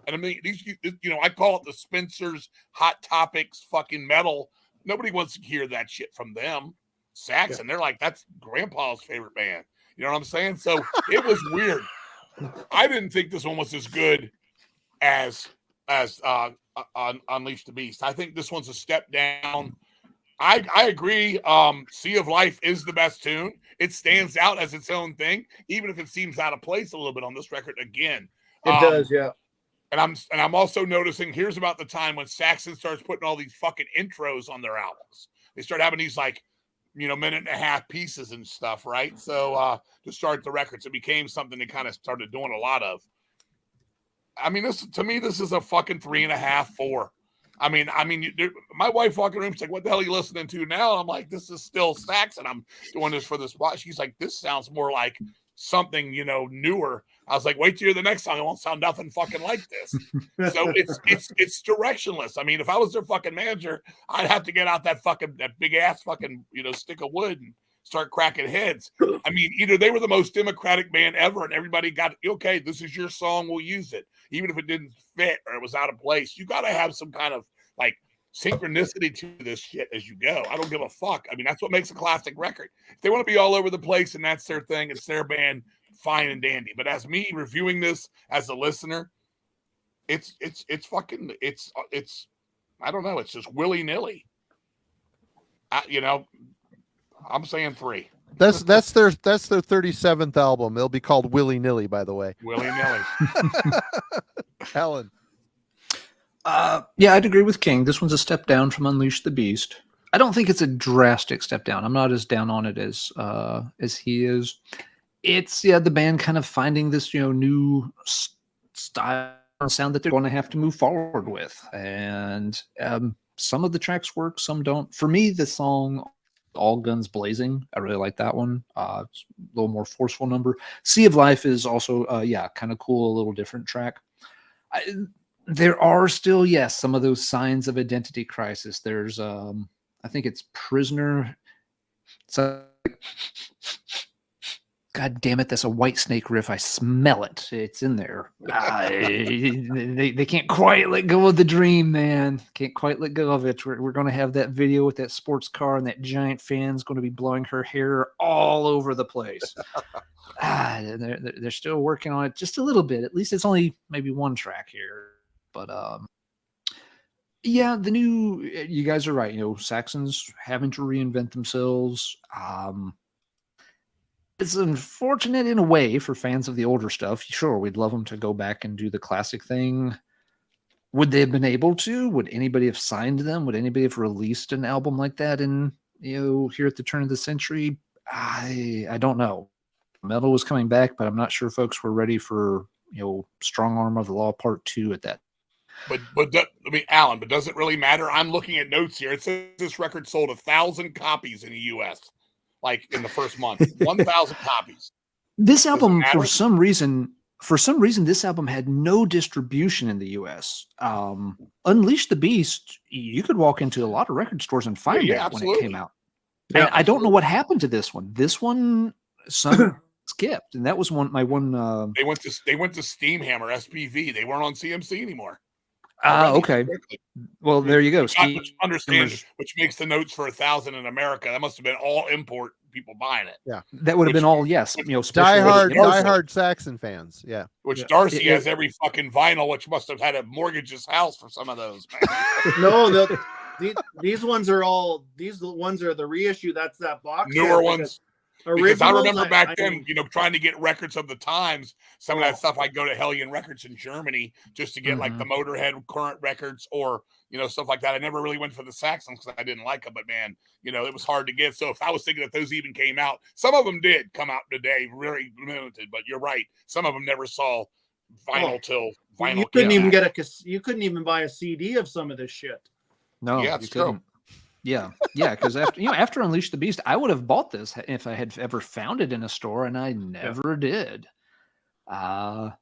And I mean, these, you know, I call it the Spencer's Hot Topics fucking metal. Nobody wants to hear that shit from them. Saxon, they're like, that's Grandpa's favorite band. You know what I'm saying? So it was weird. I didn't think this one was as good as Unleash the Beast. I think this one's a step down. I agree. Sea of Life is the best tune. It stands out as its own thing, even if it seems out of place a little bit on this record again. It does, yeah. And I'm also noticing here's about the time when Saxon starts putting all these fucking intros on their albums. They start having these like, you know, minute and a half pieces and stuff, right? So to start the records, it became something they kind of started doing a lot of. I mean, to me, this is a fucking 3.5, 4. I mean, my wife walking around, she's like, what the hell are you listening to now? And I'm like, this is still Saxon. I'm doing this for this spot. She's like, this sounds more like something, you know, newer. I was like, wait till you hear the next song. It won't sound nothing fucking like this. So it's directionless. I mean, if I was their fucking manager, I'd have to get out that big ass fucking, you know, stick of wood and start cracking heads. I mean, either they were the most democratic band ever and everybody got, okay, this is your song, we'll use it. Even if it didn't fit or it was out of place, you got to have some kind of like synchronicity to this shit as you go. I don't give a fuck. I mean, that's what makes a classic record. If they want to be all over the place and that's their thing, it's their band, fine and dandy. But as me reviewing this as a listener, it's I don't know, it's just willy-nilly. You know, I'm saying 3. That's their 37th album. It'll be called Willy Nilly, by the way. Willy Nilly. Alan. Yeah, I'd agree with King. This one's a step down from Unleash the Beast. I don't think it's a drastic step down. I'm not as down on it as he is. It's the band kind of finding this, you know, new style sound that they're going to have to move forward with, and some of the tracks work, some don't. For me, the song All Guns Blazing, I really like that one. It's a little more forceful number. Sea of Life is also kind of cool, a little different track. There are still, yes, some of those signs of identity crisis. There's I think it's Prisoner. So God damn it, that's a White Snake riff. I smell it. It's in there. They can't quite let go of the dream, man. Can't quite let go of it. We're going to have that video with that sports car and that giant fan's going to be blowing her hair all over the place. They're still working on it just a little bit. At least it's only maybe one track here. But yeah, the new, you guys are right. You know, Saxons having to reinvent themselves. It's unfortunate in a way for fans of the older stuff. Sure, we'd love them to go back and do the classic thing. Would they have been able to? Would anybody have signed them? Would anybody have released an album like that in, you know, here at the turn of the century? I don't know. Metal was coming back, but I'm not sure folks were ready for, you know, Strong Arm of the Law Part 2 at that. But I mean, Alan, but does it really matter? I'm looking at notes here. It says this record sold 1,000 copies in the U.S. like in the first month. 1,000 copies. This album, for some reason, this album had no distribution in the U.S. Unleash the Beast, you could walk into a lot of record stores and find that when it came out. Yeah, and I don't know what happened to this one. This one, some skipped, and that was my one. They went to Steamhammer SPV. They weren't on CMC anymore. Okay. Well, there you go. Which makes the notes for 1,000 in America. That must have been all import people buying it. Yeah, that would have been all. Yes, you know, diehard Saxon fans. Yeah, which Darcy has every fucking vinyl, which must have had to mortgage his house for some of those. Man. No, these ones are the reissue. That's that box. Newer ones. Because I remember back then, you know, trying to get records of the times, some of that stuff, I'd go to Hellion Records in Germany just to get like the Motorhead current records or, you know, stuff like that. I never really went for the Saxons because I didn't like them, but man, you know, it was hard to get. So if I was thinking that those even came out, some of them did come out today, very limited, but you're right. Some of them never saw vinyl till vinyl. You couldn't even buy a CD of some of this shit. No, yeah, it's true. Yeah, because after Unleash the Beast, I would have bought this if I had ever found it in a store, and I never did. No,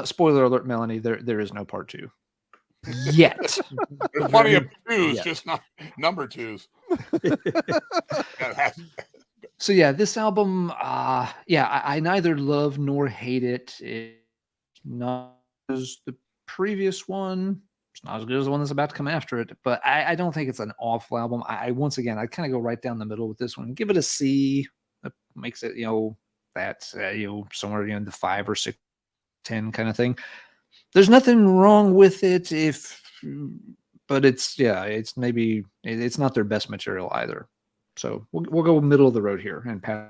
spoiler alert, Melanie. There is no part 2 yet. There's plenty of 2s, just not number 2s. So yeah, this album, I neither love nor hate it. It's not as the previous one. It's not as good as the one that's about to come after it, but I don't think it's an awful album. Once again, I kind of go right down the middle with this one. Give it a C. That makes it, you know, that's somewhere in the 5 or 6, 10 kind of thing. There's nothing wrong with it but it's not their best material either. So we'll go middle of the road here and pass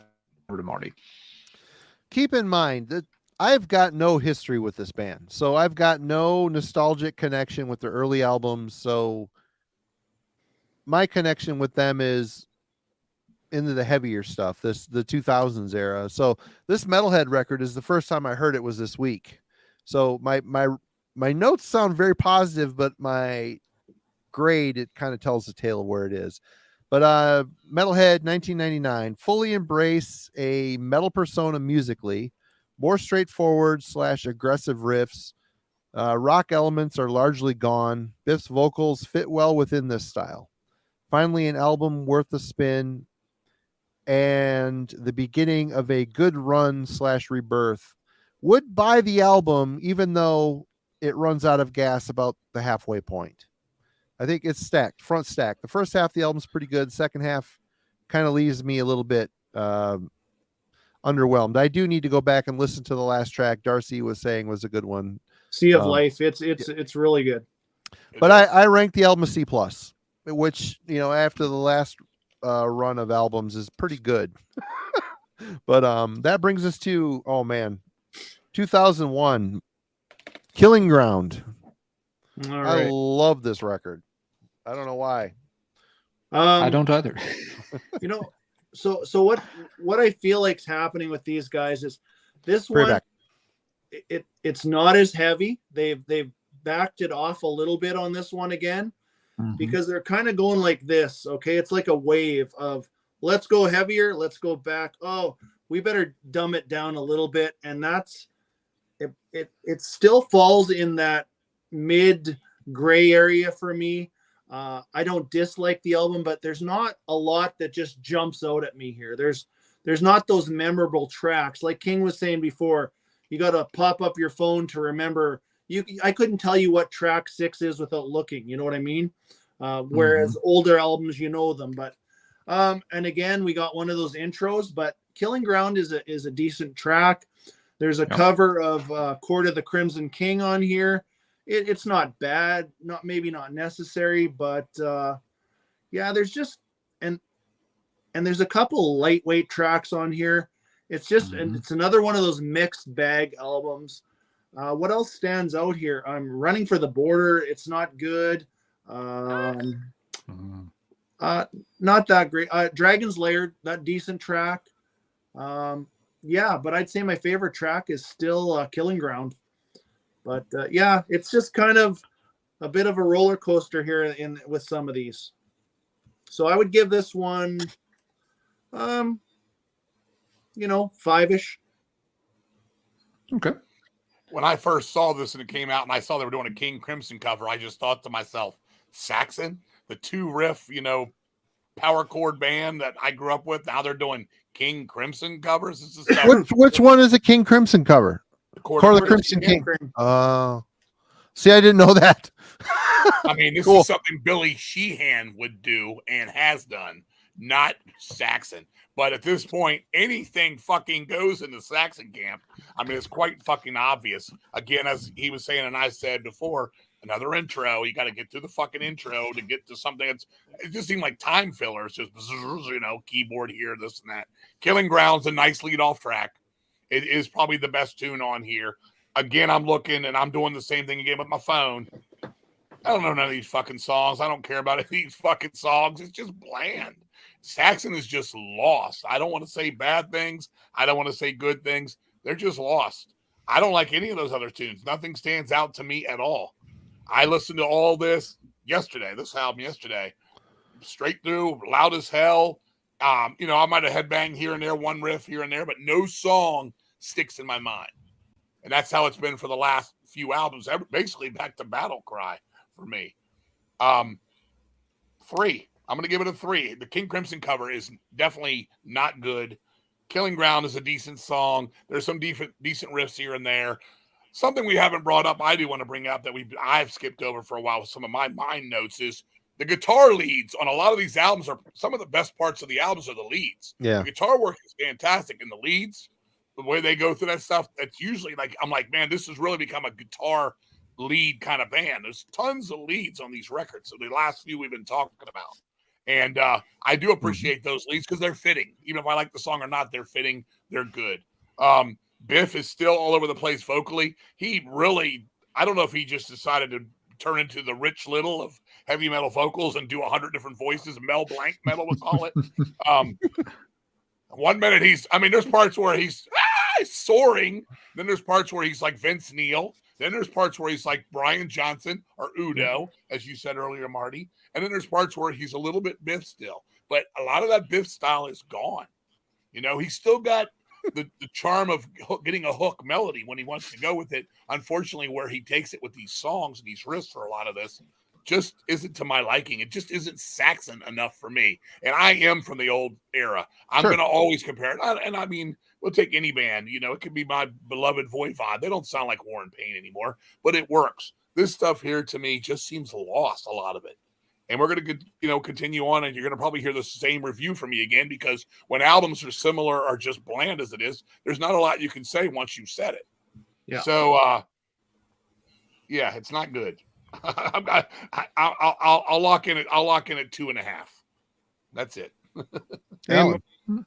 over to Marty. Keep in mind that I've got no history with this band, so I've got no nostalgic connection with their early albums. So my connection with them is into the heavier stuff, the 2000s era. So this Metalhead record is the first time I heard it was this week. So my notes sound very positive, but my grade, it kind of tells the tale of where it is. But Metalhead 1999 fully embrace a metal persona musically. More straightforward / aggressive riffs. Rock elements are largely gone. Biff's vocals fit well within this style. Finally, an album worth the spin and the beginning of a good run / rebirth. Would buy the album even though it runs out of gas about the halfway point. I think it's stacked, front stacked. The first half of the album's pretty good. Second half kind of leaves me a little bit underwhelmed. I do need to go back and listen to the last track Darcy was saying was a good one. Sea of Life. It's really good. But I rank the album a C+, which, you know, after the last run of albums is pretty good. But that brings us to 2001 Killing Ground. All right. I love this record. I don't know why. I don't either. You know, so what I feel like's happening with these guys is this Playback. one. It's not as heavy. They've backed it off a little bit on this one again, because they're kind of going like this. Okay, it's like a wave of let's go heavier, let's go back. Oh, we better dumb it down a little bit, and that's it still falls in that mid gray area for me. I don't dislike the album, but there's not a lot that just jumps out at me here. There's not those memorable tracks. Like King was saying before, you got to pop up your phone to remember. I couldn't tell you what track 6 is without looking. You know what I mean? Whereas older albums, you know them. But and again, we got one of those intros. But Killing Ground is a decent track. There's a cover of Court of the Crimson King on here. It's not bad, maybe not necessary, but yeah, there's just and there's a couple lightweight tracks on here. It's just and it's another one of those mixed bag albums. What else stands out here? I'm Running for the Border. It's not good. Not that great. Dragon's Lair, that decent track. Yeah, but I'd say my favorite track is still Killing Ground. But yeah, it's just kind of a bit of a roller coaster here with some of these. So I would give this one, 5-ish. Okay. When I first saw this and it came out and I saw they were doing a King Crimson cover, I just thought to myself, Saxon, the 2-riff, power chord band that I grew up with. Now they're doing King Crimson covers. This is which one is a King Crimson cover? Court of the Crimson King. See, I didn't know that. I mean, this is something Billy Sheehan would do and has done, not Saxon. But at this point, anything fucking goes in the Saxon camp. I mean, it's quite fucking obvious. Again, as he was saying and I said before, another intro. You got to get through the fucking intro to get to something it just seemed like time fillers, just, keyboard here, this and that. Killing Ground's a nice lead-off track. It is probably the best tune on here. Again, I'm looking and I'm doing the same thing again with my phone. I don't know none of these fucking songs. I don't care about any of these fucking songs. It's just bland. Saxon is just lost. I don't want to say bad things. I don't want to say good things. They're just lost. I don't like any of those other tunes. Nothing stands out to me at all. I listened to all this album yesterday, straight through, loud as hell. I might have headbanged here and there, one riff here and there, but no song sticks in my mind. And that's how it's been for the last few albums, basically back to Battle Cry for me. 3. I'm going to give it a 3. The King Crimson cover is definitely not good. Killing Ground is a decent song. There's some decent riffs here and there. Something we haven't brought up, I do want to bring up that I've skipped over for a while with some of my mind notes is the guitar leads on a lot of these albums are some of the best parts of the albums are the leads. Yeah. The guitar work is fantastic in the leads. The way they go through that stuff, it's usually like, I'm like, man, this has really become a guitar lead kind of band. There's tons of leads on these records. So the last few we've been talking about. And I do appreciate those leads because they're fitting. Even if I like the song or not, they're fitting. They're good. Biff is still all over the place vocally. He really, I don't know if he just decided to turn into the Rich Little of heavy metal vocals and do 100 different voices. Mel Blanc metal, we'll call it. 1 minute there's parts where he's soaring. Then there's parts where he's like Vince Neil. Then there's parts where he's like Brian Johnson or Udo, as you said earlier, Marty. And then there's parts where he's a little bit Biff still. But a lot of that Biff style is gone. He's still got the charm of getting a hook melody when he wants to go with it. Unfortunately, where he takes it with these songs and these riffs for a lot of this just isn't to my liking. It just isn't Saxon enough for me. And I am from the old era. I'm going to always compare it. And I mean, we'll take any band. It could be my beloved Voivod. They don't sound like War and Pain anymore, but it works. This stuff here to me just seems lost, a lot of it. And we're going to, continue on, and you're going to probably hear the same review from me again, because when albums are similar or just bland as it is, there's not a lot you can say once you've said it. Yeah. So, yeah, it's not good. I'll lock in it. I'll lock in at 2.5. That's it. Hey,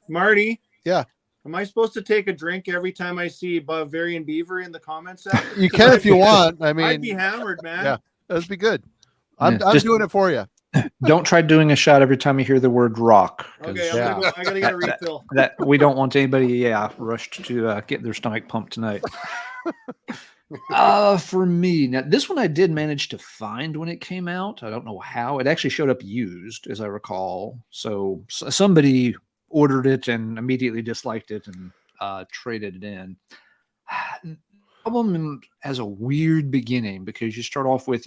Marty. Yeah. Am I supposed to take a drink every time I see Bavarian Beaver in the comments section? You can if you want. I mean, I'd be hammered, man. Yeah, that'd be good. I'm doing it for you. Don't try doing a shot every time you hear the word rock. Okay, I gotta get a refill. That we don't want anybody, rushed to get their stomach pumped tonight. For me, now this one I did manage to find when it came out. I don't know how. It actually showed up used, as I recall. So somebody ordered it and immediately disliked it and traded it in. album has a weird beginning because you start off with,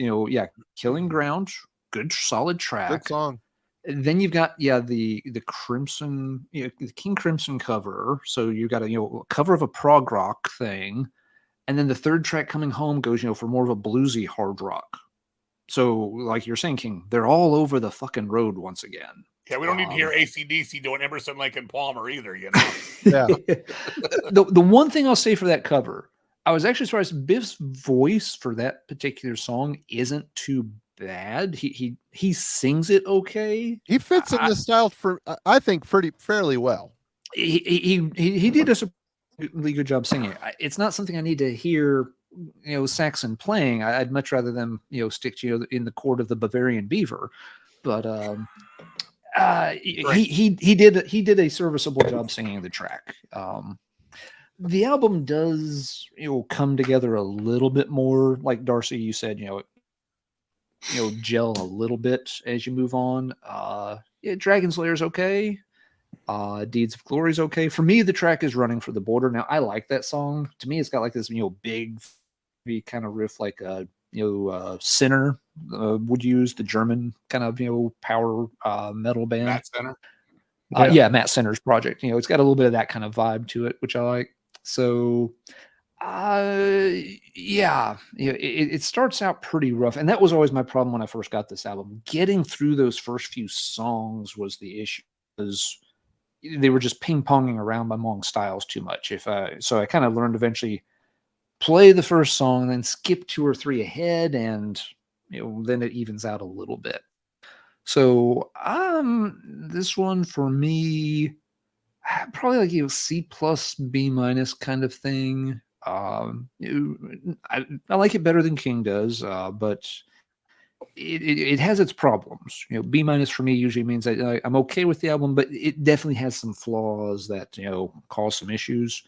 Killing Ground, good solid track. Good song. And then you've got the Crimson, the King Crimson cover. So you've got a cover of a prog rock thing, and then the third track, Coming Home, goes for more of a bluesy hard rock. So like you're saying, King, they're all over the fucking road once again. Yeah, we don't need to hear AC/DC doing Emerson, Lake and Palmer either. Yeah. The one thing I'll say for that cover, I was actually surprised Biff's voice for that particular song isn't too bad. He sings it okay. He fits in the style for, I think, fairly well. He did a really good job singing. It's not something I need to hear, Saxon playing. I'd much rather them, stick to in the chord of the Bavarian Beaver. But he did a serviceable job singing the track. The album does come together a little bit more, like Darcy, you said, gel a little bit as you move on. Dragon's Lair's okay. Deeds of Glory's okay. For me, the track is Running for the Border. Now, I like that song. To me, it's got like this big kind of riff, like Sinner would use, the German kind of power metal band. Matt Sinner. Matt Sinner's project. It's got a little bit of that kind of vibe to it, which I like. So it starts out pretty rough, and that was always my problem when I first got this album. Getting through those first few songs was the issue, because they were just ping-ponging around among styles too much. So I kind of learned eventually play the first song, then skip 2 or 3 ahead, and then it evens out a little bit. So this one for me, probably like C plus B minus kind of thing. I like it better than King does, but it has its problems. B minus for me usually means that I'm okay with the album, but it definitely has some flaws that cause some issues.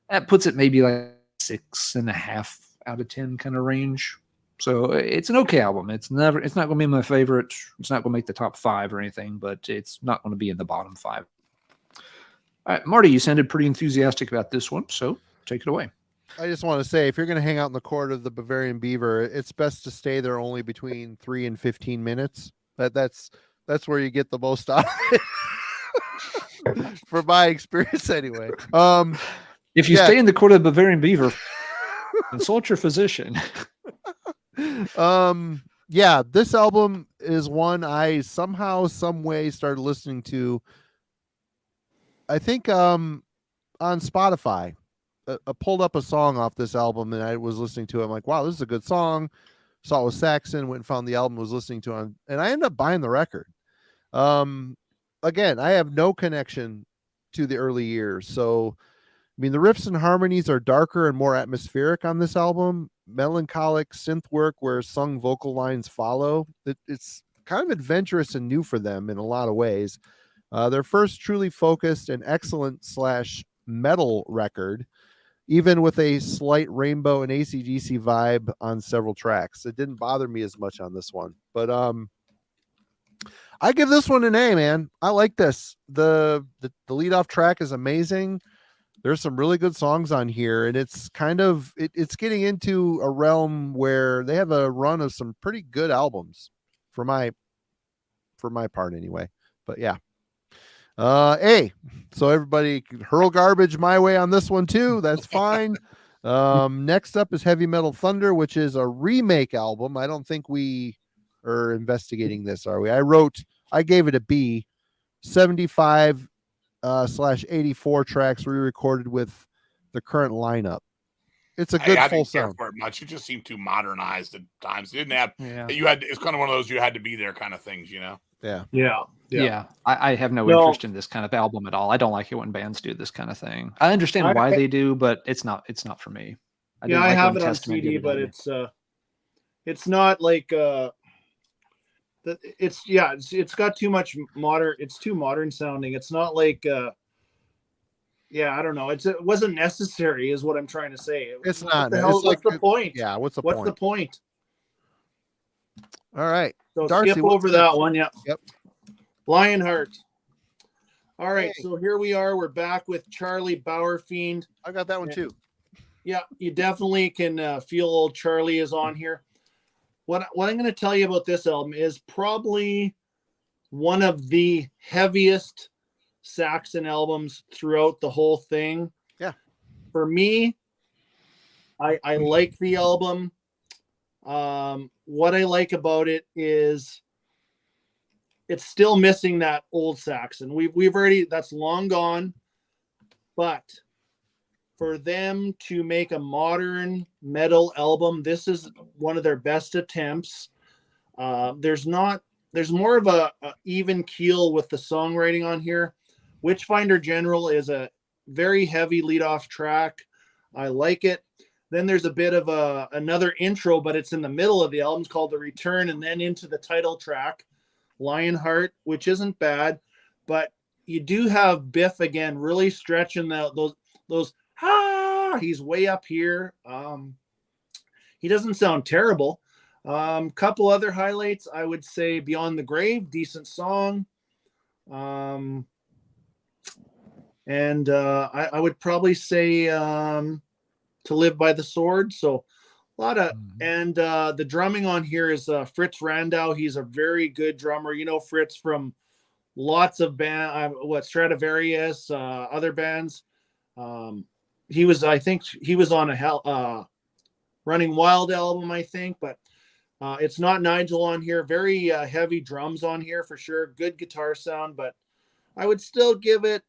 That puts it maybe like 6.5 out of 10 kind of range. So it's an okay album. It's not going to be my favorite. It's not going to make the top 5 or anything, but it's not going to be in the bottom 5. All right, Marty, you sounded pretty enthusiastic about this one, so take it away. I just want to say, if you're going to hang out in the court of the Bavarian Beaver, it's best to stay there only between 3 and 15 minutes. That's where you get the most out of it. For my experience, anyway. If you stay in the court of the Bavarian Beaver, consult your physician. This album is one I somehow, some way started listening to. I think on Spotify. I pulled up a song off this album and I was listening to it. I'm like, wow, this is a good song. Saw it was Saxon, went and found the album, was listening to it, and I ended up buying the record. Again, I have no connection to the early years. So, I mean, the riffs and harmonies are darker and more atmospheric on this album. Melancholic synth work where sung vocal lines follow. It's kind of adventurous and new for them in a lot of ways. Their first truly focused and excellent / metal record, even with a slight Rainbow and AC/DC vibe on several tracks. It didn't bother me as much on this one, but I give this one an A, man. I like this. The lead off track is amazing. There's some really good songs on here, and it's kind of it's getting into a realm where they have a run of some pretty good albums for my part anyway. But yeah. A. So everybody can hurl garbage my way on this one too. That's fine. Next up is Heavy Metal Thunder, which is a remake album. I don't think we are investigating this, are we? I gave it a B. 75 / 84 tracks re-recorded with the current lineup. It's a good full sound. For it much. It just seemed too modernized at times. It didn't have it's kind of one of those you had to be there kind of things, Yeah. I have no interest in this kind of album at all. I don't like it when bands do this kind of thing. I understand why they do, but it's not for me. I have it on CD, but it's not like it's got too much modern. It's too modern sounding. It's not like I don't know. It wasn't necessary, is what I'm trying to say. It's not. What's the point? Yeah, what's the point? All right. So Darcy, skip over that one. Yep. Lionheart. All right. Hey. So here we are. We're back with Charlie Bauerfiend. I got that one too. Yeah, you definitely can feel old Charlie is on here. What I'm going to tell you about this album is probably one of the heaviest Saxon albums throughout the whole thing. Yeah. For me, I like the album. What I like about it is it's still missing that old Saxon. We've already, that's long gone, but for them to make a modern metal album, this is one of their best attempts. There's more of a even keel with the songwriting on here. Witchfinder General is a very heavy lead-off track. I like it. Then there's a bit of another intro, but it's in the middle of the album. It's called The Return, and then into the title track, Lionheart, which isn't bad. But you do have Biff again, really stretching those. He's way up here. He doesn't sound terrible. Couple other highlights, I would say Beyond the Grave, decent song. And I would probably say To Live by the Sword. So a lot of, and the drumming on here is Fritz Randau. He's a very good drummer. You know Fritz from lots of Stradivarius, other bands. I think he was on a Running Wild album, I think, but it's not Nigel on here. Very heavy drums on here for sure. Good guitar sound, but I would still give it.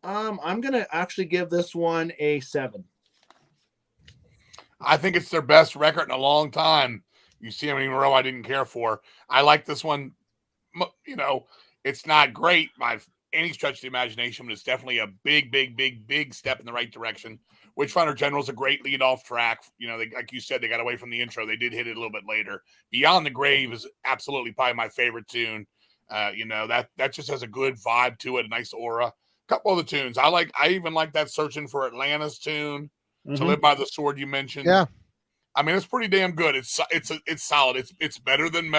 I'm gonna actually give this one a 7. I think it's their best record in a long time. You see how many in a row I didn't care for. I like this one. You know, it's not great by any stretch of the imagination, but it's definitely a big step in the right direction. Witchfinder General is a great lead-off track. You know, like you said, they got away from the intro. They did hit it a little bit later. Beyond the Grave is absolutely probably my favorite tune. You know, that just has a good vibe to it, a nice aura. A couple of the tunes I even like that Searching for Atlantis tune. To Live by the Sword you mentioned. Yeah. I mean, it's pretty damn good. It's solid. It's better than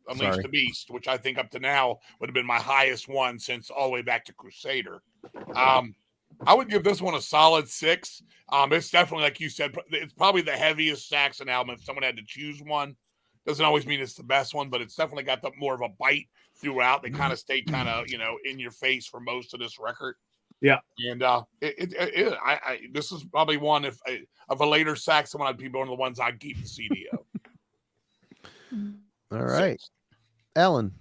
Unleash the Beast, which I think up to now would have been my highest one since all the way back to Crusader. I would give this one a solid 6. It's definitely, like you said, it's probably the heaviest Saxon album. If someone had to choose one, doesn't always mean it's the best one, but it's definitely got more of a bite throughout. They kind of stayed in your face for most of this record. Yeah, and this is probably one of a later Saxon one. I'd be one of the ones I'd keep the CD of. All right, Alan.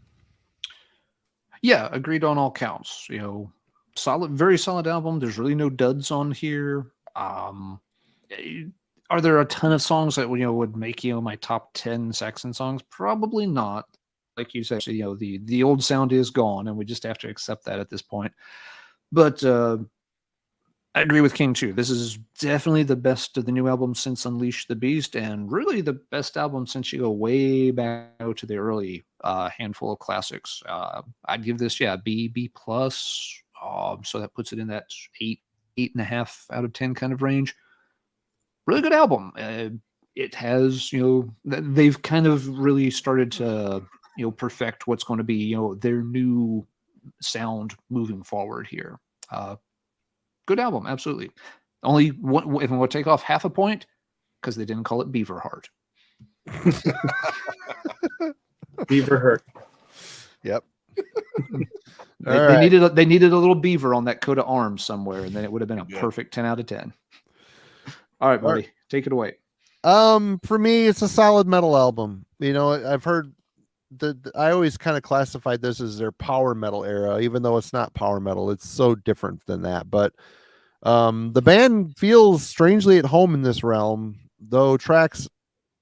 Yeah, agreed on all counts. You know, very solid album. There's really no duds on here. Are there a ton of songs that would make my top 10 Saxon songs? Probably not. Like you said, the old sound is gone, and we just have to accept that at this point. But I agree with King too. This is definitely the best of the new album since Unleash the Beast, and really the best album since you go way back to the early handful of classics. I'd give this B plus. So that puts it in that 8.5 out of 10 kind of range. Really good album. It has they've kind of really started to perfect what's going to be their new sound moving forward here. Good album, absolutely. Only one, if I want to take off half a point, because they didn't call it Beaver Heart. Beaver Heart. Yep. They needed a little beaver on that coat of arms somewhere, and then it would have been a perfect 10 out of 10. All right, buddy, take it away. For me, it's a solid metal album. I've heard I always kind of classified this as their power metal era, even though it's not power metal. It's so different than that. But the band feels strangely at home in this realm, though tracks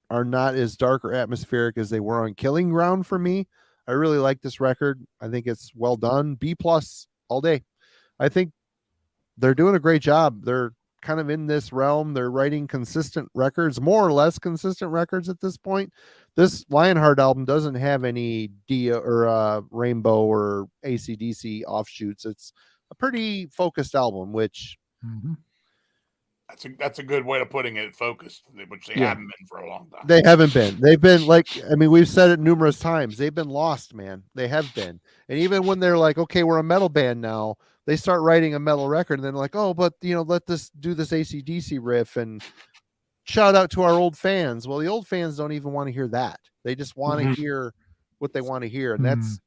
are not as dark or atmospheric as they were on Killing Ground for me. I really like this record. I think it's well done. B+ all day. I think they're doing a great job. They're kind of in this realm. They're writing consistent records, more or less consistent records at this point. This Lionheart album doesn't have any Dia or Rainbow or AC/DC offshoots. It's a pretty focused album, which That's a good way of putting it. Focused, which they haven't been for a long time. They haven't been. They've been like, I mean, we've said it numerous times. They've been lost, man. They have been. And even when they're like, okay, we're a metal band now, they start writing a metal record, and then like, oh, but let this do this AC/DC riff and shout out to our old fans. Well, the old fans don't even want to hear that. They just want to hear what they want to hear, and that's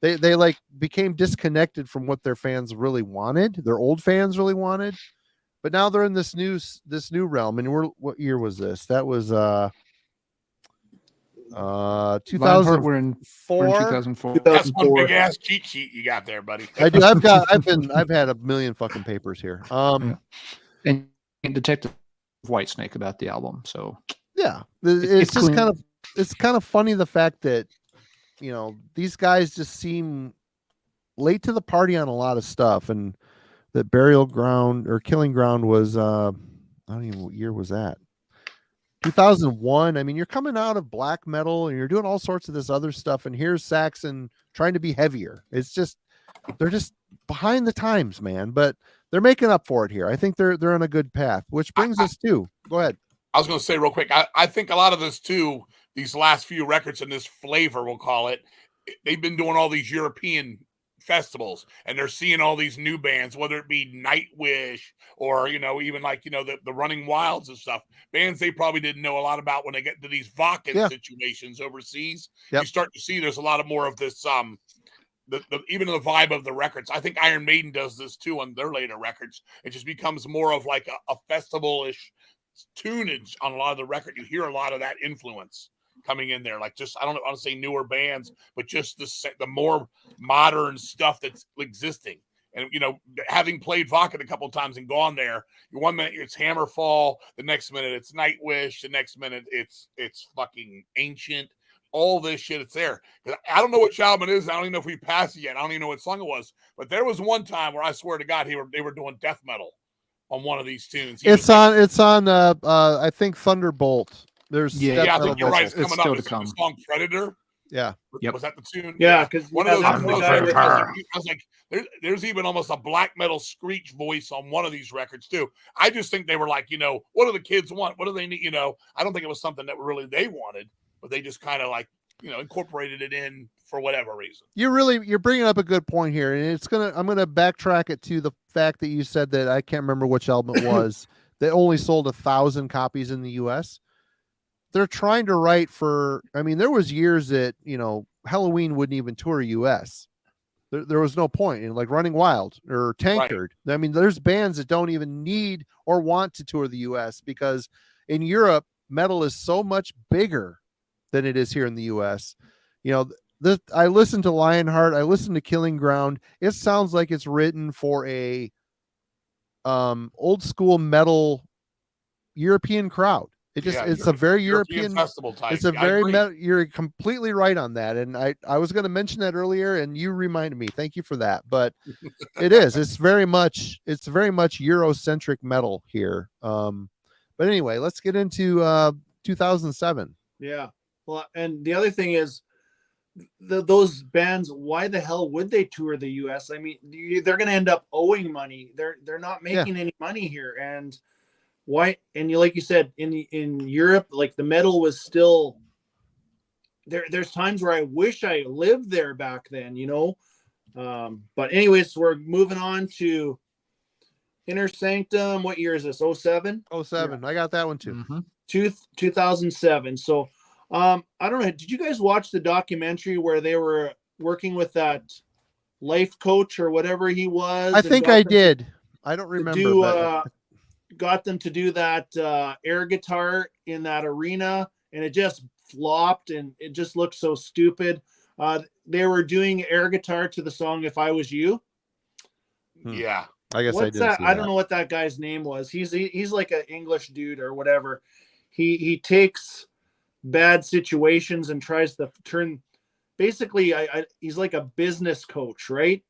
they like became disconnected from what their fans really wanted. Their old fans really wanted. But now they're in this new realm. And what year was this? That was 2004. We're in 2004. That's one big ass cheat sheet you got there, buddy. I do. I've had a million fucking papers here. And Detective Whitesnake about the album. So yeah, it's just kind of funny the fact that these guys just seem late to the party on a lot of stuff, and that Burial Ground or Killing Ground was I don't even know what year was that. 2001. I mean, you're coming out of black metal and you're doing all sorts of this other stuff, and here's Saxon trying to be heavier. It's just they're just behind the times, man. But they're making up for it here. I think they're on a good path, which brings us to go ahead. I was going to say real quick. I think a lot of this too. These last few records in this flavor, we'll call it. They've been doing all these European festivals, and they're seeing all these new bands, whether it be Nightwish or even like the Running Wilds and stuff, bands they probably didn't know a lot about when they get to these Vakken situations overseas. You start to see there's a lot of more of this even the vibe of the records. I think Iron Maiden does this too on their later records. It just becomes more of like a festival-ish tunage on a lot of the record. You hear a lot of that influence coming in there, like just I don't want to say newer bands, but just the more modern stuff that's existing. And having played Vakken a couple of times and gone there, one minute it's Hammerfall, the next minute it's Nightwish, the next minute it's fucking Ancient. All this shit, it's there. I don't know what album it is. I don't even know if we passed it yet. I don't even know what song it was. But there was one time where I swear to God, they were doing death metal on one of these tunes. It's on I think Thunderbolt. There's I think you're right. It's coming up. Still It's to come. the song Predator. Yeah. Was that the tune? Yeah, because one of those. I was like, there's even almost a black metal screech voice on one of these records too. I just think they were like, what do the kids want? What do they need? I don't think it was something that really they wanted, but they just kind of like, incorporated it in for whatever reason. You're bringing up a good point here, and I'm gonna backtrack it to the fact that you said that I can't remember which album it was that only sold 1,000 copies in the U.S. They're trying to write for. I mean, there was years that Halloween wouldn't even tour U.S. There was no point in like Running Wild or Tankard. Right. I mean, there's bands that don't even need or want to tour the U.S. because in Europe, metal is so much bigger than it is here in the U.S. I listened to Lionheart. I listened to Killing Ground. It sounds like it's written for a old school metal European crowd. It's a very European festival type. It's a very you're completely right on that. And I was going to mention that earlier and you reminded me. Thank you for that. But it's very much Eurocentric metal here. But anyway, let's get into 2007. Yeah. Well, and the other thing is those bands, why the hell would they tour the US? I mean, they're going to end up owing money. They're not making any money here. And why? And like you said, in Europe, like the metal was still there. There's times where I wish I lived there back then, but anyways, we're moving on to Inner Sanctum. What year is this? 07? 07. Yeah. I got that one too. Mm-hmm. 2007. So I don't know. Did you guys watch the documentary where they were working with that life coach or whatever he was? I think I did. I don't remember. Got them to do that air guitar in that arena, and it just flopped, and it just looked so stupid. They were doing air guitar to the song "If I Was You." Yeah, I guess What's that? I don't know what that guy's name was. He's like an English dude or whatever. He takes bad situations and tries to turn. Basically, he's like a business coach, right?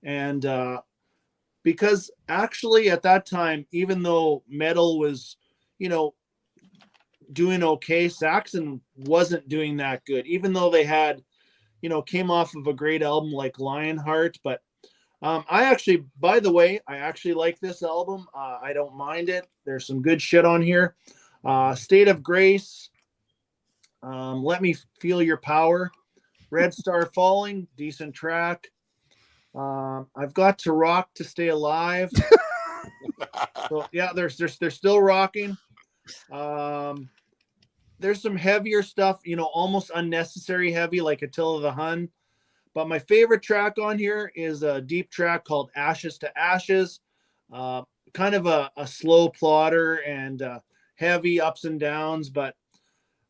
And because actually at that time, even though metal was, doing okay, Saxon wasn't doing that good, even though they had, came off of a great album like Lionheart. But I actually, by the way, I actually like this album. I don't mind it. There's some good shit on here. State of Grace, Let Me Feel Your Power, Red Star Falling, decent track. I've got To Rock to Stay Alive. So yeah, they're still rocking. There's some heavier stuff, almost unnecessary heavy, like Attila the Hun. But my favorite track on here is a deep track called Ashes to Ashes. Kind of a slow plotter and heavy ups and downs, but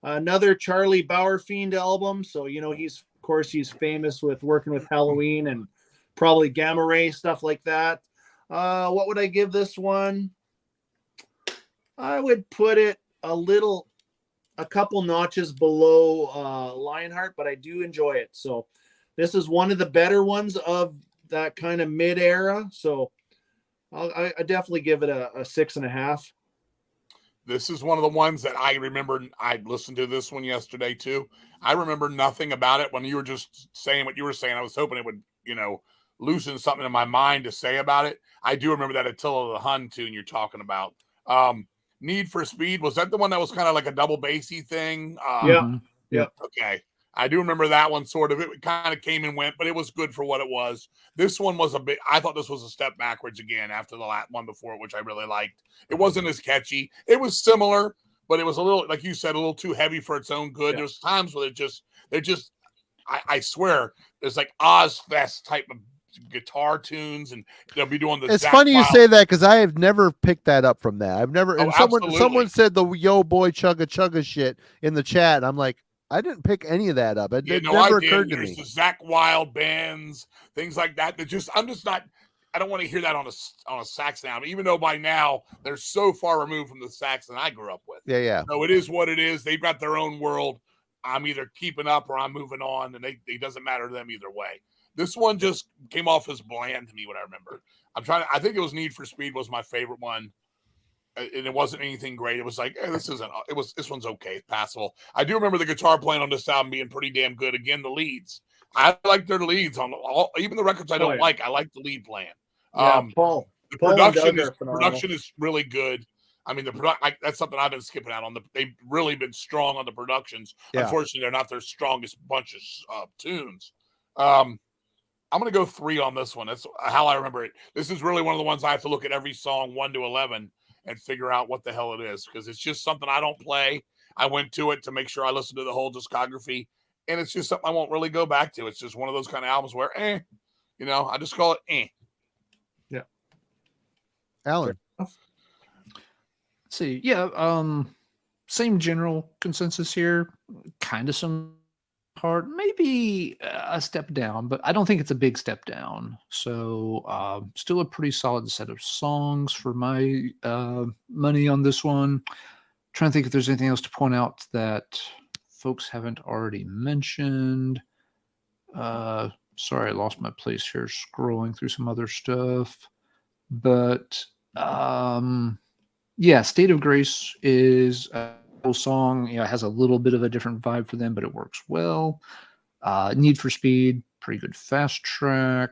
another Charlie Bauerfiend album. So, he's famous with working with Halloween and probably Gamma Ray, stuff like that. What would I give this one? I would put it a couple notches below Lionheart, but I do enjoy it. So this is one of the better ones of that kind of mid era. So I definitely give it a 6.5. This is one of the ones that I remember. I listened to this one yesterday too. I remember nothing about it when you were just saying what you were saying. I was hoping it would, loosen something in my mind to say about it. I do remember that Attila the Hun tune you're talking about. Need for Speed, was that the one that was kind of like a double bassy thing? Yeah. Okay. I do remember that one sort of. It kind of came and went, but it was good for what it was. This one was I thought this was a step backwards again after the last one before, which I really liked. It wasn't as catchy. It was similar, but it was a little, like you said, a little too heavy for its own good. Yeah. There's times where I swear, there's like Ozfest type of guitar tunes, and they'll be doing the. It's funny you say that because I have never picked that up from that. I've never. And absolutely. someone said the yo boy chugga chugga shit in the chat. And I'm like, I didn't pick any of that up. It never occurred to me. The Zach Wild bands, things like that. I'm just not. I don't want to hear that on a Saxon album, even though by now they're so far removed from the Saxon I grew up with. Yeah. So it is what it is. They've got their own world. I'm either keeping up or I'm moving on, and it doesn't matter to them either way. This one just came off as bland to me. What I remember, I think it was Need for Speed was my favorite one, and it wasn't anything great. It was like, this one's okay, passable. I do remember the guitar playing on this album being pretty damn good. Again, the leads, I like their leads on even the records I don't like. I like the lead playing. Yeah, Paul. The production is really good. I mean, that's something I've been skipping out on. They've really been strong on the productions. Yeah. Unfortunately, they're not their strongest bunch of tunes. I'm going to go 3 on this one. That's how I remember it. This is really one of the ones I have to look at every song 1 to 11 and figure out what the hell it is, because it's just something I don't play. I went to it to make sure I listened to the whole discography, and it's just something I won't really go back to. It's just one of those kind of albums where, I just call it Yeah. Alan. Let's see. Yeah. Same general consensus here. Kind of some hard, maybe a step down, but I don't think it's a big step down. So still a pretty solid set of songs for my money on this one. Trying to think if there's anything else to point out that folks haven't already mentioned. Sorry, I lost my place here scrolling through some other stuff. But yeah, State of Grace is a cool song. It has a little bit of a different vibe for them, but it works well. Need for Speed, pretty good fast track.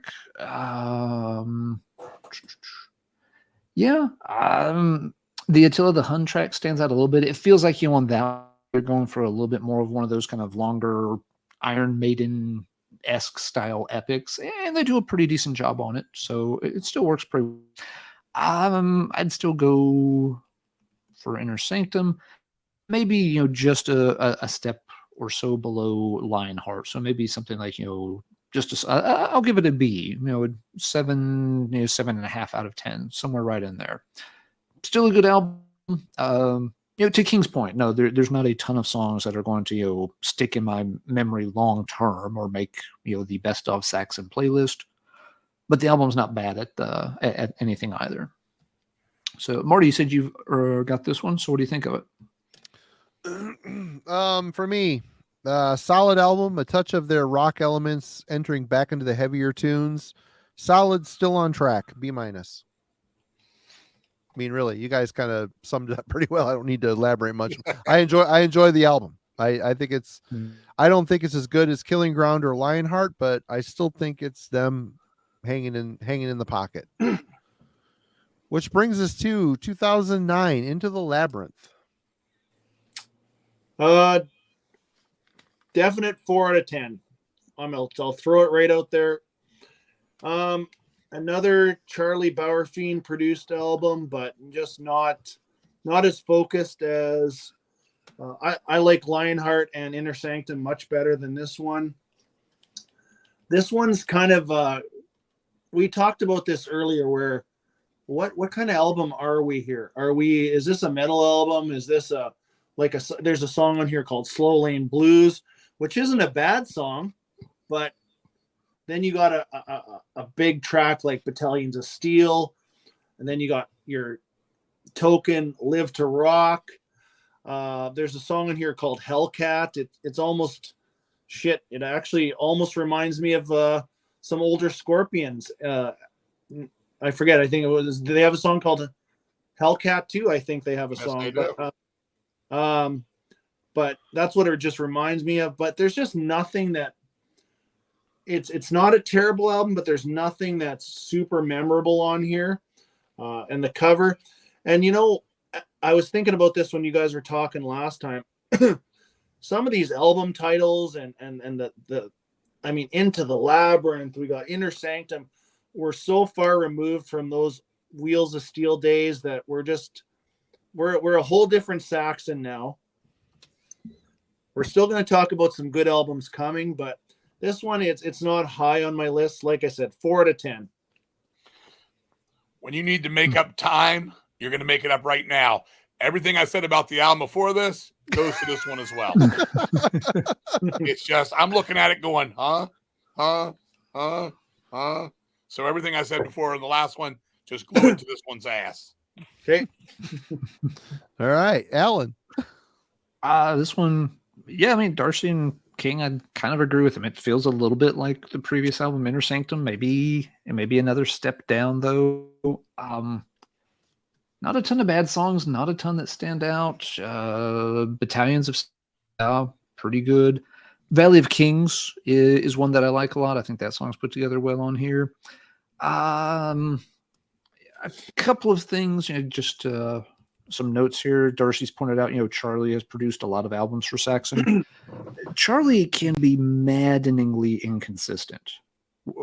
The Attila the Hun track stands out a little bit. It feels like on that they're going for a little bit more of one of those kind of longer Iron Maiden-esque style epics, and they do a pretty decent job on it. So it still works pretty well. I'd still go for Inner Sanctum. Maybe, just a step or so below Lionheart. So maybe something like, I'll give it a B, 7, 7.5 out of 10, somewhere right in there. Still a good album. To King's point, no, there's not a ton of songs that are going to, stick in my memory long term or make, the best of Saxon playlist. But the album's not bad at anything either. So, Marty, you said you've got this one. So, what do you think of it? For me, solid album. A touch of their rock elements entering back into the heavier tunes. Solid, still on track. B-. I mean, really, you guys kind of summed it up pretty well. I don't need to elaborate much. I enjoy the album. I think it's. I don't think it's as good as Killing Ground or Lionheart, but I still think it's them hanging in the pocket. Which brings us to 2009, Into the Labyrinth. Definite 4 out of 10. I'll throw it right out there. Another Charlie Bauerfeind produced album, but just not as focused as I like Lionheart and Inner Sanctum much better than this one. This one's kind of we talked about this earlier, where what kind of album are we here? Is this a metal album? Is this there's a song on here called Slow Lane Blues, which isn't a bad song, but then you got a big track like Battalions of Steel, and then you got your token Live to Rock. There's a song in here called Hellcat. It's almost shit. It actually almost reminds me of some older Scorpions. I forget. I think it was. Do they have a song called Hellcat too? I think they have a song. But that's what it just reminds me of. But there's just nothing that. It's not a terrible album, but there's nothing that's super memorable on here. And the cover, and I was thinking about this when you guys were talking last time. Some of these album titles and Into the Labyrinth, we got Inner Sanctum. We're so far removed from those Wheels of Steel days that we're a whole different Saxon now. We're still going to talk about some good albums coming, but this one it's not high on my list. Like I said, 4 out of 10. When you need to make up time, you're going to make it up right now. Everything I said about the album before this goes to this one as well. It's just, I'm looking at it going, huh? So everything I said before in the last one, just glue it to this one's ass. Okay. All right, Alan. This one, yeah, Darcy and King, I kind of agree with him. It feels a little bit like the previous album, Inner Sanctum. Maybe another step down, though. Not a ton of bad songs, not a ton that stand out. Battalions of Steel, pretty good. Valley of Kings is one that I like a lot. I think that song's put together well on here. A couple of things, just some notes here. Darcy's pointed out, Charlie has produced a lot of albums for Saxon. Charlie can be maddeningly inconsistent.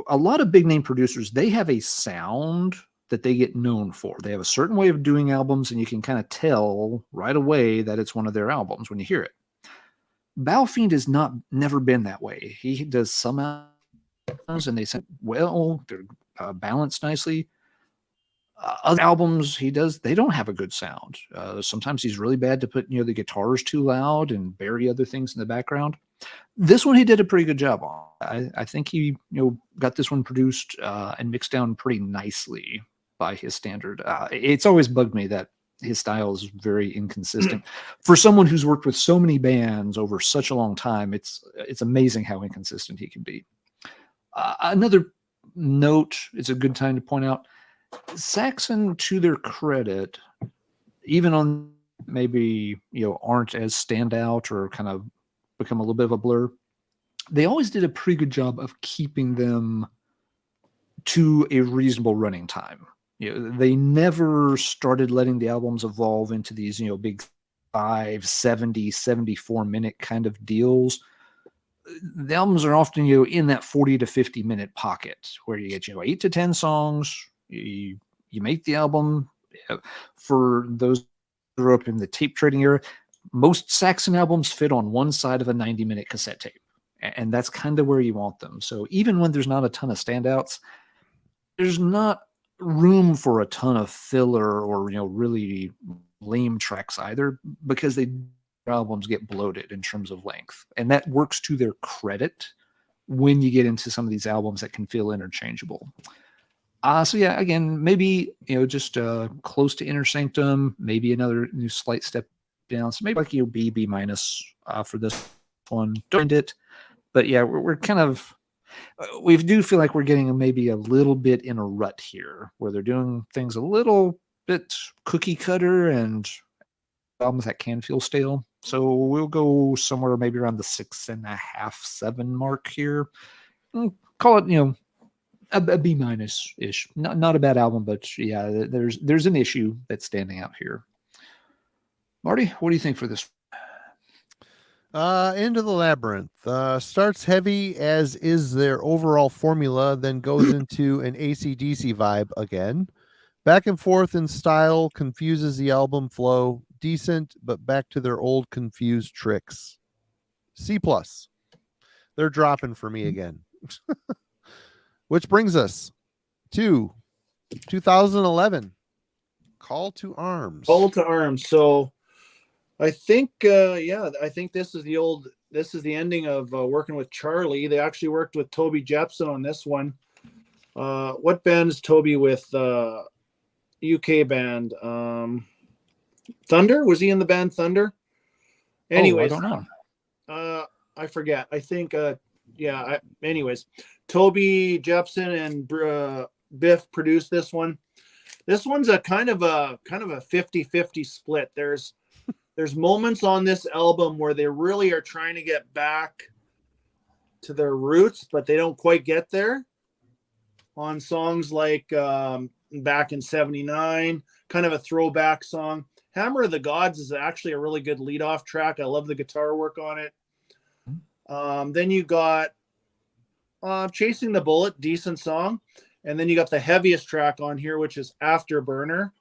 A lot of big name producers, they have a sound that they get known for. They have a certain way of doing albums, and you can kind of tell right away that it's one of their albums when you hear it. Bauerfeind has never been that way. He does some albums, and they sound well, they're balanced nicely. Other albums he does, they don't have a good sound. Sometimes he's really bad to put, the guitars too loud and bury other things in the background. This one he did a pretty good job on. I think he, got this one produced and mixed down pretty nicely by his standard. It's always bugged me that his style is very inconsistent. For someone who's worked with so many bands over such a long time, it's amazing how inconsistent he can be. Another note, it's a good time to point out, Saxon, to their credit, even on maybe aren't as standout or kind of become a little bit of a blur, they always did a pretty good job of keeping them to a reasonable running time. They never started letting the albums evolve into these big 5, 70, 74 minute kind of deals. The albums are often in that 40 to 50 minute pocket where you get 8 to 10 songs. You make the album. For those who grew up in the tape trading era, most Saxon albums fit on one side of a 90-minute cassette tape, and that's kind of where you want them. So even when there's not a ton of standouts, there's not room for a ton of filler or really lame tracks either, because albums get bloated in terms of length, and that works to their credit when you get into some of these albums that can feel interchangeable. So yeah, again, maybe just close to Inner Sanctum, maybe another slight step down. So maybe like B minus for this one. Don't it, but yeah, we're kind of we do feel like we're getting maybe a little bit in a rut here, where they're doing things a little bit cookie cutter and albums that can feel stale. So we'll go somewhere maybe around the 6.5, 7 mark here. Call it A B minus ish. Not a bad album, but yeah, there's an issue that's standing out here. Marty, what do you think for this? Into the Labyrinth. Starts heavy as is their overall formula, then goes into an AC/DC vibe again. Back and forth in style, confuses the album flow. Decent, but back to their old confused tricks. C+. They're dropping for me again. Which brings us to 2011. Call to Arms. Call to Arms. So I think, I think this is the ending of working with Charlie. They actually worked with Toby Jepson on this one. What band is Toby with? UK band. Thunder? Was he in the band Thunder? Anyways, I don't know. I forget. I think, anyways, Toby Jepson and Biff produced this one. This one's a kind of a 50-50 split. There's moments on this album where they really are trying to get back to their roots, but they don't quite get there. On songs like Back in 79, kind of a throwback song. Hammer of the Gods is actually a really good lead-off track. I love the guitar work on it. Then you got Chasing the Bullet, decent song. And then you got the heaviest track on here, which is Afterburner.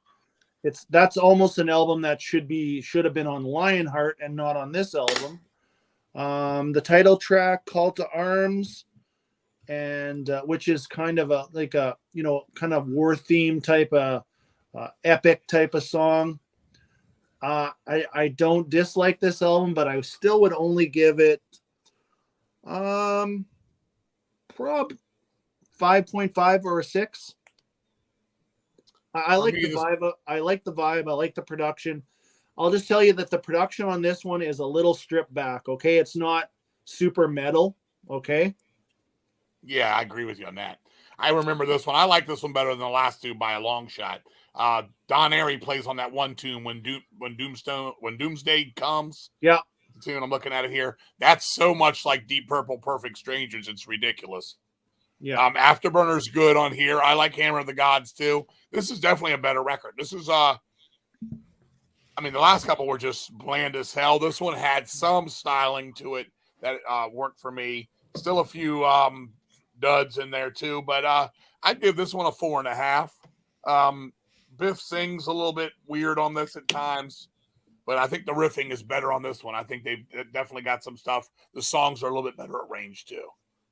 That's almost an album that should have been on Lionheart and not on this album. The title track, Call to Arms, and which is kind of kind of war theme type of epic type of song. I don't dislike this album, but I still would only give it prob 5.5 or a 6. I like the vibe. I like the vibe. I like the production. I'll just tell you that the production on this one is a little stripped back. Okay, it's not super metal. Okay. Yeah, I agree with you on that. I remember this one. I like this one better than the last two by a long shot. Don Airey plays on that one tune when Doomsday Comes. Yeah. The tune I'm looking at it here. That's so much like Deep Purple, Perfect Strangers. It's ridiculous. Yeah. Afterburner's good on here. I like Hammer of the Gods too. This is definitely a better record. This is the last couple were just bland as hell. This one had some styling to it that worked for me. Still a few duds in there too, but I'd give this one a 4.5. Biff sings a little bit weird on this at times, but I think the riffing is better on this one. I think they've definitely got some stuff. The songs are a little bit better arranged too.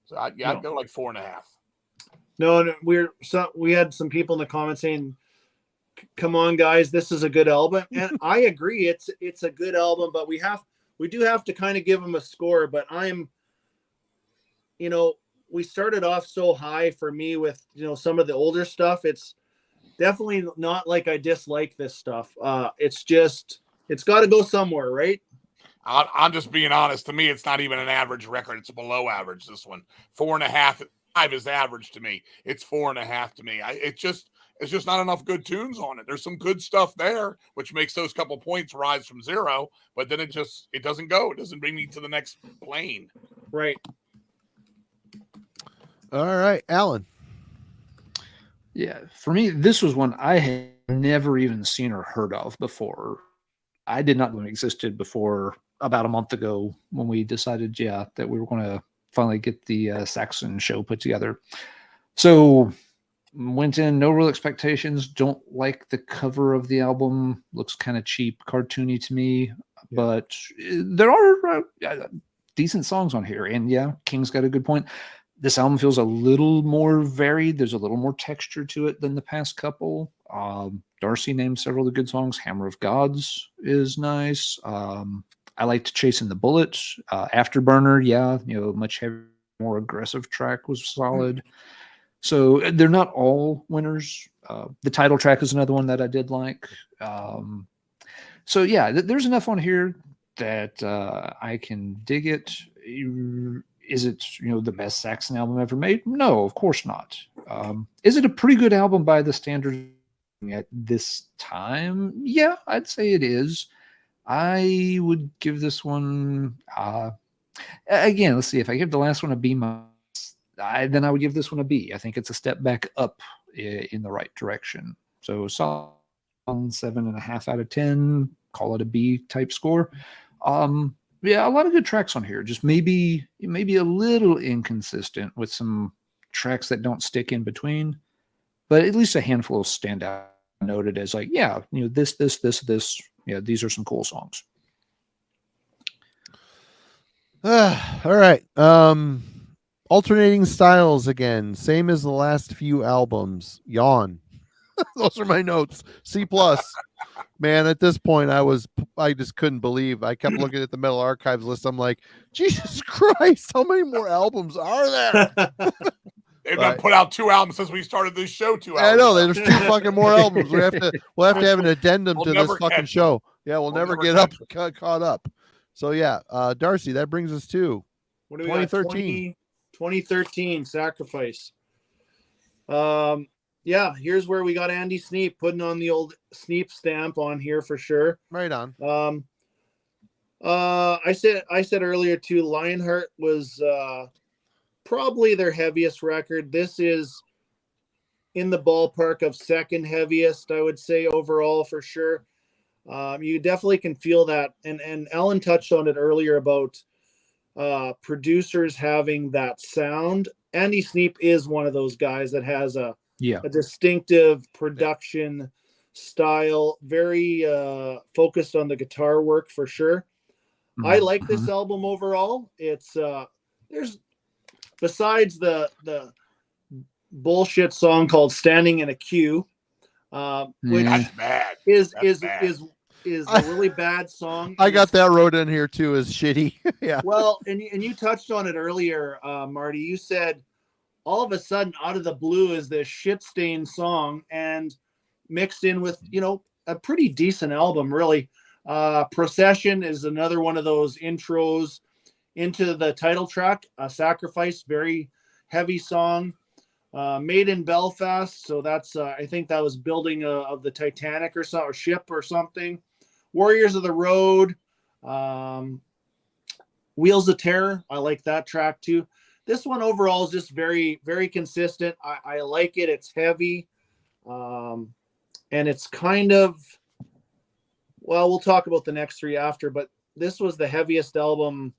So I'd go like 4.5. No, we had some people in the comments saying, "Come on, guys, this is a good album," and I agree. It's a good album, but we do have to kind of give them a score. But we started off so high for me with some of the older stuff. It's definitely not like I dislike this stuff. It's got to go somewhere, right? I'm just being honest. To me, it's not even an average record. It's below average, this one. 4.5, 5 is average to me. It's 4.5 to me. It's just not enough good tunes on it. There's some good stuff there, which makes those couple points rise from 0, but then it doesn't go. It doesn't bring me to the next plane. Right. All right, Alan. Yeah, for me, this was one I had never even seen or heard of before. I did not know it existed before about a month ago when we decided, that we were going to finally get the SAXON show put together. So went in, no real expectations. Don't like the cover of the album. Looks kind of cheap, cartoony to me. Yeah. But there are decent songs on here. And King's got a good point. This album feels a little more varied. There's a little more texture to it than the past couple. Darcy named several of the good songs. Hammer of Gods is nice. I liked Chasing the Bullet. Afterburner, much heavier, more aggressive track was solid. So they're not all winners. The title track is another one that I did like. There's enough on here that I can dig it. Is it the best Saxon album ever made? No, of course not. Is it a pretty good album by the standards at this time? Yeah, I'd say it is. I would give this one again. Let's see, if I give the last one a B-, then I would give this one a B. I think it's a step back up in the right direction. So solid 7.5 out of 10. Call it a B type score. Yeah, a lot of good tracks on here. Just maybe a little inconsistent with some tracks that don't stick in between, but at least a handful stand out, noted as like, yeah, this. Yeah, these are some cool songs. All right. Alternating styles again, same as the last few albums. Yawn. Those are my notes. C plus. Man, at this point, I just couldn't believe. I kept looking at the Metal Archives list. I'm like, Jesus Christ, how many more albums are there? They've done put out 2 albums since we started this show 2 hours I know ago. there's 2 fucking more albums. We'll have to have an addendum to this fucking show. Yeah, we'll never get caught up. So yeah, Darcy, that brings us to What do we 2013. 2013 Sacrifice. Yeah, here's where we got Andy Sneap putting on the old Sneap stamp on here for sure. Right on. I said earlier too, Lionheart was probably their heaviest record. This is in the ballpark of second heaviest, I would say, overall for sure. You definitely can feel that, and Ellen touched on it earlier about producers having that sound. Andy Sneap is one of those guys that has a distinctive production style, very focused on the guitar work for sure. I like this album overall. It's there's, besides the bullshit song called "Standing in a Queue," which That's bad. is bad. a really bad song. I got that wrote in here too as shitty. Yeah. Well, and you touched on it earlier, Marty. You said all of a sudden, out of the blue, is this shit-stained song, and mixed in with a pretty decent album, really. Procession is another one of those intros into the title track. Sacrifice, very heavy song. Made in Belfast, so that's I think that was building of the Titanic or ship or something. Warriors of the Road, Wheels of Terror. I like that track too. This one overall is just very, very consistent. I like it. It's heavy, and it's kind of, well, we'll talk about the next 3 after, but this was the heaviest album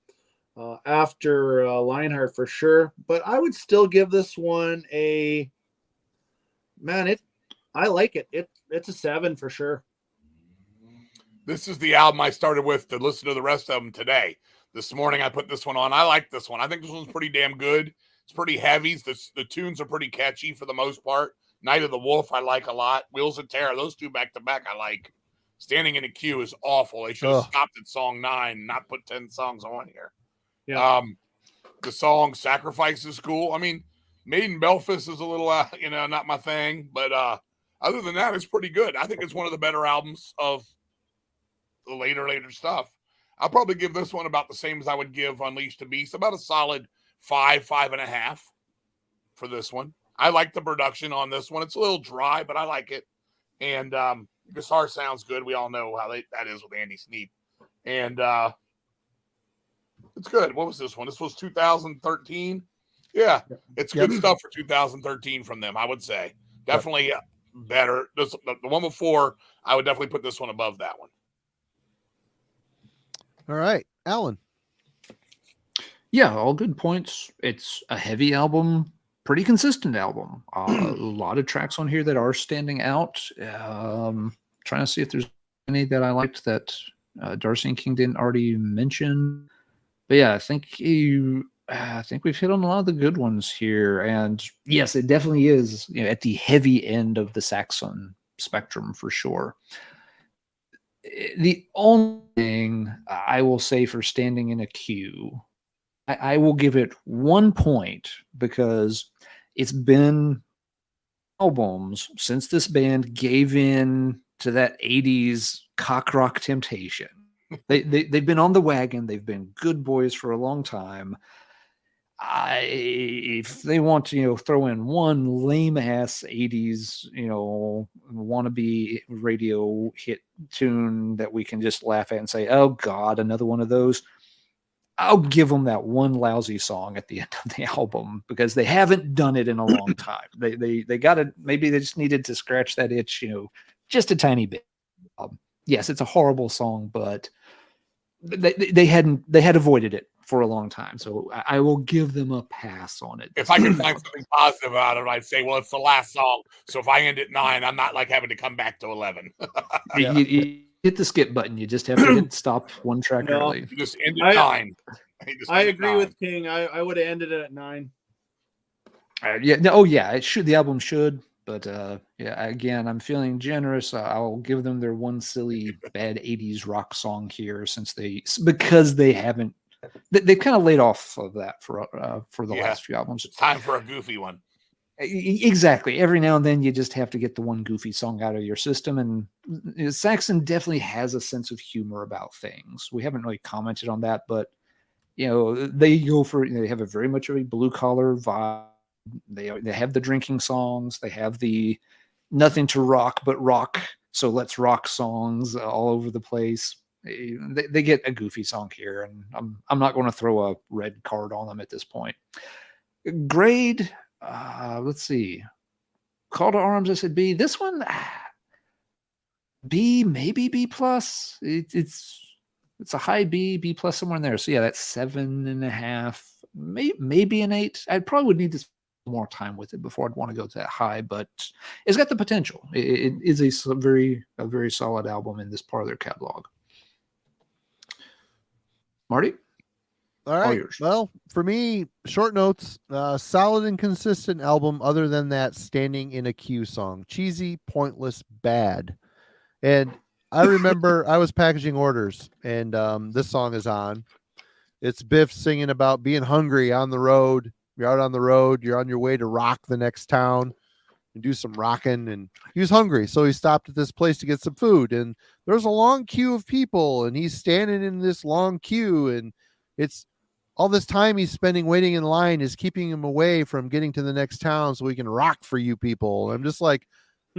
after Lionheart for sure. But I would still give this one I like it. It's a 7 for sure. This is the album I started with to listen to the rest of them today. This morning I put this one on. I like this one. I think this one's pretty damn good. It's pretty heavy. The tunes are pretty catchy for the most part. Night of the Wolf I like a lot. Wheels of Terror, those 2 back to back I like. Standing in a Queue is awful. They should have stopped at song 9, not put 10 songs on here. Yeah. The song Sacrifice is cool. I mean, Made in Belfast is a little not my thing, but other than that, it's pretty good. I think it's one of the better albums of the later stuff. I'll probably give this one about the same as I would give Unleashed the Beast, about a solid 5.5 for this one. I like the production on this one. It's a little dry, but I like it. And guitar sounds good. We all know how that is with Andy Sneap. And it's good. What was this one? This was 2013. Yeah, it's good stuff for 2013 from them, I would say. Definitely better. The one before, I would definitely put this one above that one. All right, Alan. Yeah, all good points. It's a heavy album, pretty consistent album. A lot of tracks on here that are standing out. Trying to see if there's any that I liked that Darcy and King didn't already mention. But yeah, I think we've hit on a lot of the good ones here. And yes, it definitely is at the heavy end of the SAXON spectrum for sure. The only thing I will say for Standing in a Queue, I will give it 1 point because it's been albums since this band gave in to that 80s cock rock temptation. They've been on the wagon. They've been good boys for a long time. If they want to, throw in one lame ass 80s, wannabe radio hit tune that we can just laugh at and say, oh God, another one of those. I'll give them that one lousy song at the end of the album because they haven't done it in a long time. They got to, maybe they just needed to scratch that itch, just a tiny bit. Yes, it's a horrible song, but they had avoided it for a long time. So I will give them a pass on it. If I could find something positive out of it, I'd say, well, it's the last song. So if I end at 9, I'm not like having to come back to 11. You hit the skip button. You just have to hit stop one track early. You just end at 9. I agree with King. I would have ended it at 9. It should. The album should. But again, I'm feeling generous. I'll give them their one silly bad 80s rock song here because they've kind of laid off of that for the last few albums. It's time for a goofy one. Exactly. Every now and then you just have to get the one goofy song out of your system. And Saxon definitely has a sense of humor about things. We haven't really commented on that, but they go for, they have a very much of a blue collar vibe. They have the drinking songs. They have the nothing to rock but rock. So let's rock songs all over the place. They get a goofy song here, and I'm not going to throw a red card on them at this point. Grade, let's see. Call to Arms, I said B. This one, B, maybe B plus. It's a high B plus somewhere in there. So yeah, that's 7.5, maybe an 8. I probably would need to more time with it before I'd want to go to that high, but it's got the potential. It is a very solid album in this part of their catalog. Marty? All right. Well, for me, short notes, solid and consistent album other than that Standing in a Queue song. Cheesy, pointless, bad. And I remember I was packaging orders and this song is on. It's Biff singing about being hungry on the road. You're out on the road. You're on your way to rock the next town and do some rocking. And he was hungry. So he stopped at this place to get some food. And there's a long queue of people. And he's standing in this long queue. And it's all this time he's spending waiting in line is keeping him away from getting to the next town so he can rock for you people. I'm just like,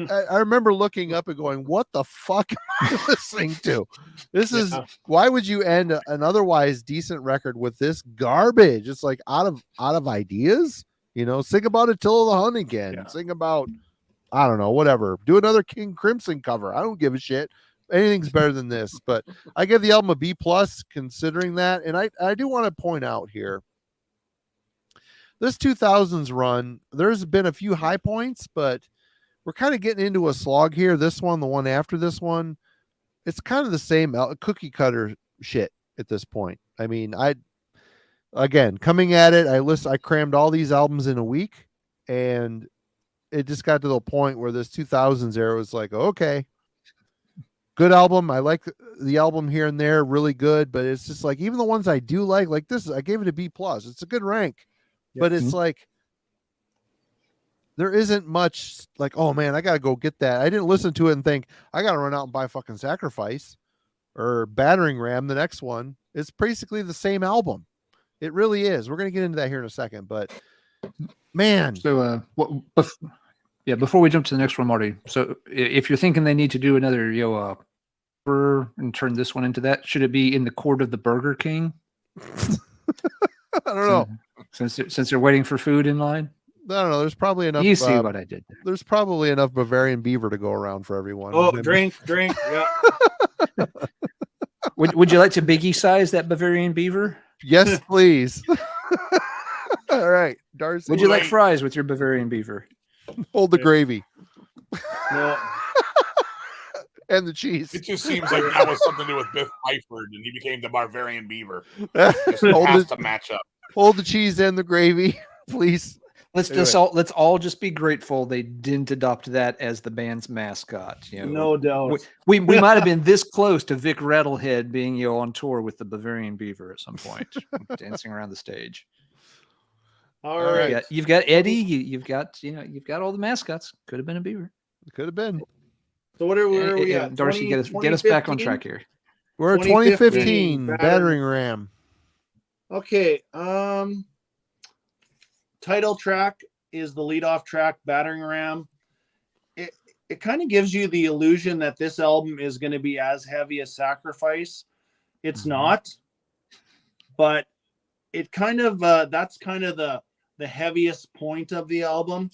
I remember looking up and going, what the fuck am I listening to? This is, why would you end an otherwise decent record with this garbage? It's like out of ideas, sing about Attila the Hun again, sing about, I don't know, whatever, do another King Crimson cover. I don't give a shit. Anything's better than this, but I give the album a B plus considering that. And I do want to point out here, this 2000s run, there's been a few high points, but we're kind of getting into a slog here. This one, the one after this one, it's kind of the same cookie cutter shit at this point. I mean, coming at it, I crammed all these albums in a week, and it just got to the point where this 2000s era was like, okay, good album. I like the album here and there, really good, but it's just like, even the ones I do like this, I gave it a B plus. It's a good rank, but it's like, there isn't much like, oh man, I got to go get that. I didn't listen to it and think I got to run out and buy fucking Sacrifice or Battering Ram. The next one, it's basically the same album. It really is. We're going to get into that here in a second, but man. So, before we jump to the next one, Marty. So if you're thinking they need to do another, and turn this one into that, should it be in the court of the Burger King? I don't know. Since they're waiting for food in line. I don't know. There's probably enough. You see what I did there. There's probably enough Bavarian beaver to go around for everyone. Oh, drink. Yeah. Would you like to biggie size that Bavarian beaver? Yes, please. All right, Darcy. Would you like fries with your Bavarian beaver? Hold the gravy. No. And the cheese. It just seems like that was something to do with Biff Byford, and he became the Bavarian beaver. It has to match up. Hold the cheese and the gravy, please. Let's all just be grateful they didn't adopt that as the band's mascot. No doubt. We might have been this close to Vic Rattlehead being on tour with the Bavarian Beaver at some point, dancing around the stage. All right. You've got Eddie. You've got all the mascots. Could have been a beaver. Could have been. So where are we at? Darcy, get us back on track here. We're at 2015 Battering Ram. Okay. Title track is the leadoff track, Battering Ram. It kind of gives you the illusion that this album is going to be as heavy as Sacrifice. It's not. but it kind of that's kind of the heaviest point of the album.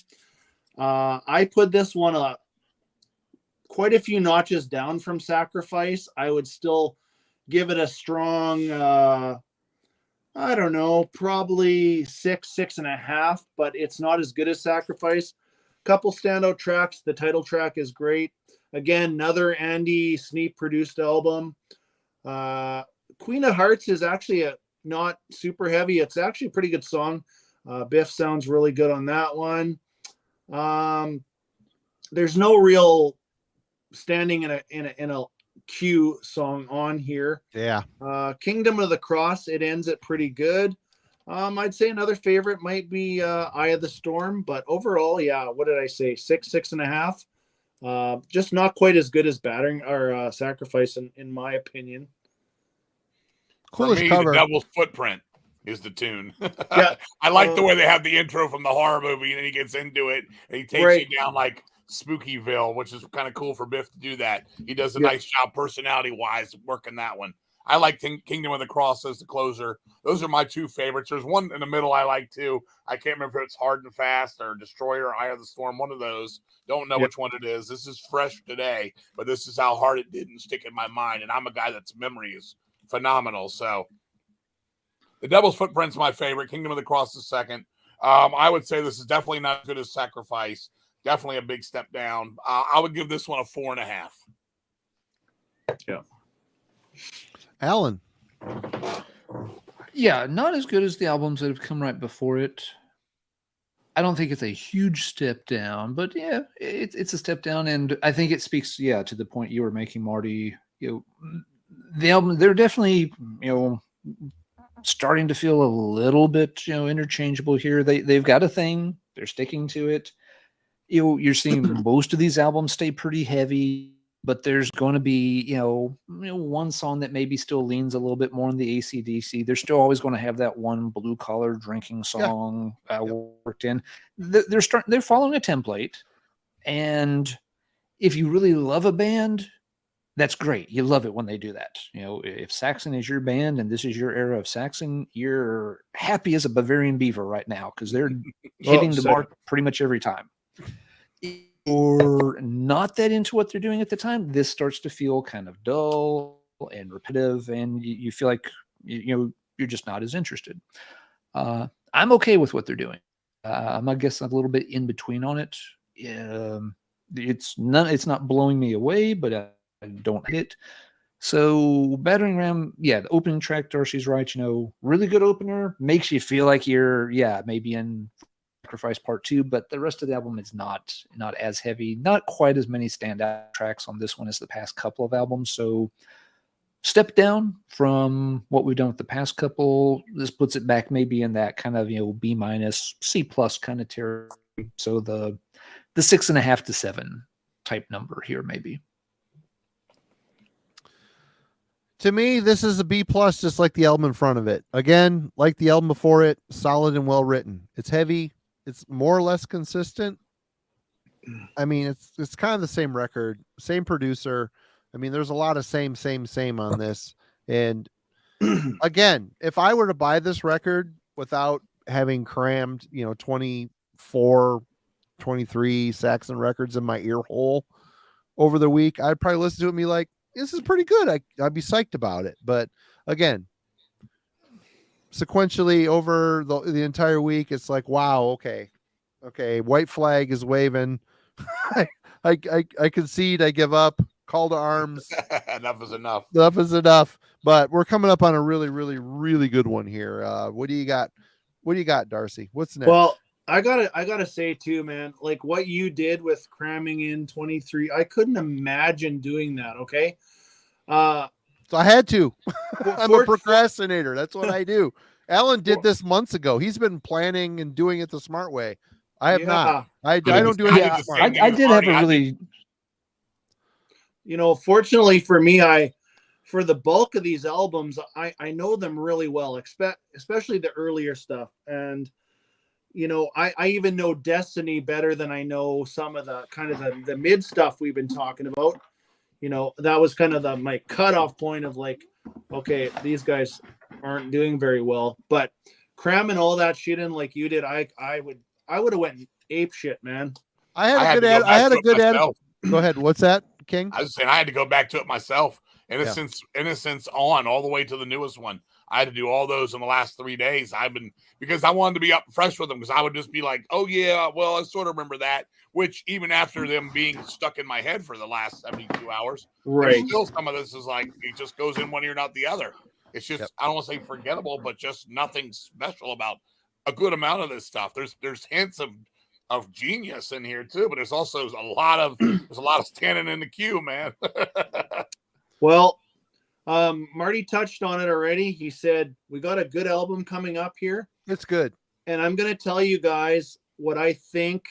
I put this one quite a few notches down from Sacrifice. I would still give it a strong I don't know, probably 6.5, but it's not as good as Sacrifice. Couple standout tracks. The title track is great. Again, another Andy Sneap produced album. Queen of Hearts is actually not super heavy. It's actually a pretty good song. Biff sounds really good on that one. There's no real standing in a Q song on here. Yeah. Kingdom of the Cross, it ends it pretty good. I'd say another favorite might be Eye of the Storm, but overall, yeah, what did I say? 6.5. Just not quite as good as Battering or Sacrifice in my opinion. Coolest For me, cover. The Devil's Footprint is the tune. Yeah. I like the way they have the intro from the horror movie, and then he gets into it, and he takes Right. you down like Spookyville, which is kind of cool for Biff to do that. He does a nice job personality-wise working that one. I like Kingdom of the Cross as the closer. Those are my two favorites. There's one in the middle I like too. I can't remember if it's Hard and Fast or Destroyer or Eye of the Storm, one of those. Don't know which one it is. This is fresh today, but this is how hard it didn't stick in my mind. And I'm a guy that's memory is phenomenal. So the Devil's Footprint's my favorite. Kingdom of the Cross is second. I would say this is definitely not as good as Sacrifice. Definitely a big step down. I would give this one a 4.5. Yeah. Alan. Yeah, not as good as the albums that have come right before it. I don't think it's a huge step down, but yeah, it's a step down, and I think it speaks, to the point you were making, Marty. The album, they're definitely, starting to feel a little bit, interchangeable here. They've got a thing, they're sticking to it. You're seeing most of these albums stay pretty heavy, but there's going to be, one song that maybe still leans a little bit more on the AC/DC. They're still always going to have that one blue collar drinking song worked in. They're following a template, and if you really love a band, that's great. You love it when they do that. If Saxon is your band and this is your era of Saxon, you're happy as a Bavarian beaver right now because they're hitting the mark pretty much every time. Or not that into what they're doing at the time, this starts to feel kind of dull and repetitive, and you feel like you're just not as interested. I'm okay with what they're doing. I'm, I guess, a little bit in between on it. It's not blowing me away, but I don't hate it. So Battering Ram, the opening track, Darcy's right. Really good opener, makes you feel like you're maybe in Sacrifice Part 2, but the rest of the album is not as heavy, not quite as many standout tracks on this one as the past couple of albums. So step down from what we've done with the past couple. This puts it back maybe in that kind of B-, C+ kind of territory. So the 6.5 to 7 type number here maybe. To me, this is a B+, just like the album in front of it. Again, like the album before it, solid and well written. It's heavy. It's more or less consistent. I mean, it's kind of the same record, same producer. I mean, there's a lot of same on this. And again, if I were to buy this record without having crammed, 24, 23 Saxon records in my ear hole over the week, I'd probably listen to it and be like, this is pretty good. I'd be psyched about it. But again, sequentially over the entire week, it's like, wow, okay, white flag is waving. I concede, I give up, call to arms. Enough is enough. Enough is enough. But we're coming up on a really, really, really good one here. What do you got? What do you got, Darcy? What's next? Well, I gotta say too, man, like what you did with cramming in 23, I couldn't imagine doing that. Okay. So I had to. I'm a procrastinator. That's what I do. Alan did this months ago. He's been planning and doing it the smart way. I have not. I don't do anything smart. I did have a really, fortunately for me, for the bulk of these albums, I know them really well, especially the earlier stuff. And, I even know Destiny better than I know some of the kind of the mid stuff we've been talking about. That was kind of my cutoff point of like, okay, these guys aren't doing very well, but cramming all that shit in like you did, I would have went ape shit, man. I had I a had good to go I back had to a it good attitude. myself. Go ahead. What's that, King? I was saying I had to go back to it myself. Innocence on all the way to the newest one. I had to do all those in the last 3 days. Because I wanted to be up fresh with them, because I would just be like, oh yeah, well, I sort of remember that. Which even after them being stuck in my head for the last 72 hours, Right. there's still some of this is like it just goes in one ear, not the other. It's just I don't want to say forgettable, but just nothing special about a good amount of this stuff. There's hints of genius in here too, but there's also a lot of standing in the queue, man. Well, Marty touched on it already. He said we got a good album coming up here, It's good. and I'm going to tell you guys what I think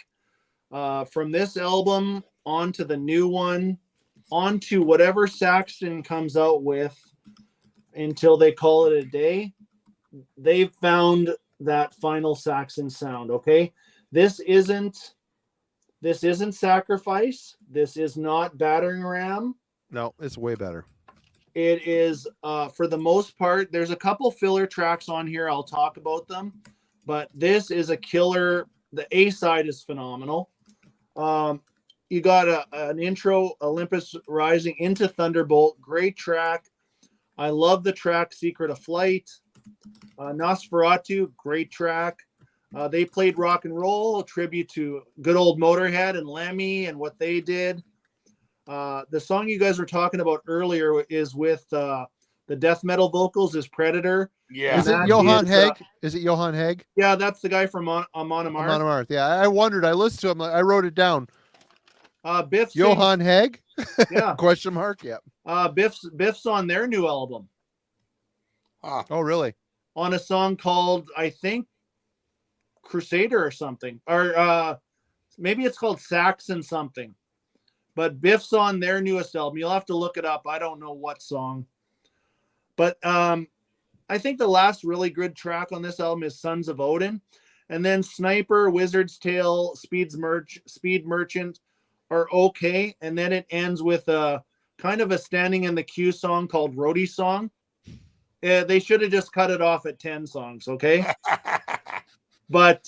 from this album onto the new one, onto whatever Saxon comes out with until they call it a day. They've found that final Saxon sound. Okay, this isn't Sacrifice. This is not Battering Ram. No, it's way better. It is, for the most part, there's a couple filler tracks on here. I'll talk about them, but this is a killer. The A side is phenomenal. You got an intro, Olympus Rising into Thunderbolt. Great track. I love the track Secret of Flight. Nosferatu, great track. They played Rock and Roll, a tribute to good old Motorhead and Lemmy and what they did. The song you guys were talking about earlier is with the death metal vocals is Predator. Yeah. Is it that Johann is, Haig? Is it Johann Haig? Yeah, that's the guy from Amon Amarth. Amon Amarth. Yeah, I wondered. I listened to him. I wrote it down. Biff sings, Johann Haig? yeah. Question mark. Yeah. Biff's on their new album Oh, really? on a song called, I think, Crusader or something, or maybe it's called Saxon something. But Biff's on their newest album. You'll have to look it up. I don't know what song. But I think the last really good track on this album is Sons of Odin. And then Sniper, Wizard's Tale, Speed Merchant are okay. And then it ends with a kind of a standing in the queue song called Roadie Song. They should have just cut it off at 10 songs, okay? But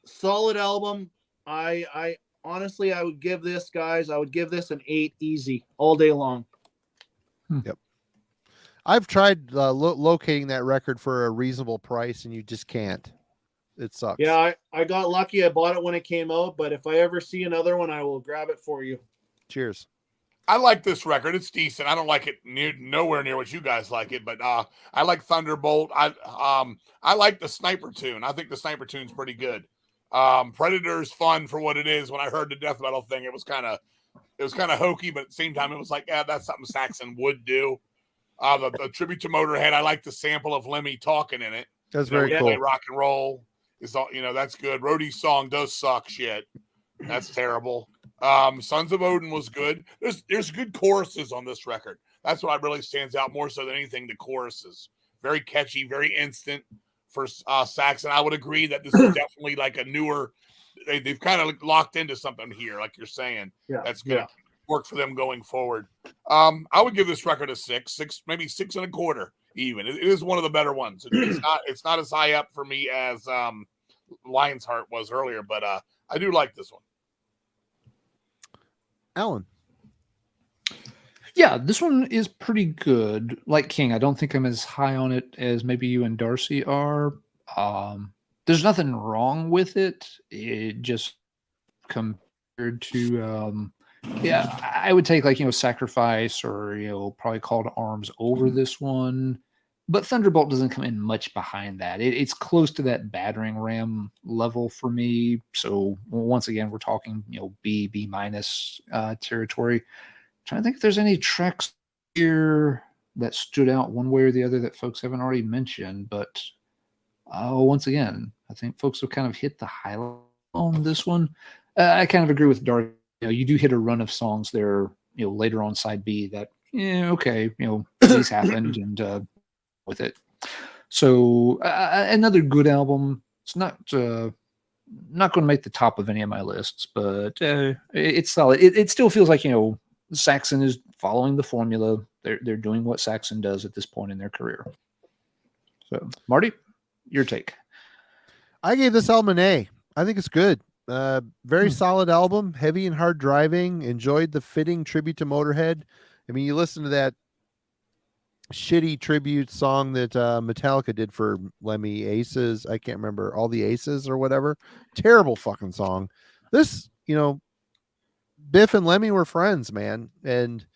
solid album. I honestly, I would give this, guys, an 8 easy all day long. Yep. I've tried locating that record for a reasonable price, and you just can't. It sucks. Yeah, I got lucky. I bought it when it came out, but if I ever see another one, I will grab it for you. Cheers. I like this record. It's decent. I don't like it nowhere near what you guys like it, but I like Thunderbolt. I like the Sniper tune. I think the Sniper tune's pretty good. Predator's fun for what it is. When I heard the death metal thing, it was kind of hokey, but at the same time, it was like, yeah, that's something Saxon would do. The tribute to Motorhead, I like the sample of Lemmy talking in it. That's very cool. Rock and roll is all, that's good. Roadie's song does suck shit. That's terrible. Sons of Odin was good. There's good choruses on this record. That's what really stands out more so than anything. The choruses, very catchy, very instant for Saxon. I would agree that this is definitely like a newer. They've kind of locked into something here, like you're saying. Yeah, that's going to work for them going forward. I would give this record a 6, maybe 6.25. Even it is one of the better ones. It's not as high up for me as Lion's Heart was earlier, but I do like this one. Alan. Yeah, this one is pretty good. Like King, I don't think I'm as high on it as maybe you and Darcy are. There's nothing wrong with it. It just compared to I would take like Sacrifice or probably Call to Arms over this one. But Thunderbolt doesn't come in much behind that. It's close to that Battering Ram level for me. So once again, we're talking B minus territory. Trying to think if there's any tracks here that stood out one way or the other that folks haven't already mentioned. But once again, I think folks have kind of hit the highlight on this one. I kind of agree with Darcy. You do hit a run of songs there, later on side B that, okay, these happened and with it. So another good album. It's not going to make the top of any of my lists, but it's solid. It still feels like, Saxon is following the formula. They're doing what Saxon does at this point in their career. So, Marty, your take. I gave this album an A. I think it's good. Very solid album, heavy and hard driving. Enjoyed the fitting tribute to Motorhead. I mean, you listen to that shitty tribute song that Metallica did for Lemmy, Aces. I can't remember, All the Aces or whatever. Terrible fucking song. This, Biff and Lemmy were friends, man, and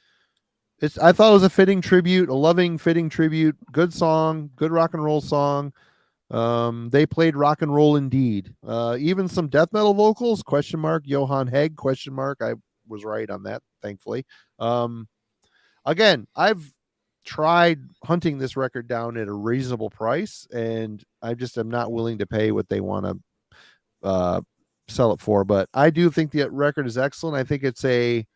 I thought it was a fitting tribute, a loving, fitting tribute. Good song, good rock and roll song. They played rock and roll indeed. Even some death metal vocals, ? Johan Hegg, ? I was right on that, thankfully. Again, I've tried hunting this record down at a reasonable price, and I just am not willing to pay what they want to sell it for. But I do think the record is excellent. I think it's a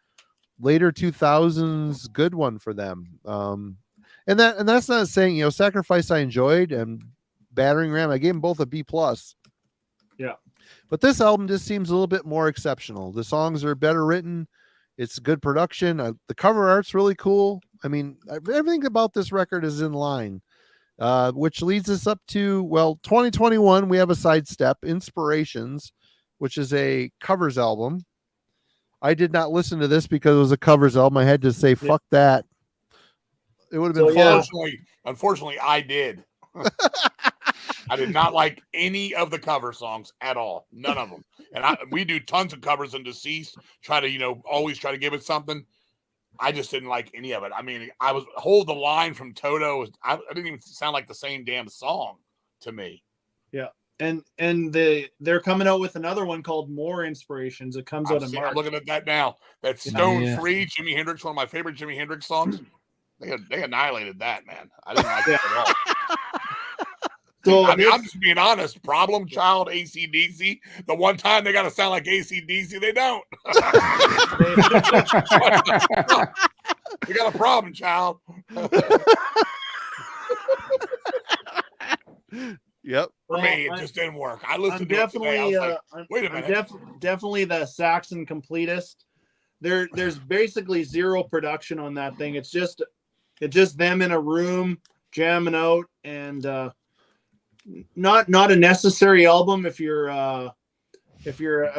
later 2000s good one for them. And that's not saying, Sacrifice I enjoyed, and Battering Ram, I gave them both a B+. Yeah. But this album just seems a little bit more exceptional. The songs are better written. It's good production. The cover art's really cool. I mean, everything about this record is in line, which leads us up to, 2021, we have a sidestep, Inspirations, which is a covers album. I did not listen to this because it was a covers album. I had to say, fuck that. It would have been fun. Unfortunately, I did. I did not like any of the cover songs at all. None of them. And we do tons of covers in Deceased, try to, always try to give it something. I just didn't like any of it. I mean, Hold the Line from Toto. I didn't even sound like the same damn song to me. Yeah. And they're coming out with another one called More Inspirations. It comes out in March. I'm looking at that now. That's Stone Free, Jimi Hendrix, one of my favorite Jimi Hendrix songs. They annihilated that, man. I didn't like it at all. So I'm just being honest. Problem Child, AC/DC. The one time they got to sound like AC/DC, they don't. We got a problem, child. Yep. For me, it just didn't work. I listened to it today. I was like, wait a minute. Definitely the Saxon completist. There's basically zero production on that thing. It's just them in a room jamming out, and not a necessary album. If you're a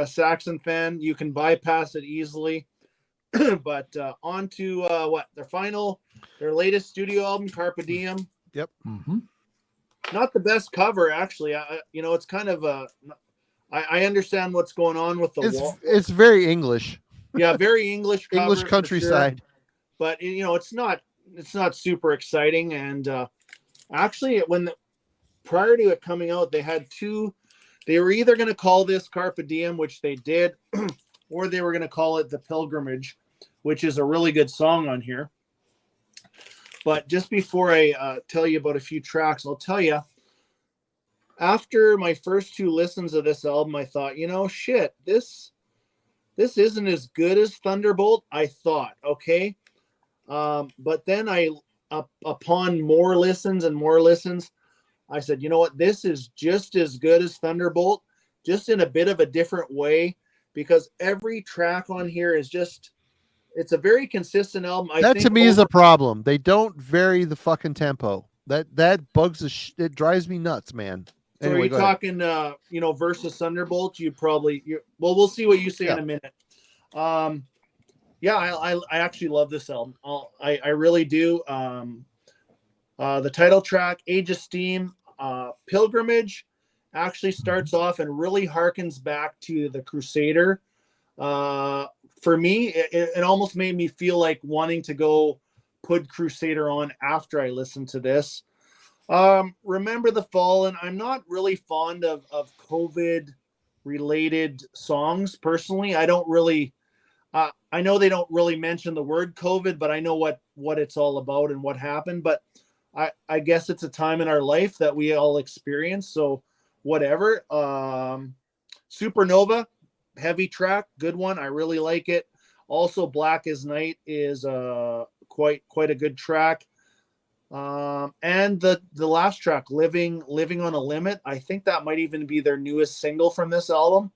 Saxon fan, you can bypass it easily. But on to their latest studio album, Carpe Diem. Yep. Mm-hmm. Not the best cover, actually. It's kind of I understand what's going on with the wall. It's very English. Yeah, very English cover, English countryside. Sure. But it's not super exciting. And actually, prior to it coming out, they had two. They were either going to call this Carpe Diem, which they did, or they were going to call it The Pilgrimage, which is a really good song on here. But just before I tell you about a few tracks, I'll tell you, after my first two listens of this album, I thought, shit, this isn't as good as Thunderbolt, I thought, okay? But then upon more listens, I said, you know what, this is just as good as Thunderbolt, just in a bit of a different way, because every track on here is just... It's a very consistent album. That to me is a problem. They don't vary the fucking tempo. That bugs it drives me nuts, man. So anyway, are you talking, versus Thunderbolt? We'll see what you say in a minute. I actually love this album. I really do. The title track, Age of Steam, Pilgrimage, actually starts off and really harkens back to the Crusader. For me, it almost made me feel like wanting to go put Crusader on after I listened to this. Remember the Fallen. I'm not really fond of COVID related songs personally. I don't really, I know they don't really mention the word COVID, but I know what it's all about and what happened. But I guess it's a time in our life that we all experience. So whatever. Supernova. Heavy track, good one. I really like it. Also, Black as Night is quite a good track. And the last track, Living on a Limit, I think that might even be their newest single from this album.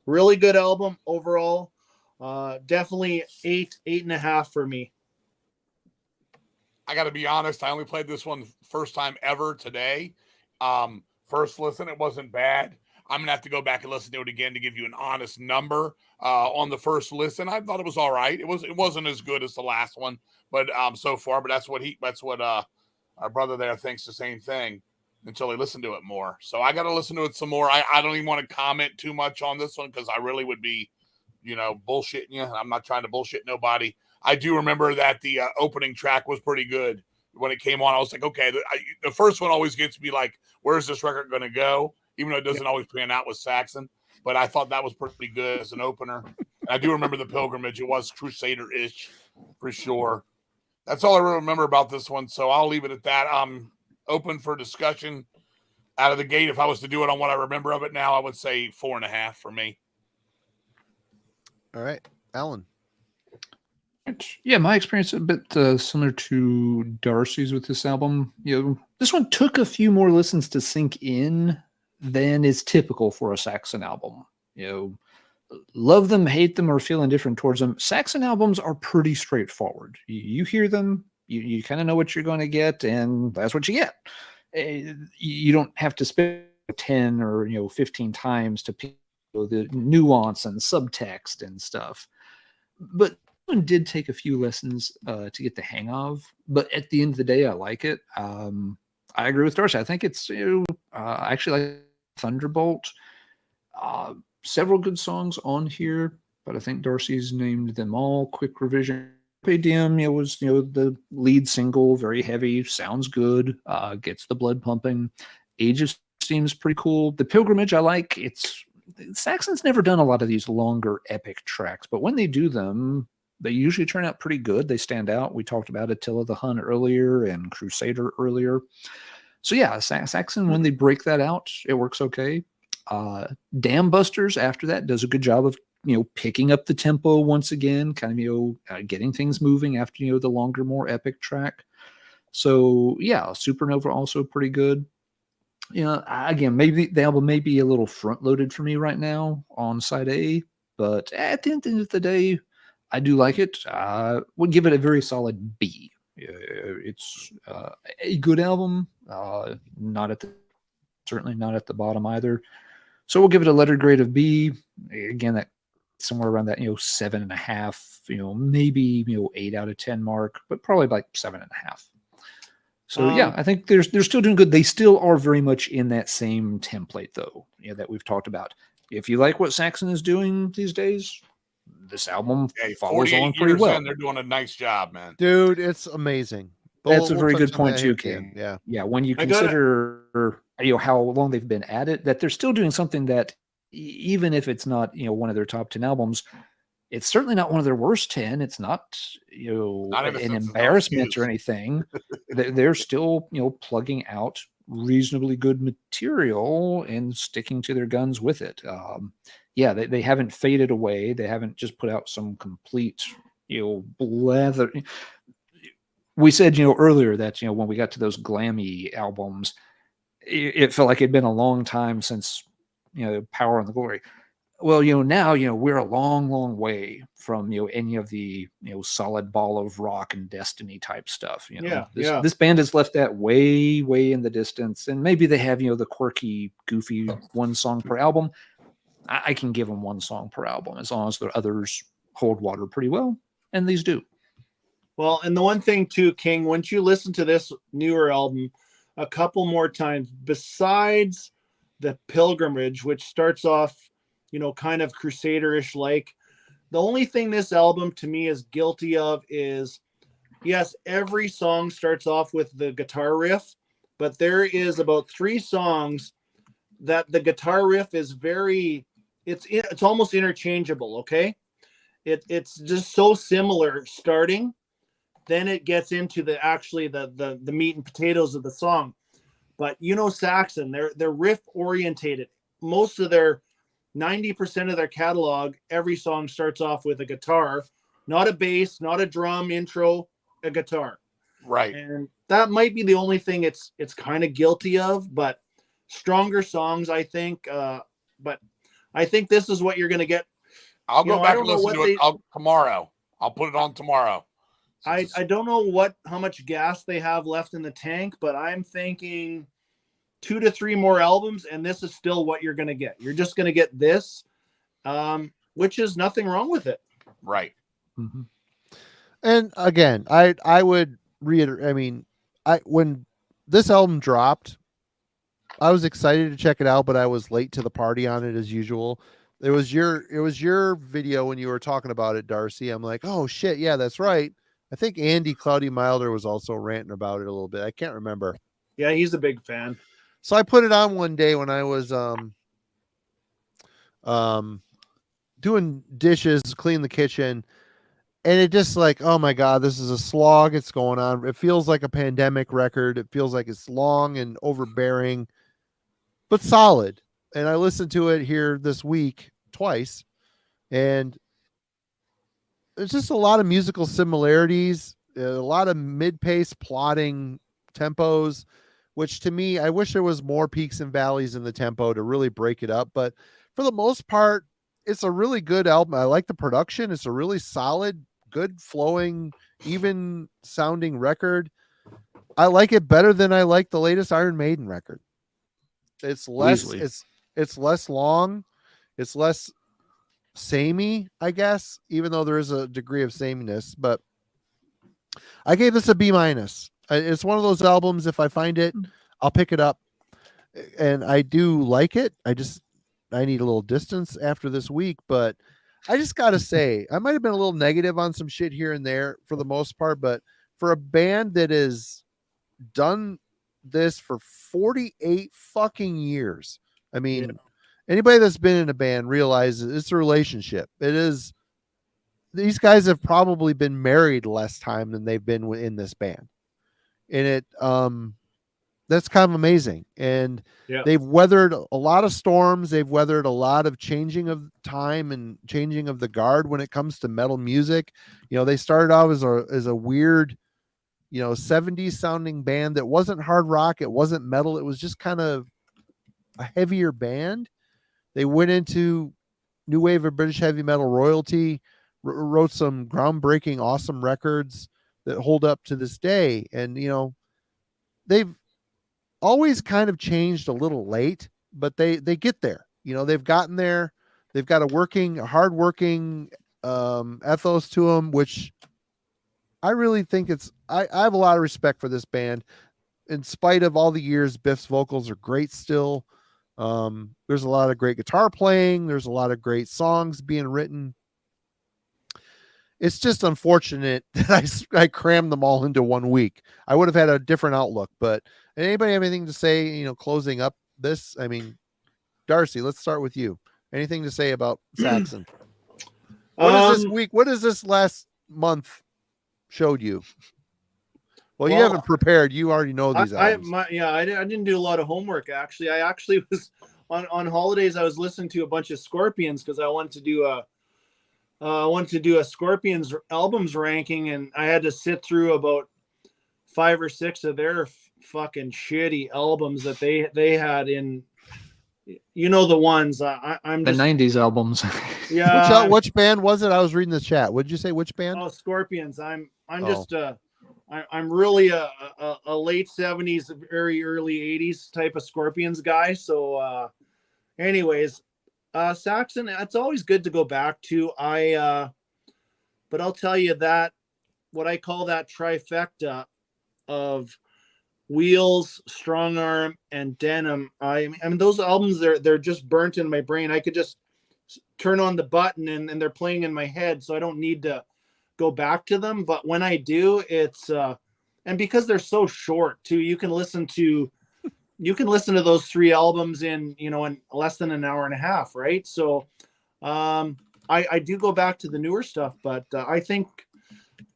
Really good album overall. Definitely 8.5 for me. I got to be honest. I only played this one first time ever today. First listen, it wasn't bad. I'm gonna have to go back and listen to it again to give you an honest number. On the first listen, I thought it was all right. It wasn't as good as the last one, but so far. But that's what our brother there thinks the same thing until he listened to it more. So I got to listen to it some more. I don't even want to comment too much on this one because I really would be, bullshitting you. I'm not trying to bullshit nobody. I do remember that the opening track was pretty good when it came on. I was like, okay, the first one always gets me like, where's this record going to go? Even though it doesn't always pan out with Saxon, but I thought that was pretty good as an opener. And I do remember the Pilgrimage. It was Crusader-ish for sure. That's all I really remember about this one. So I'll leave it at that. I'm open for discussion out of the gate. If I was to do it on what I remember of it now, I would say 4.5 for me. All right, Alan. Yeah, my experience a bit similar to Darcy's with this album. This one took a few more listens to sink in than is typical for a Saxon album. Love them, hate them, or feel indifferent towards them. Saxon albums are pretty straightforward. You hear them, you kind of know what you're going to get, and that's what you get. You don't have to spend 10 or 15 times to pick the nuance and subtext and stuff. But one did take a few lessons to get the hang of, but at the end of the day, I like it. I agree with Darcy. I think it's I actually like Thunderbolt. Several good songs on here, but I think Darcy's named them all. Quick revision. Diem, was the lead single, very heavy, sounds good, gets the blood pumping. Age of Steam's pretty cool. The Pilgrimage I like. Saxon's never done a lot of these longer epic tracks, but when they do them, they usually turn out pretty good. They stand out. We talked about Attila the Hun earlier and Crusader earlier. So yeah, Saxon, when they break that out, it works okay. Dam Busters after that does a good job of picking up the tempo once again, kind of getting things moving after the longer, more epic track. So yeah, Supernova also pretty good. Again, maybe the album may be a little front loaded for me right now on side A, but at the end of the day, I do like it. Would give it a very solid B. It's a good album, certainly not at the bottom either. So we'll give it a letter grade of B. Again, that somewhere around that 7.5, maybe 8 out of 10 mark, but probably like 7.5. So yeah, I think they're still doing good. They still are very much in that same template though, that we've talked about. If you like what Saxon is doing these days, this album follows on pretty well. They're doing a nice job, man. Dude, it's amazing. That's a very good point too, King. Yeah. Yeah. When you consider how long they've been at it, that they're still doing something that even if it's not, one of their top 10 albums, it's certainly not one of their worst 10. It's not, an embarrassment or anything. They're still, plugging out reasonably good material and sticking to their guns with it. They haven't faded away. They haven't just put out some complete, blather. We said, earlier that, when we got to those glammy albums, it felt like it'd been a long time since, Power and the Glory. Well, now, we're a long, long way from, any of the, solid ball of rock and Destiny type stuff. This band has left that way, way in the distance. And maybe they have, the quirky, goofy one song per album. I can give them one song per album as long as the others hold water pretty well. And these do. Well, and the one thing too, King, once you listen to this newer album a couple more times, besides the Pilgrimage, which starts off, kind of Crusader-ish like, the only thing this album to me is guilty of is, yes, every song starts off with the guitar riff, but there is about 3 songs that the guitar riff is it's almost interchangeable. Okay. It's just so similar starting. Then it gets into the meat and potatoes of the song. But Saxon, they're riff orientated. Most of their 90% of their catalog, every song starts off with a guitar, not a bass, not a drum intro, a guitar. Right. And that might be the only thing it's kind of guilty of, but stronger songs, I think. But I think this is what you're going to get. I'll go back and listen to it tomorrow. I'll put it on tomorrow. I don't know how much gas they have left in the tank, but I'm thinking 2 to 3 more albums, and this is still what you're going to get. You're just going to get this, which is nothing wrong with it. Right. Mhm. And again, I would reiterate. I mean, when this album dropped, I was excited to check it out, but I was late to the party on it as usual. It was your video when you were talking about it, Darcy. I'm like, oh shit, yeah, that's right. I think Andy Cloudy Milder was also ranting about it a little bit. I can't remember. Yeah, he's a big fan. So I put it on one day when I was doing dishes, cleaning the kitchen, and it just like, oh my God, this is a slog. It's going on. It feels like a pandemic record. It feels like it's long and overbearing, but solid. And I listened to it here this week twice, and there's just a lot of musical similarities, a lot of mid-pace plotting tempos, which to me, I wish there was more peaks and valleys in the tempo to really break it up. But for the most part, it's a really good album. I like the production. It's a really solid, good flowing, even sounding record. I like it better than I like the latest Iron Maiden record. It's less, Easily. it's less long. It's less samey, I guess, even though there is a degree of sameness, but I gave this a B-. It's one of those albums, if I find it, I'll pick it up, and I do like it. I need a little distance after this week, but I just gotta say, I might have been a little negative on some shit here and there for the most part, but for a band that has done this for 48 fucking years, I mean, anybody that's been in a band realizes it's a relationship. It is. These guys have probably been married less time than they've been in this band, and that's kind of amazing. And they've weathered a lot of storms. They've weathered a lot of changing of time and changing of the guard when it comes to metal music. You know, they started out as a weird, 70s sounding band that wasn't hard rock. It wasn't metal. It was just kind of a heavier band. They went into new wave of British heavy metal royalty, wrote some groundbreaking, awesome records that hold up to this day. And, they've always kind of changed a little late, but they get there. They've gotten there. They've got a hardworking ethos to them, which I really think I have a lot of respect for this band. In spite of all the years, Biff's vocals are great still. There's a lot of great guitar playing. There's a lot of great songs being written. It's just unfortunate that I crammed them all into 1 week. I would have had a different outlook, but anybody have anything to say, closing up this? I mean, Darcy, let's start with you. Anything to say about Saxon? What is this week? What is this last month showed you? Well, you haven't prepared. You already know these albums. I didn't do a lot of homework, actually. I actually was on holidays. I was listening to a bunch of Scorpions because I wanted to do a Scorpions albums ranking, and I had to sit through about 5 or 6 of their fucking shitty albums that they had in, the ones. I'm the just, 90s albums. Yeah. Which band was it? I was reading the chat. What did you say? Which band? Oh, Scorpions. I'm really a late 70s, very early 80s type of Scorpions guy. So, anyways, Saxon, it's always good to go back to. But I'll tell you that what I call that trifecta of Wheels, Strong Arm, and Denim. I mean, those albums, they're just burnt in my brain. I could just turn on the button and they're playing in my head, so I don't need to go back to them. But when I do, it's and because they're so short too, you can listen to those 3 albums in less than an hour and a half, right? So I do go back to the newer stuff, but I think,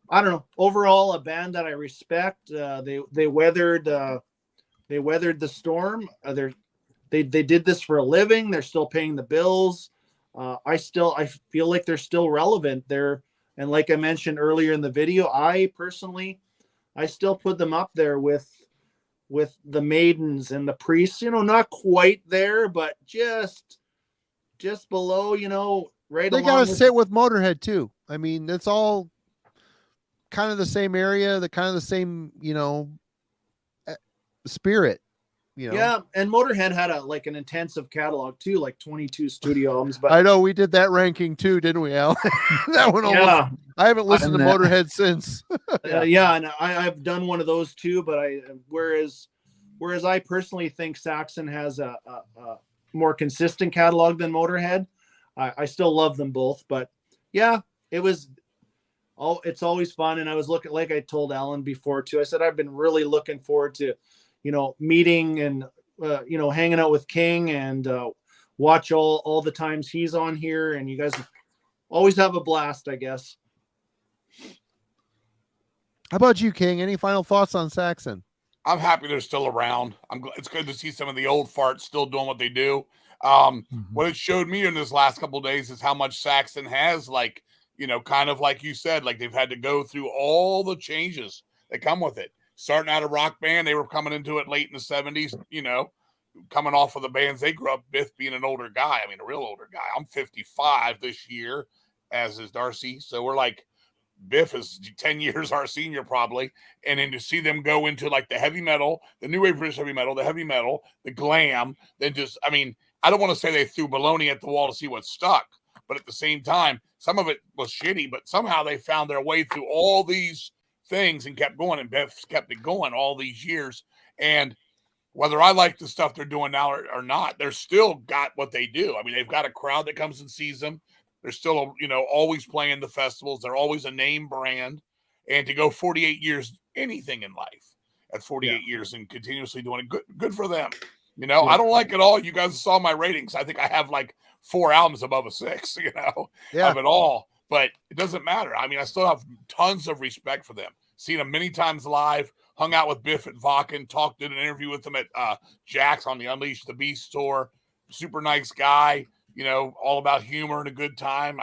I don't know, overall a band that I respect. They weathered the storm. They did this for a living. They're still paying the bills. I feel like they're still relevant. And like I mentioned earlier in the video, I still put them up there with the Maidens and the Priests, not quite there, but just below, right. They got to sit with Motorhead too. I mean, it's all kind of the same area, the kind of the same, spirit, Yeah, and Motorhead had an intensive catalog too, like 22 studio albums. But I know we did that ranking too, didn't we, Al? That one almost. yeah, I haven't listened to Motorhead since. yeah, and I've done one of those too. But whereas I personally think Saxon has a more consistent catalog than Motorhead. I still love them both, but yeah, it's always fun. And I was looking, like I told Alan before too, I said I've been really looking forward to meeting and hanging out with King and watch all the times he's on here, and you guys always have a blast, I guess. How about you, King? Any final thoughts on Saxon? I'm happy they're still around. It's good to see some of the old farts still doing what they do. What it showed me in this last couple of days is how much Saxon has, kind of like you said, like they've had to go through all the changes that come with it. Starting out a rock band, they were coming into it late in the 70s, coming off of the bands they grew up, Biff being an older guy. I mean, a real older guy. I'm 55 this year, as is Darcy. So we're like, Biff is 10 years our senior probably. And then to see them go into like the heavy metal, the new wave British heavy metal, the glam, then just, I mean, I don't want to say they threw baloney at the wall to see what stuck, but at the same time, some of it was shitty, but somehow they found their way through all these things and kept going, and Biff's kept it going all these years. And whether I like the stuff they're doing now or not, they're still got what they do. I mean, they've got a crowd that comes and sees them. They're still, always playing the festivals. They're always a name brand. And to go 48 years, anything in life at 48 years and continuously doing it, good for them. I don't like it all. You guys saw my ratings. I think I have like 4 albums above a 6, of it all. But it doesn't matter. I mean, I still have tons of respect for them. Seen them many times live, hung out with Biff at Vakken, did an interview with them at Jack's on the Unleash the Beast tour. Super nice guy, all about humor and a good time.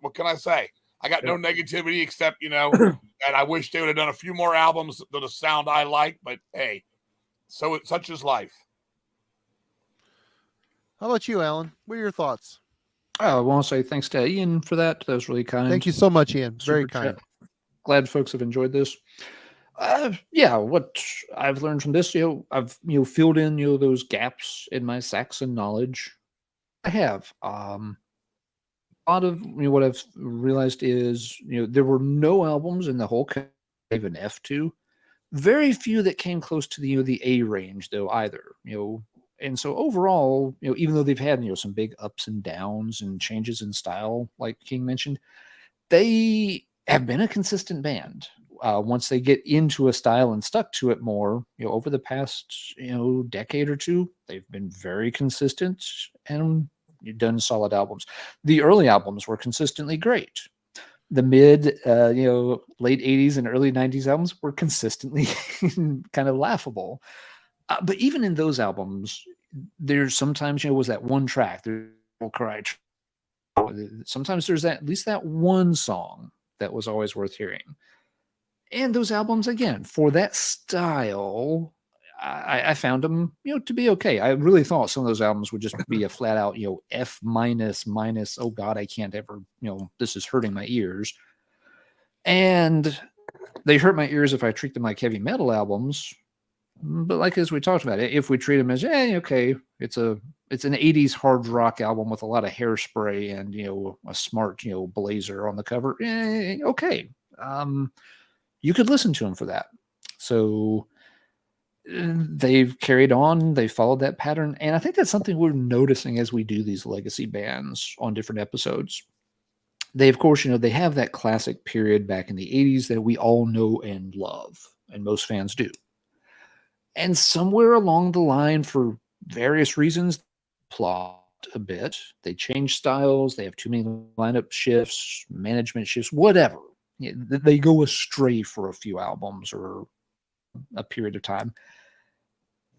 What can I say? I got no negativity except, that I wish they would have done a few more albums to the sound I like. But hey, such is life. How about you, Alan? What are your thoughts? I want to say thanks to Ian for that. That was really kind. Thank you so much, Ian. Very kind. Glad folks have enjoyed this. What I've learned from this, I've filled in those gaps in my Saxon knowledge. I have a lot of what I've realized is there were no albums in the whole even F2. Very few that came close to the A range though either. And so overall, even though they've had, some big ups and downs and changes in style, like King mentioned, they have been a consistent band. Once they get into a style and stuck to it more, over the past, decade or two, they've been very consistent and done solid albums. The early albums were consistently great. The mid, late 80s and early 90s albums were consistently kind of laughable. But even in those albums, there's sometimes, was that one track, there's cry. Sometimes there's at least that one song that was always worth hearing. And those albums, again, for that style, I found them, to be okay. I really thought some of those albums would just be a flat out, F minus, oh God, I can't ever, this is hurting my ears. And they hurt my ears if I treat them like heavy metal albums. But like as we talked about it, if we treat them as okay, it's an 80s hard rock album with a lot of hairspray and a smart blazer on the cover, okay, you could listen to them for that. So they've carried on, they followed that pattern, and I think that's something we're noticing as we do these legacy bands on different episodes. They, of course, they have that classic period back in the 80s that we all know and love, and most fans do. And somewhere along the line, for various reasons, plot a bit. They change styles. They have too many lineup shifts, management shifts, whatever. They go astray for a few albums or a period of time.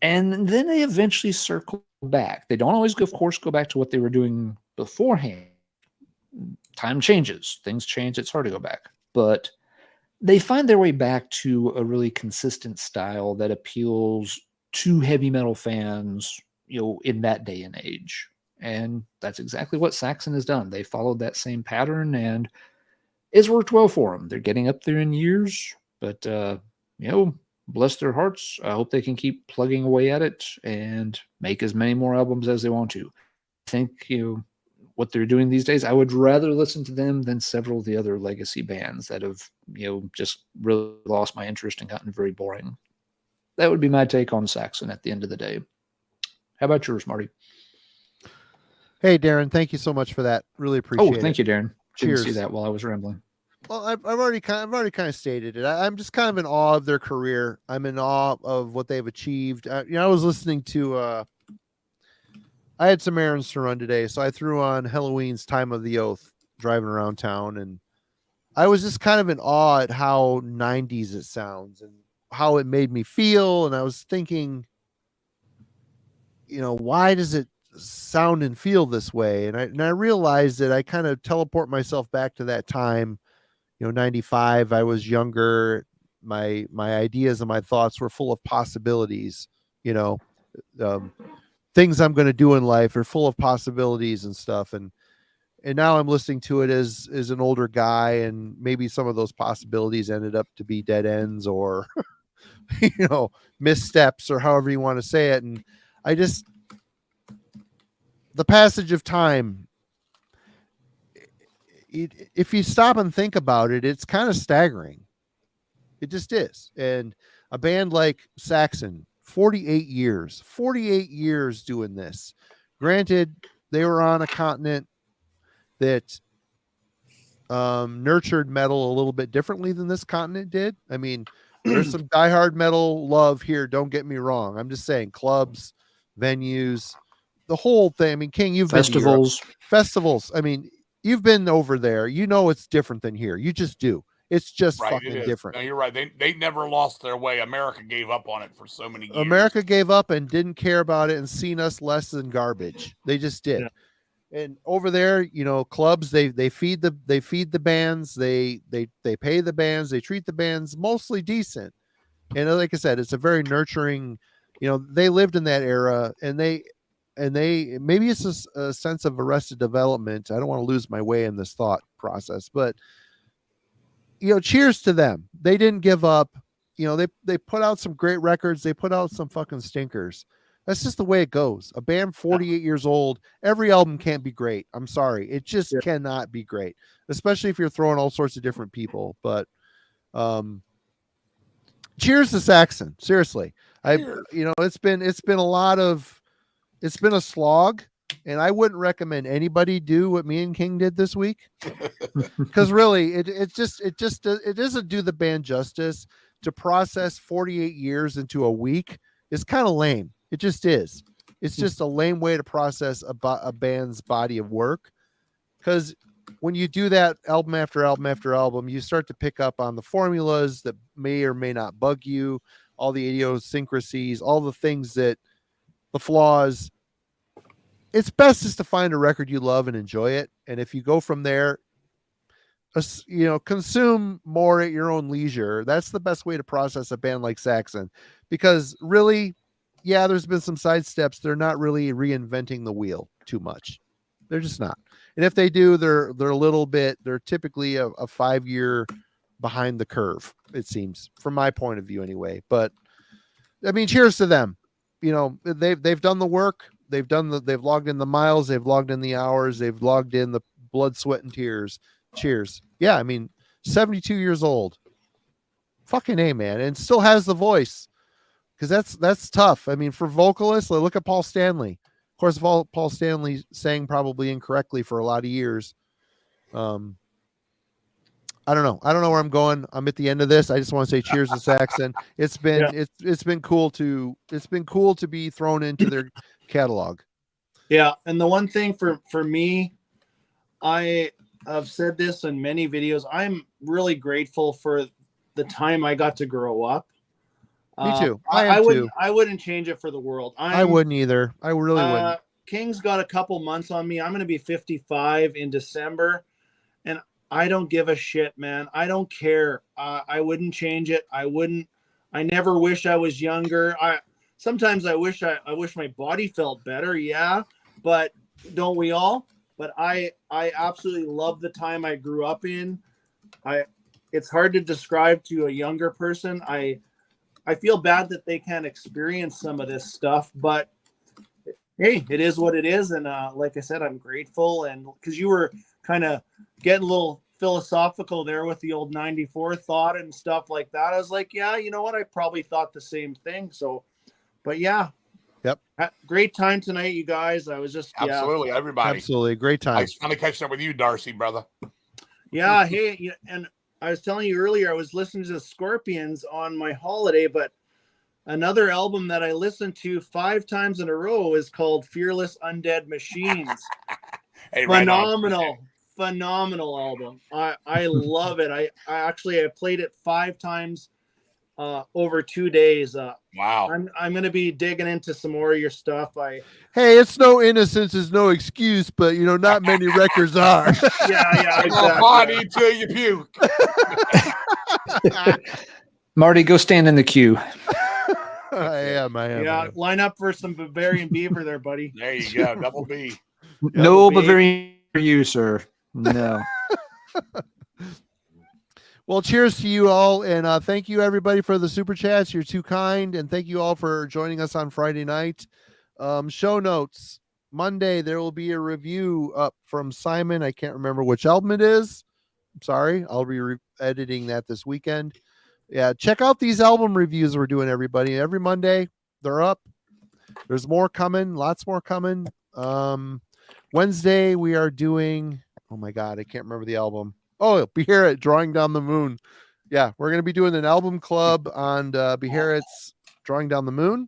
And then they eventually circle back. They don't always, of course, go back to what they were doing beforehand. Time changes. Things change. It's hard to go back. But they find their way back to a really consistent style that appeals to heavy metal fans, in that day and age. And that's exactly what Saxon has done. They followed that same pattern, and it's worked well for them. They're getting up there in years, but bless their hearts. I hope they can keep plugging away at it and make as many more albums as they want to. I think what they're doing these days, I would rather listen to them than several of the other legacy bands that have just really lost my interest and gotten very boring. That would be my take on Saxon at the end of the day. How about yours, Marty? Hey, Darren, thank you so much for that. Really appreciate it. Oh, thank you, Darren. Cheers. Didn't see that while I was rambling. Well, I've already kind of stated it. I'm just kind of in awe of their career. I'm in awe of what they've achieved. I was listening to. I had some errands to run today, so I threw on Halloween's "Time of the Oath" driving around town, and I was just kind of in awe at how 90s it sounds and how it made me feel. And I was thinking, why does it sound and feel this way? And I realized that I kind of teleport myself back to that time. 95, I was younger. My ideas and my thoughts were full of possibilities. Things I'm going to do in life are full of possibilities and stuff. And now I'm listening to it as an older guy, and maybe some of those possibilities ended up to be dead ends or, missteps, or however you want to say it. And the passage of time, if you stop and think about it, it's kind of staggering. It just is. And a band like Saxon, 48 years doing this. Granted, they were on a continent that nurtured metal a little bit differently than this continent did. I mean, there's some diehard metal love here. Don't get me wrong. I'm just saying, clubs, venues, the whole thing. I mean, King, you've been to Europe. Festivals. I mean, you've been over there. It's different than here. You just do. It's just fucking different. No, you're right. They never lost their way. America gave up on it for so many years. America gave up and didn't care about it and seen us less than garbage. They just did. Yeah. And over there, clubs, they feed the bands, they pay the bands, they treat the bands mostly decent. And like I said, it's a very nurturing, they lived in that era, and they maybe it's a sense of arrested development. I don't want to lose my way in this thought process, but cheers to them. They didn't give up. They put out some great records. They put out some fucking stinkers. That's just the way it goes. A band 48 years old, every album can't be great. I'm sorry. It just cannot be great, especially if you're throwing all sorts of different people. But cheers to Saxon. Seriously. It's been a slog, and I wouldn't recommend anybody do what me and King did this week, because really it doesn't do the band justice to process 48 years into a week. It's kind of lame. It just is. It's just a lame way to process a band's body of work, because when you do that album after album after album, you start to pick up on the formulas that may or may not bug you, all the idiosyncrasies, all the things the flaws. It's best just to find a record you love and enjoy it. And if you go from there, consume more at your own leisure. That's the best way to process a band like Saxon, because really, there's been some side steps. They're not really reinventing the wheel too much. They're just not. And if they do, they're typically a 5-year behind the curve, it seems, from my point of view anyway. But I mean, cheers to them. They've done the work. They've logged in the miles. They've logged in the hours. They've logged in the blood, sweat, and tears. Cheers. Yeah. I mean, 72 years old. Fucking A, man. And still has the voice. Because that's tough. I mean, for vocalists, look at Paul Stanley. Of course, Paul Stanley sang probably incorrectly for a lot of years. I don't know. I don't know where I'm going. I'm at the end of this. I just want to say cheers to Saxon. It's been it's been cool to be thrown into their catalog. Yeah, and the one thing for me, I have said this in many videos. I'm really grateful for the time I got to grow up. Me too. I wouldn't change it for the world. I wouldn't either. I really wouldn't. King's got a couple months on me. I'm going to be 55 in December, and I don't give a shit, man. I don't care. I wouldn't change it. I never wish I was younger. Sometimes I wish my body felt better. Yeah, but don't we all? But I absolutely love the time I grew up in. it's hard to describe to a younger person. I feel bad that they can't experience some of this stuff, but hey, it is what it is. And like I said, I'm grateful. And because you were kind of getting a little philosophical there with the old 94 thought and stuff like that, I was like, yeah, you know what? I probably thought the same thing. So, but yeah. Yep. Great time tonight, you guys. I was just, Absolutely, everybody. Absolutely. Great time. Nice fun to catch up with you, Darcy, brother. Yeah. Hey, and I was telling you earlier, I was listening to the Scorpions on my holiday, but another album that I listened to 5 times in a row is called Fearless Undead Machines. Hey, Phenomenal album. I love it. I played it 5 times over 2 days. Wow. I'm gonna be digging into some more of your stuff. Hey, it's no innocence is no excuse, but not many records are. Yeah, Your body till you puke. Marty, go stand in the queue. I am. Yeah, line up for some Bavarian beaver there, buddy. There you go, double B. No Bavarian for you, sir. No. Well, cheers to you all, and thank you everybody for the super chats. You're too kind, and thank you all for joining us on Friday night. Show notes. Monday there will be a review up from Simon. I can't remember which album it is. I'm sorry. I'll be editing that this weekend. Yeah, check out these album reviews we're doing, everybody. Every Monday they're up. There's more coming. Lots more coming. Wednesday we are doing. Oh my God, I can't remember the album. Oh, Beherit, Drawing Down the Moon. Yeah, we're going to be doing an album club on Beherit's Drawing Down the Moon.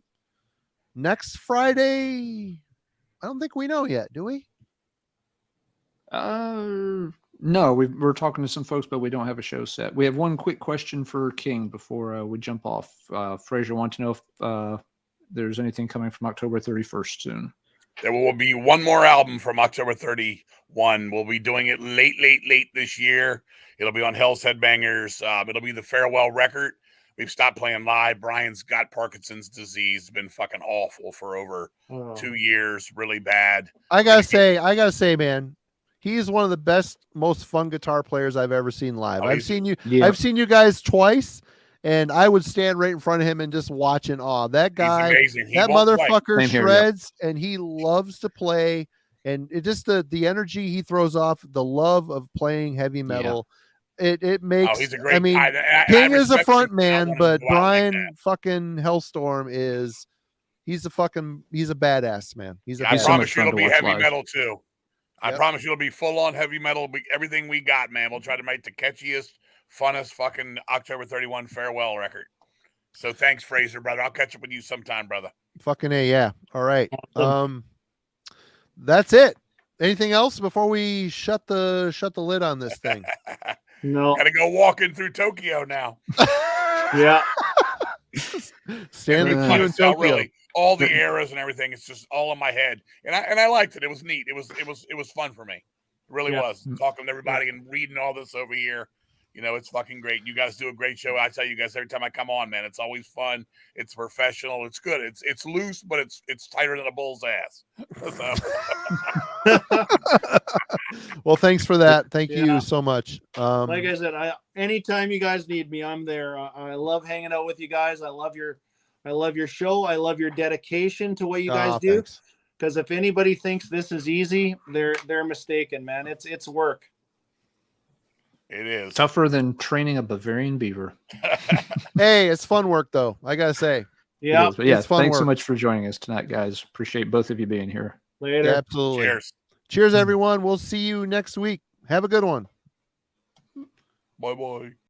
Next Friday, I don't think we know yet, do we? No, we're talking to some folks, but we don't have a show set. We have one quick question for King before we jump off. Fraser wants to know if there's anything coming from October 31st soon. There will be one more album from October 31. We'll be doing it late this year. It'll be on Hell's Headbangers. It'll be the farewell record. We've stopped playing live. Brian's got Parkinson's disease. It's been fucking awful for over 2 years. Really bad. I gotta say, man, he's one of the best, most fun guitar players I've ever seen live. I've seen you guys twice, and I would stand right in front of him and just watch in awe. That guy, that motherfucker shreds, and he loves to play. And it just the energy he throws off, the love of playing heavy metal. It makes. He's a great guy. King is a front man, but Brian fucking Hellstorm he's a badass, man. I promise you it'll be heavy metal too. I promise you it'll be full on heavy metal. Everything we got, man. We'll try to make the catchiest, funnest fucking October 31 farewell record. So thanks, Fraser, brother. I'll catch up with you sometime, brother. Fucking A, yeah. All right. That's it. Anything else before we shut the lid on this thing? No. Gotta go walking through Tokyo now. Yeah. Stand in the queue in Tokyo. Really, all the eras and everything. It's just all in my head, and I liked it. It was neat. It was fun for me. It really was. Talking to everybody and reading all this over here. It's fucking great. You guys do a great show. I tell you guys every time I come on, man, it's always fun. It's professional. It's good. It's loose, but it's tighter than a bull's ass. Well, thanks for that. Thank you so much. Like I said, anytime you guys need me, I'm there. I love hanging out with you guys. I love your show. I love your dedication to what you guys do. Because if anybody thinks this is easy, they're mistaken, man. It's work. It is tougher than training a Bavarian beaver. Hey, it's fun work though. I gotta say. Yeah. Thanks so much for joining us tonight, guys. Appreciate both of you being here. Later. Yeah, absolutely. Cheers, everyone. We'll see you next week. Have a good one. Bye.